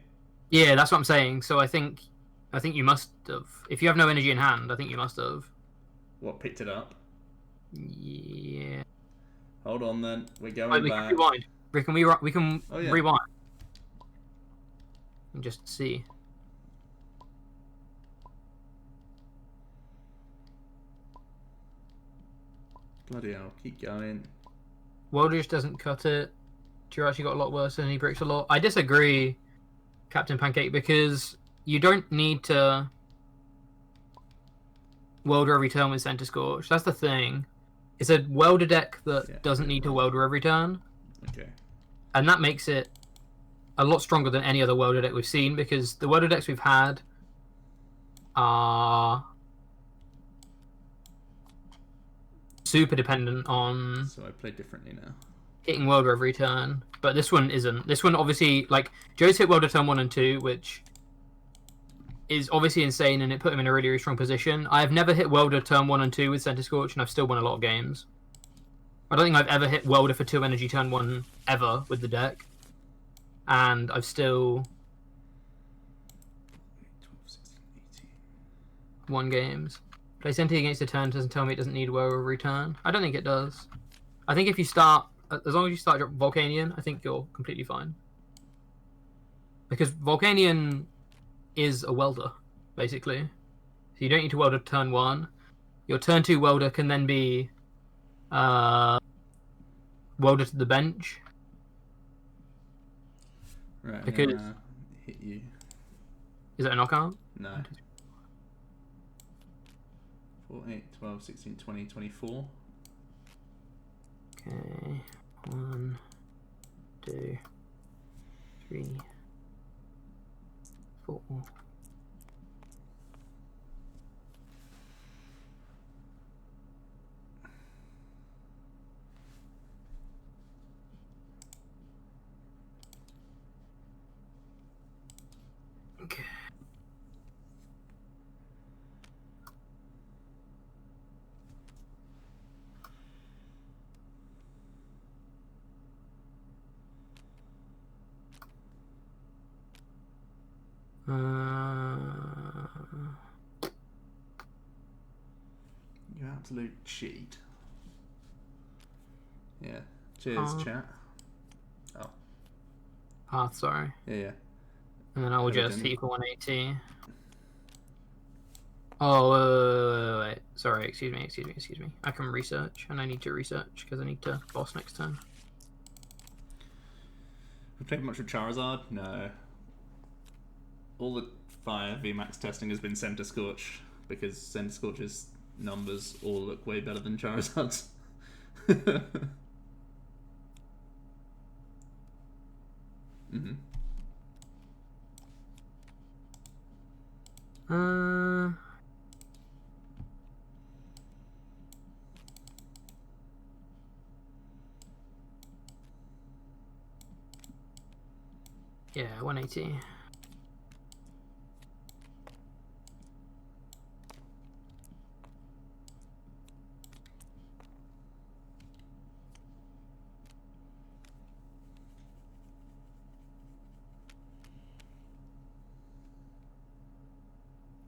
Yeah, that's what I'm saying. So I think you must have. If you have no energy in hand, I think you must have. What, picked it up? Yeah. Hold on then. We're going Wait, we back. can rewind. We can Oh, yeah. rewind. And just see. Bloody hell, keep going. Welder just doesn't cut it. Jirachi got a lot worse and he breaks a lot. I disagree, Captain Pancake, because you don't need to welder every turn with Centiskorch. That's the thing. It's a welder deck that doesn't need to welder every turn. Okay. And that makes it a lot stronger than any other welder deck we've seen, because the welder decks we've had are super dependent on... So I play differently now. Hitting welder every turn, but this one isn't. This one obviously, like, Joe's hit welder turn 1 and 2, which is obviously insane, and it put him in a really, really strong position. I have never hit welder turn 1 and 2 with Centiskorch, and I've still won a lot of games. I don't think I've ever hit welder for 2 energy turn 1 ever with the deck, and I've still 12, 16, 18. won games. Play Centi against a turn doesn't tell me it doesn't need welder every turn. I don't think it does. I think if you start, as long as you start Volcanion, I think you're completely fine. Because Volcanion is a welder, basically. So you don't need to welder turn 1. Your turn 2 welder can then be welder to the bench. Right, because... I'm gonna hit you. Is it a knockout? No. 4, 8, 12, 16, 20, 24. Okay. 1, 2, 3, 4. Okay. You absolute cheat. Yeah. Cheers, chat. Oh. Path, sorry. Yeah. And then I will just Everton. hit you for 180. Oh, wait. Sorry, excuse me. I can research, and I need to research because I need to boss next turn. Have played much with Charizard? No. All the fire VMAX testing has been Centiskorch, because Centiskorch's numbers all look way better than Charizard's. Uh, yeah, 180.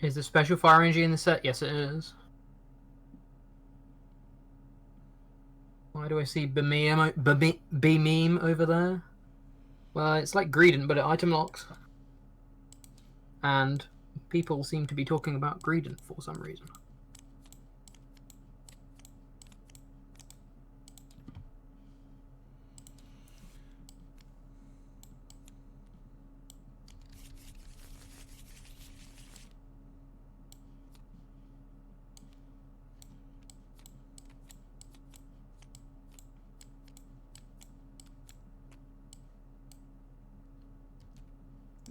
Is the special fire energy in the set? Yes, it is. Why do I see Bemeem over there? Well, it's like Greedent, but it item locks. And people seem to be talking about Greedent for some reason.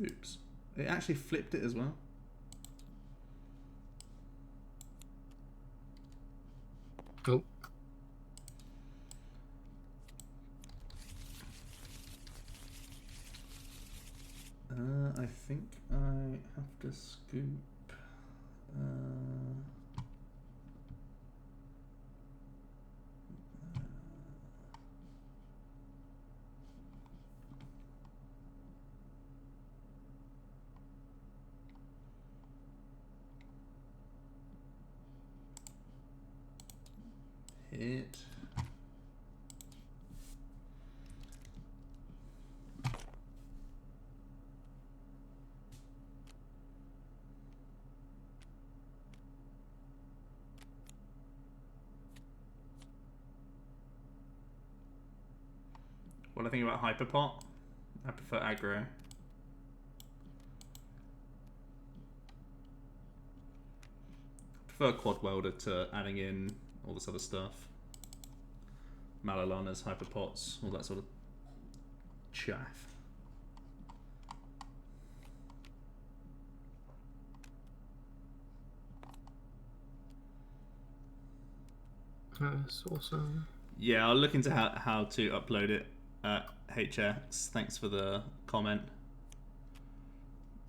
Oops. It actually flipped it as well. Oh. I think I have to scoop. Hit. What do I think about Hyperpot? I prefer aggro. I prefer Quad Welder to adding in all this other stuff. Malalanas, Hyperpots, all that sort of chaff. That's awesome. Yeah, I'll look into how to upload it at HX. Thanks for the comment.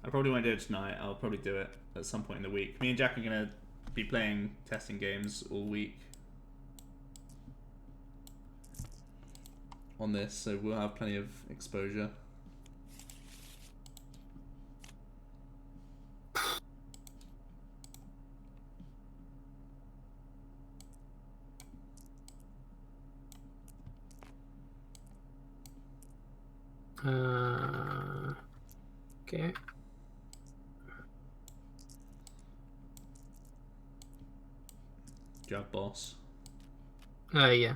I probably won't do it tonight. I'll probably do it at some point in the week. Me and Jack are going to be playing testing games all week on this, so we'll have plenty of exposure. Okay. Good job, boss. Yeah.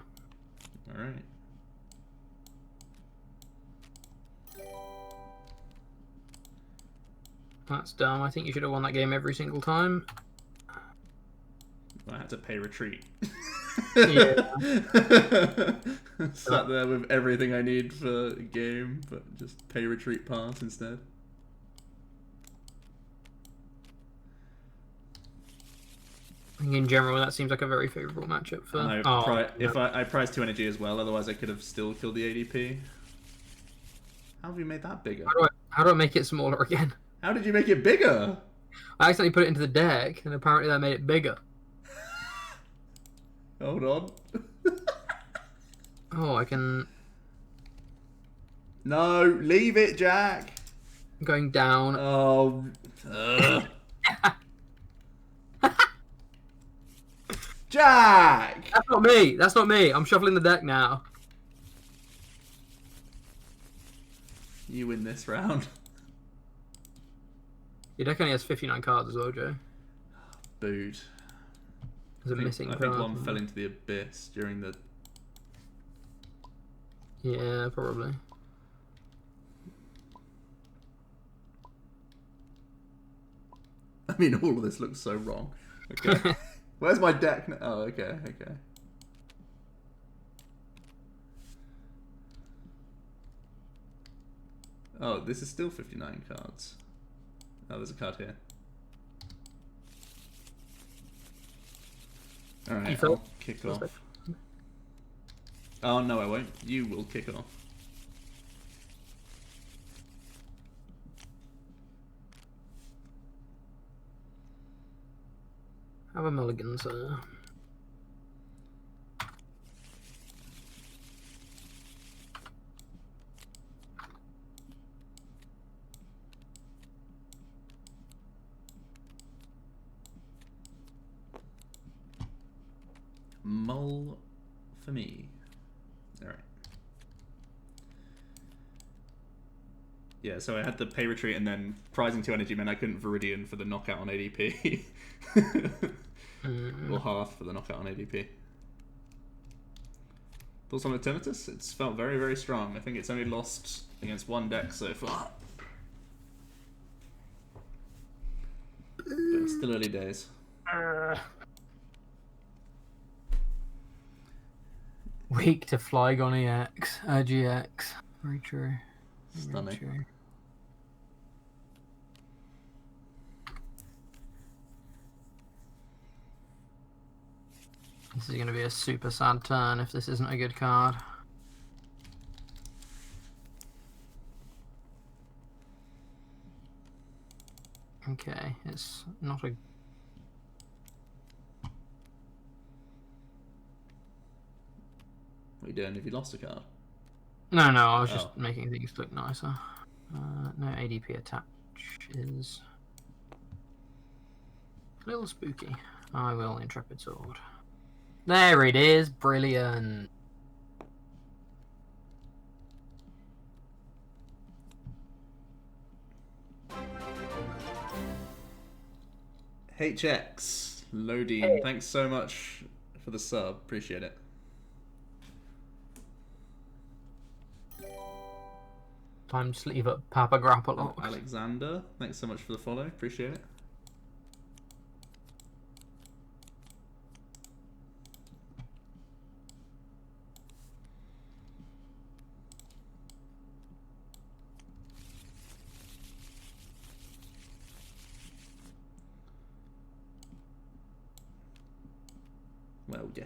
Alright. That's dumb. I think you should have won that game every single time. I had to pay retreat. Yeah. Sat there with everything I need for a game, but just pay retreat pass instead. I think in general that seems like a very favourable matchup for. I prize 2 energy as well, otherwise I could have still killed the ADP. How have you made that bigger? How do I make it smaller again? How did you make it bigger? I accidentally put it into the deck, and apparently that made it bigger. Hold on. Oh, I can. No, leave it, Jack. Going down. Oh. Jack! That's not me. That's not me. I'm shuffling the deck now. You win this round. Your deck only has 59 cards as well, Joe. Booed. There's a missing card. I think one fell into the abyss during the... Yeah, probably. I mean, all of this looks so wrong. Okay. Where's my deck? Oh, okay, okay. Oh, this is still 59 cards. Oh, there's a card here. Alright, throw I'll kick off. Oh, no, I won't. You will kick off. Have a mulligan, sir. Mull for me. Alright. Yeah, so I had the pay retreat and then prizing 2 energy meant I couldn't Viridian for the knockout on ADP. Or half for the knockout on ADP. Thoughts on Eternatus? It's felt very, very strong. I think it's only lost against 1 deck so far. But it's still early days. Weak to Flygon EX, GX. Very true. Stunning. Very true. This is going to be a super sad turn if this isn't a good card. Okay, it's not a... What are you doing if you lost a card? No, I was just making things look nicer. No ADP attach is a little spooky. I will Intrepid Sword. There it is, brilliant. HX, Lodine, Hey. Thanks so much for the sub. Appreciate it. Time to sleeve up Papa Grapple. Alexander, thanks so much for the follow. Appreciate it. Well, yeah.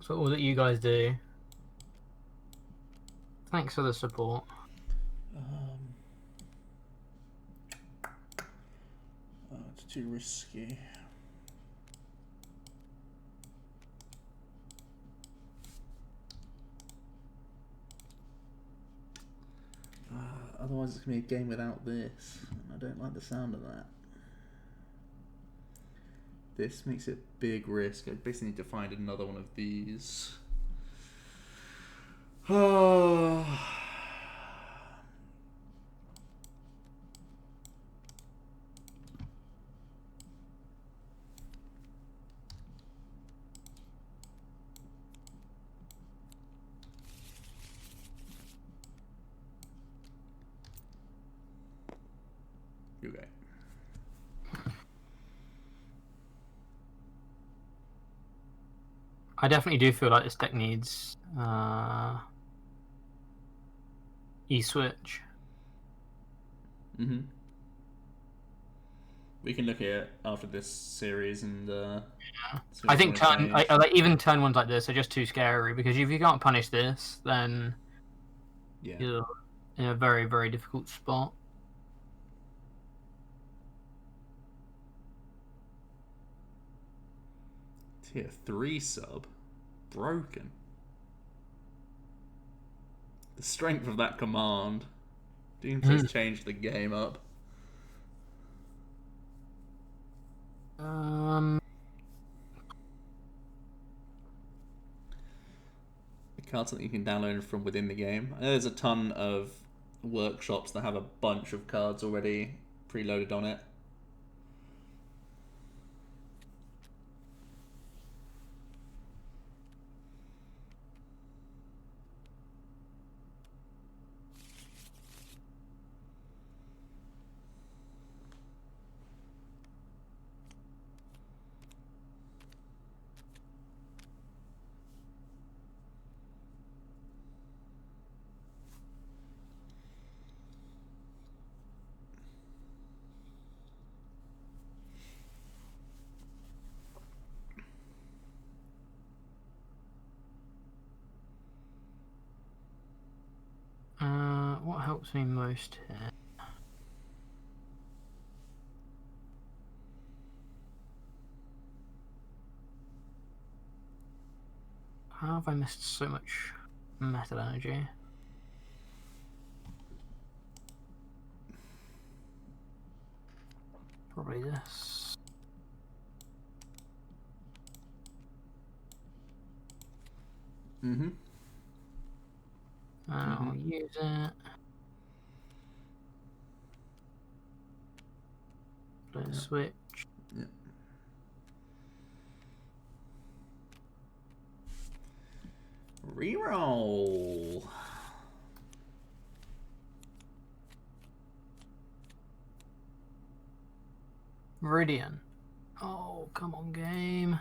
So all that you guys do. Thanks for the support. It's too risky. Otherwise it's going to be a game without this. And I don't like the sound of that. This makes it a big risk. I basically need to find another one of these. Oh. Okay. I definitely do feel like this deck needs E-Switch. Mm-hmm. We can look at it after this series and Yeah. see I what think we wanna change. like even turn ones like this are just too scary because if you can't punish this, then Yeah. you're in a very, very difficult spot. Tier 3 sub. Broken. The strength of that command. Doomsay's changed the game up. The cards that you can download from within the game. I know there's a ton of workshops that have a bunch of cards already preloaded on it. helps me most here. How have I missed so much metal energy? Probably this. Mm-hmm. I'll use it. Flip switch. Yeah. Reroll. Meridian. Oh, come on, game.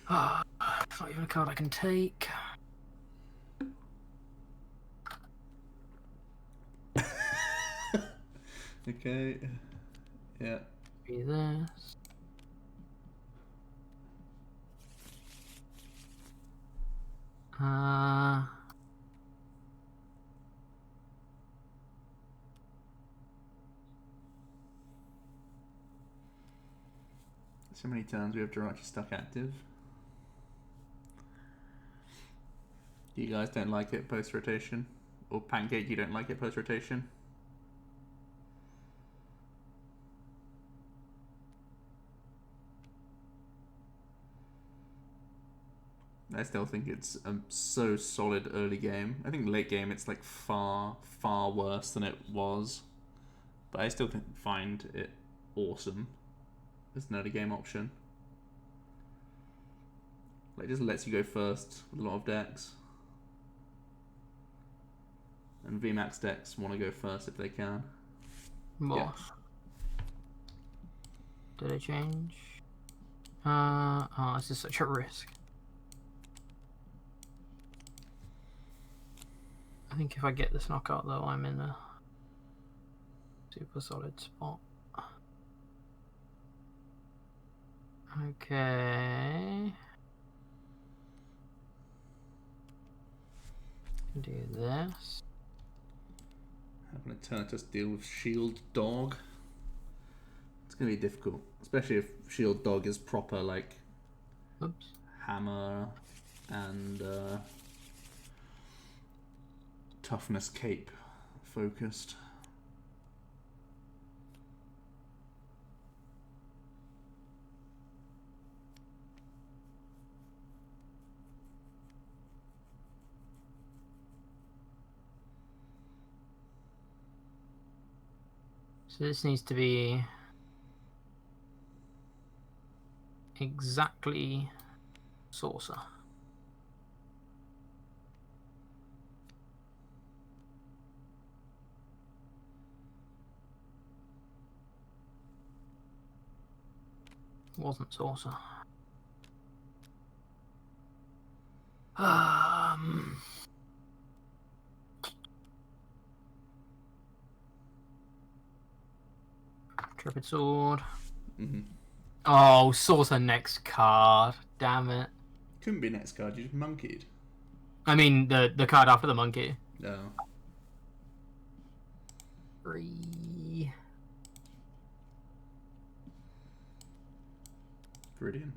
Ah, it's not even a card I can take. Okay. Yeah. Be this. So many turns we have Jirachi stuck active. You guys don't like it post rotation? Or Pancake, you don't like it post rotation? I still think it's a so solid early game. I think late game it's like far, far worse than it was. But I still find it awesome as an early game option. Like, it just lets you go first with a lot of decks. And VMAX decks want to go first if they can. What? Yeah. Did I change? Oh, this is such a risk. I think if I get this knockout though, I'm in a super solid spot. Okay. Do this. Have an Eternatus deal with Shield Dog. It's going to be difficult. Especially if Shield Dog is proper, like, Oops. hammer and toughness cape focused. So this needs to be exactly saucer. Wasn't saucer. Tripped sword. Mm-hmm. Oh, saucer next card. Damn it. Couldn't be next card, you just monkeyed. I mean the card after the monkey. No. 3. Brilliant.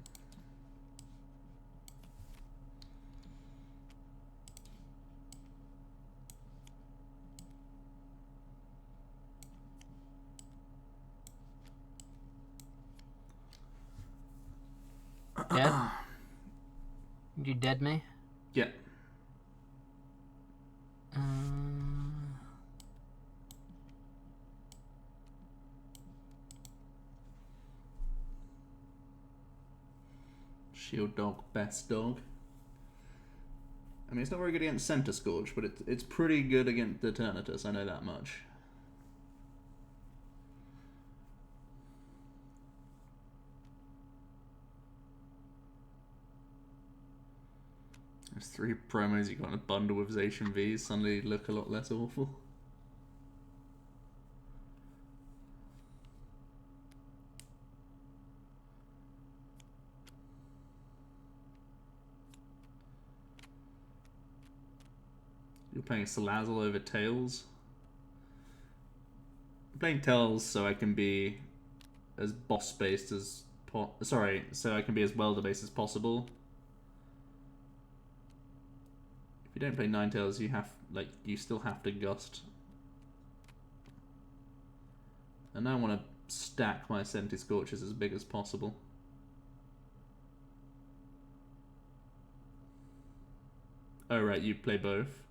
Dead? You dead me? Yeah. Shield Dog, best dog. I mean, it's not very good against Centiskorch, but it's pretty good against the Eternatus, I know that much. There's 3 promos you got in a bundle with Zacian V's, suddenly look a lot less awful. You're playing Salazzle over Tails. I'm playing Tails so I can be as boss-based as so I can be as welder-based as possible. If you don't play Ninetales, you still have to Gust. And I want to stack my Centiskorches as big as possible. Oh right, you play both.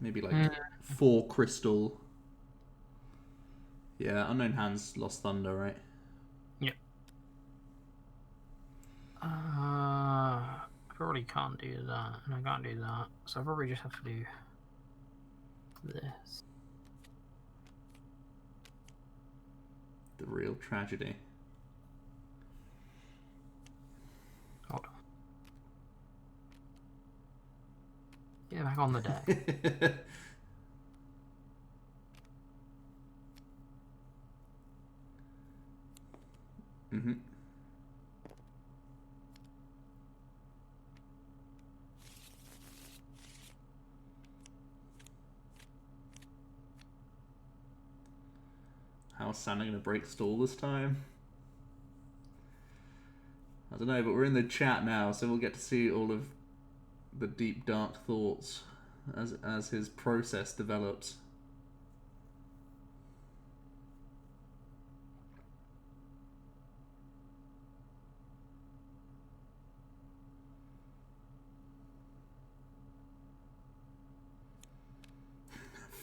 Maybe like 4 crystal. Yeah, Unknown Hands Lost Thunder, right? Yep. I probably can't do that, and I can't do that, so I probably just have to do this. The real tragedy. Hold on. Get back on the deck. Mm-hmm. How's Santa gonna break stall this time? I don't know, but we're in the chat now, so we'll get to see all of the deep, dark thoughts as his process develops.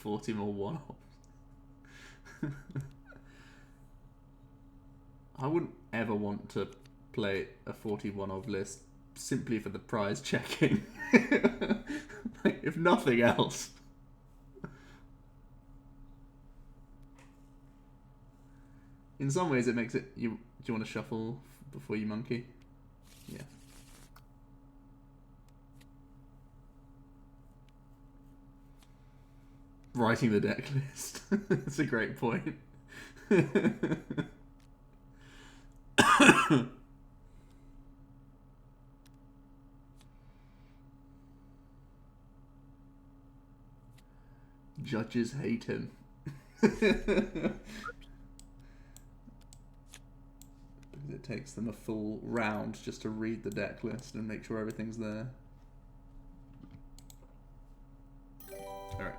$40 more one-offs. I wouldn't ever want to play a 41 of list simply for the prize checking. Like, if nothing else. In some ways it makes it... Do you want to shuffle before you monkey? Yeah. Writing the deck list. That's a great point. Judges hate him. Because it takes them a full round just to read the deck list and make sure everything's there. Alright.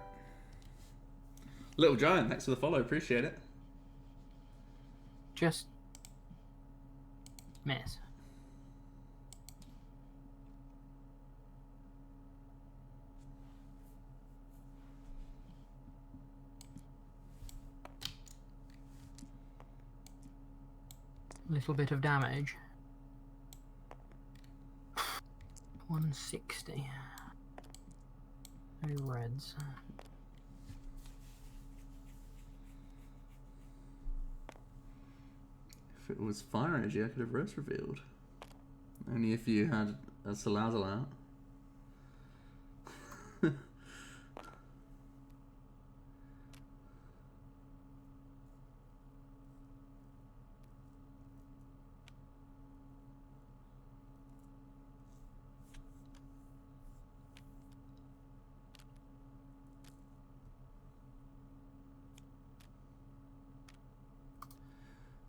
Little Giant, thanks for the follow, appreciate it. Just miss. Little bit of damage. 160. No reds. If it was fire energy, I could have rose revealed. Only if you had a Salazzle out.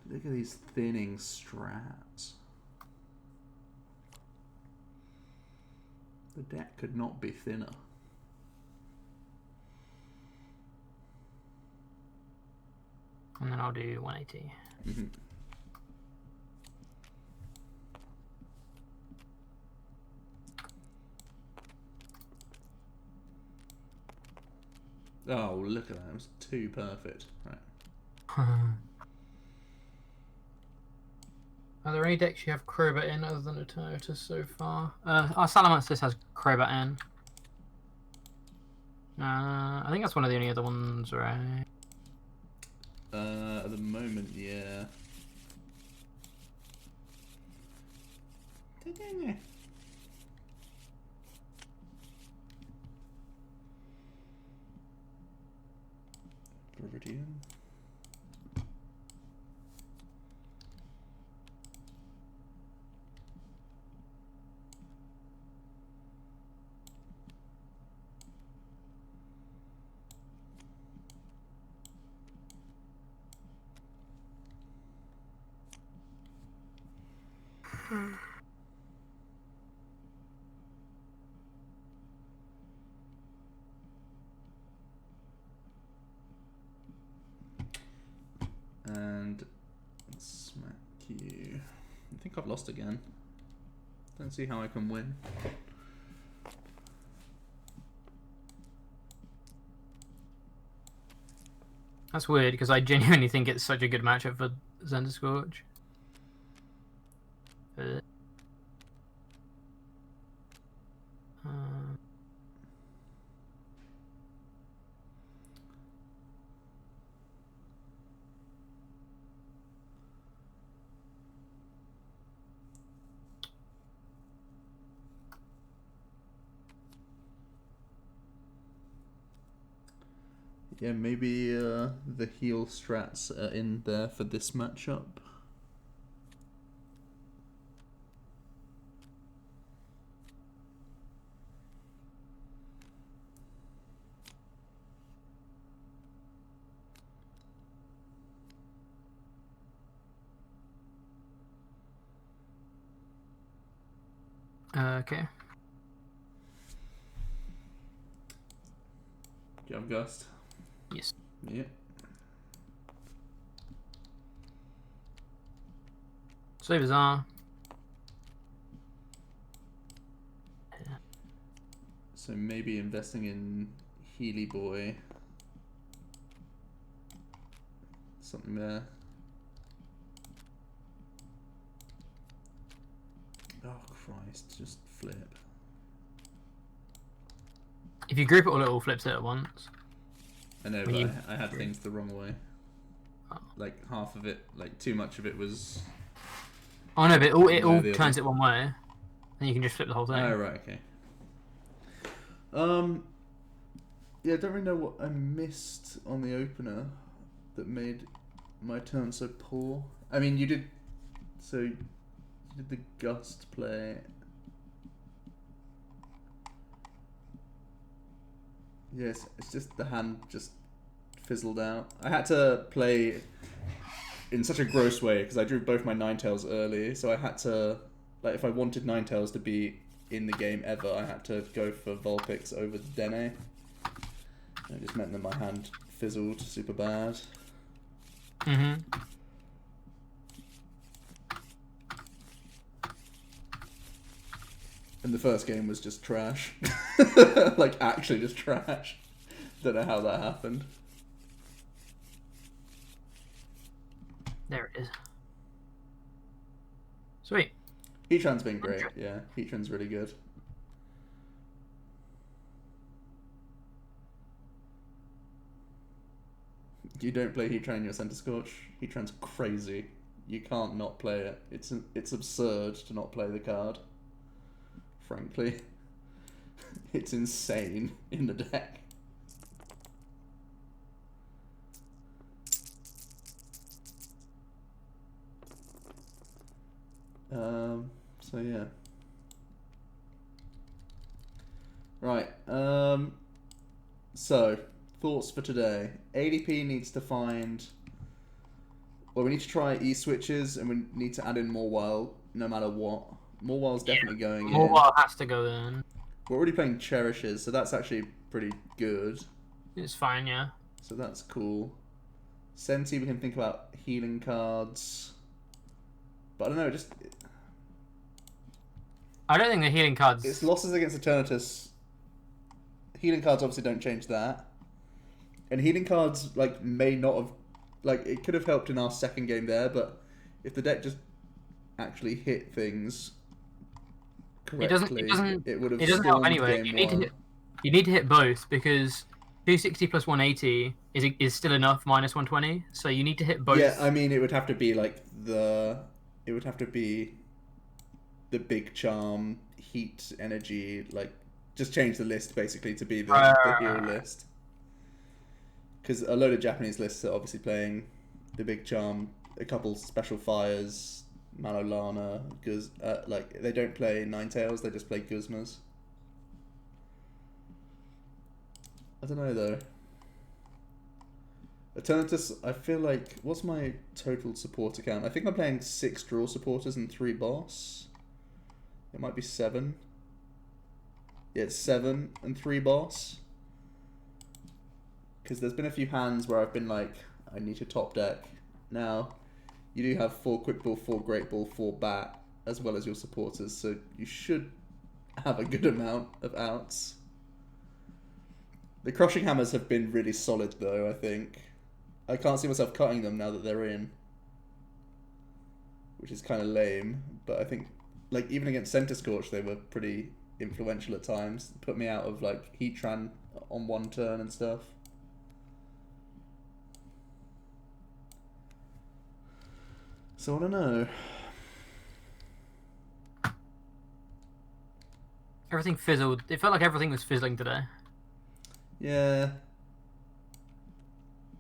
Look at these thinning strats. The deck could not be thinner. And then I'll do 180. Mm-hmm. Oh, look at that. It was too perfect. Right. Are there any decks you have Crobat in other than Eternatus so far? Our Salamence has Crobat in. I think that's one of the only other ones, right? At the moment, yeah. Viridian. And smack you. I think I've lost again. Don't see how I can win. That's weird because I genuinely think it's such a good matchup for Centiskorch. Yeah, maybe the heal strats are in there for this matchup. Okay. Do you have Gust? Yes. Yep. So bizarre. So maybe investing in Healy Boy. Something there. Oh Christ, just flip. If you group it all, it all flips it at once. I know, but I had things the wrong way. Oh. Like half of it, like too much of it was... Oh no, but it all the turns other. it one way. And you can just flip the whole thing. Oh, right, okay. Yeah, I don't really know what I missed on the opener that made my turn so poor. I mean, you did... So, you did the Gust play. Yes, it's just the hand just fizzled out. I had to play in such a gross way because I drew both my Ninetales early, so I had to, like, if I wanted Ninetales to be in the game ever, I had to go for Vulpix over the Dene. And it just meant that my hand fizzled super bad. Mm-hmm. And the first game was just trash. Like, actually just trash. Don't know how that happened. There it is. Sweet. Heatran's been great, yeah. Heatran's really good. You don't play Heatran in your Centiskorch? Heatran's crazy. You can't not play it. It's absurd to not play the card. Frankly. It's insane in the deck. So yeah. Right, so, thoughts for today. ADP needs to find... Well, we need to try E-switches, and we need to add in more Wild, no matter what. More Wild's definitely going in. More Wild has to go in. We're already playing Cherishes, so that's actually pretty good. It's fine, yeah. So that's cool. Senti, we can think about healing cards. But I don't know, just... I don't think the healing cards... It's losses against Eternatus. Healing cards obviously don't change that. And healing cards, like, may not have... Like, it could have helped in our second game there, but if the deck just actually hit things correctly, it would have It doesn't help stormed anyway. game You need to hit both, because 260 plus 180 is still enough, minus 120, so you need to hit both. Yeah, I mean, it would have to be, like, It would have to be the big charm, heat, energy, like, just change the list, basically, to be the heal list. Because a load of Japanese lists are obviously playing the big charm, a couple special fires, Malolana, like, they don't play Ninetales, they just play Guzmas. I don't know, though. Eternatus, I feel like... What's my total supporter count? I think I'm playing 6 draw supporters and 3 boss. It might be 7. Yeah, it's 7 and 3 boss. Because there's been a few hands where I've been like, I need to top deck. Now, you do have 4 Quick Ball, 4 Great Ball, 4 Bat, as well as your supporters, so you should have a good amount of outs. The Crushing Hammers have been really solid though, I think. I can't see myself cutting them now that they're in. Which is kind of lame, but I think, like, even against Centiskorch they were pretty influential at times. Put me out of, like, Heatran on 1 turn and stuff. So I don't know. Everything fizzled. It felt like everything was fizzling today. Yeah.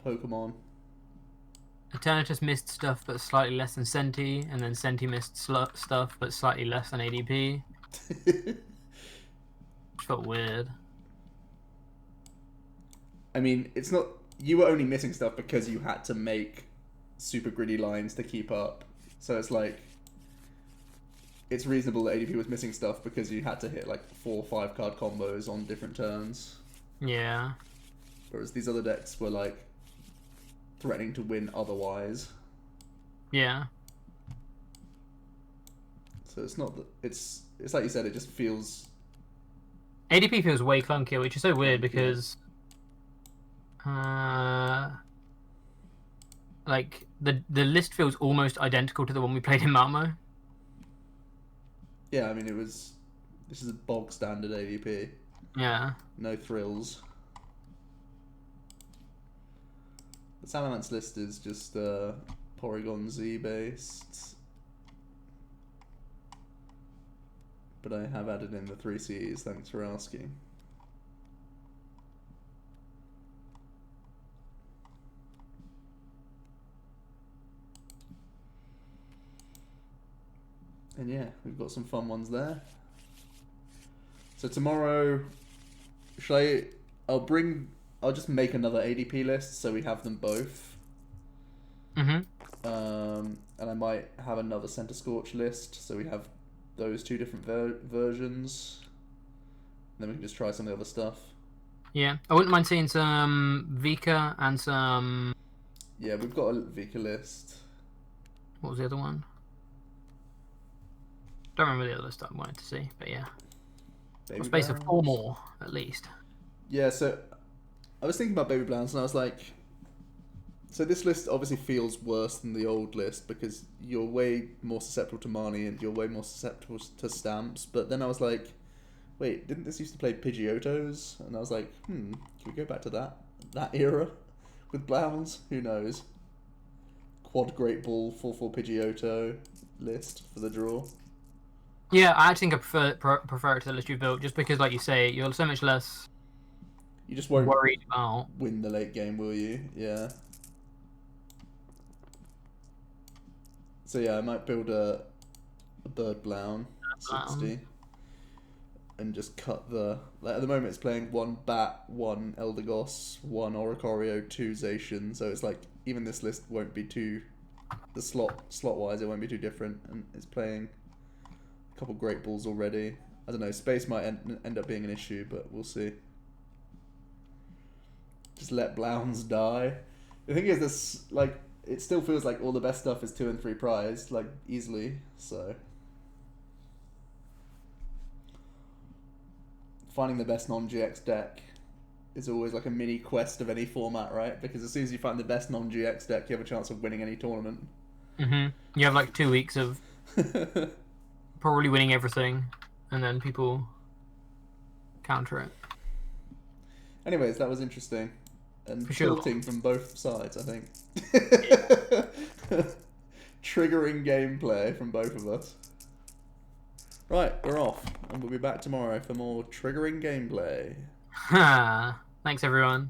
Pokemon. Eternatus missed stuff, but slightly less than Senti, and then Senti missed stuff, but slightly less than ADP. Which felt weird. I mean, it's not... You were only missing stuff because you had to make super gritty lines to keep up. So it's like... It's reasonable that ADP was missing stuff because you had to hit like 4 or 5 card combos on different turns. Yeah. Whereas these other decks were like threatening to win otherwise. Yeah. So it's not that it's like you said, it just feels... ADP feels way clunkier, which is so weird because like the list feels almost identical to the one we played in Malmo. Yeah, I mean this is a bog standard ADP. Yeah. No thrills. The Salamence list is just Porygon Z based. But I have added in the 3 Cs, thanks for asking. And yeah, we've got some fun ones there. So tomorrow, I'll just make another ADP list so we have them both. Mhm. And I might have another Centiskorch list so we have those 2 different versions. Then we can just try some of the other stuff. Yeah, I wouldn't mind seeing some Vika and some... Yeah, we've got a Vika list. What was the other one? Don't remember the other list I wanted to see, but yeah. A space of 4 more, at least. Yeah, so I was thinking about Baby Blowns and I was like... So this list obviously feels worse than the old list because you're way more susceptible to Marnie and you're way more susceptible to stamps. But then I was like, wait, didn't this used to play Pidgeotos? And I was like, can we go back to that era with Blowns? Who knows? Quad Great Ball 4/4 Pidgeotto list for the draw. Yeah, I actually think I prefer it to the list you built just because, like you say, you're so much less... You just won't worried about... win the late game, will you? Yeah. So yeah, I might build a Bird Blown 60 and just cut the... Like at the moment it's playing 1 Bat, 1 Eldegoss, 1 Oricorio, 2 Zacian, so it's like even this list won't be too... The slot-wise it won't be too different, and it's playing a couple Great Balls already. I don't know, space might end up being an issue, but we'll see. Just let Blowns die. The thing is, this, like, it still feels like all the best stuff is 2 and 3 prized, like, easily, so... Finding the best non-GX deck is always like a mini quest of any format, right? Because as soon as you find the best non-GX deck, you have a chance of winning any tournament. Mm-hmm. You have like 2 weeks of probably winning everything, and then people counter it. Anyways, that was interesting. And tilting from both sides, I think. Triggering gameplay from both of us. Right, we're off. And we'll be back tomorrow for more triggering gameplay. Thanks, everyone.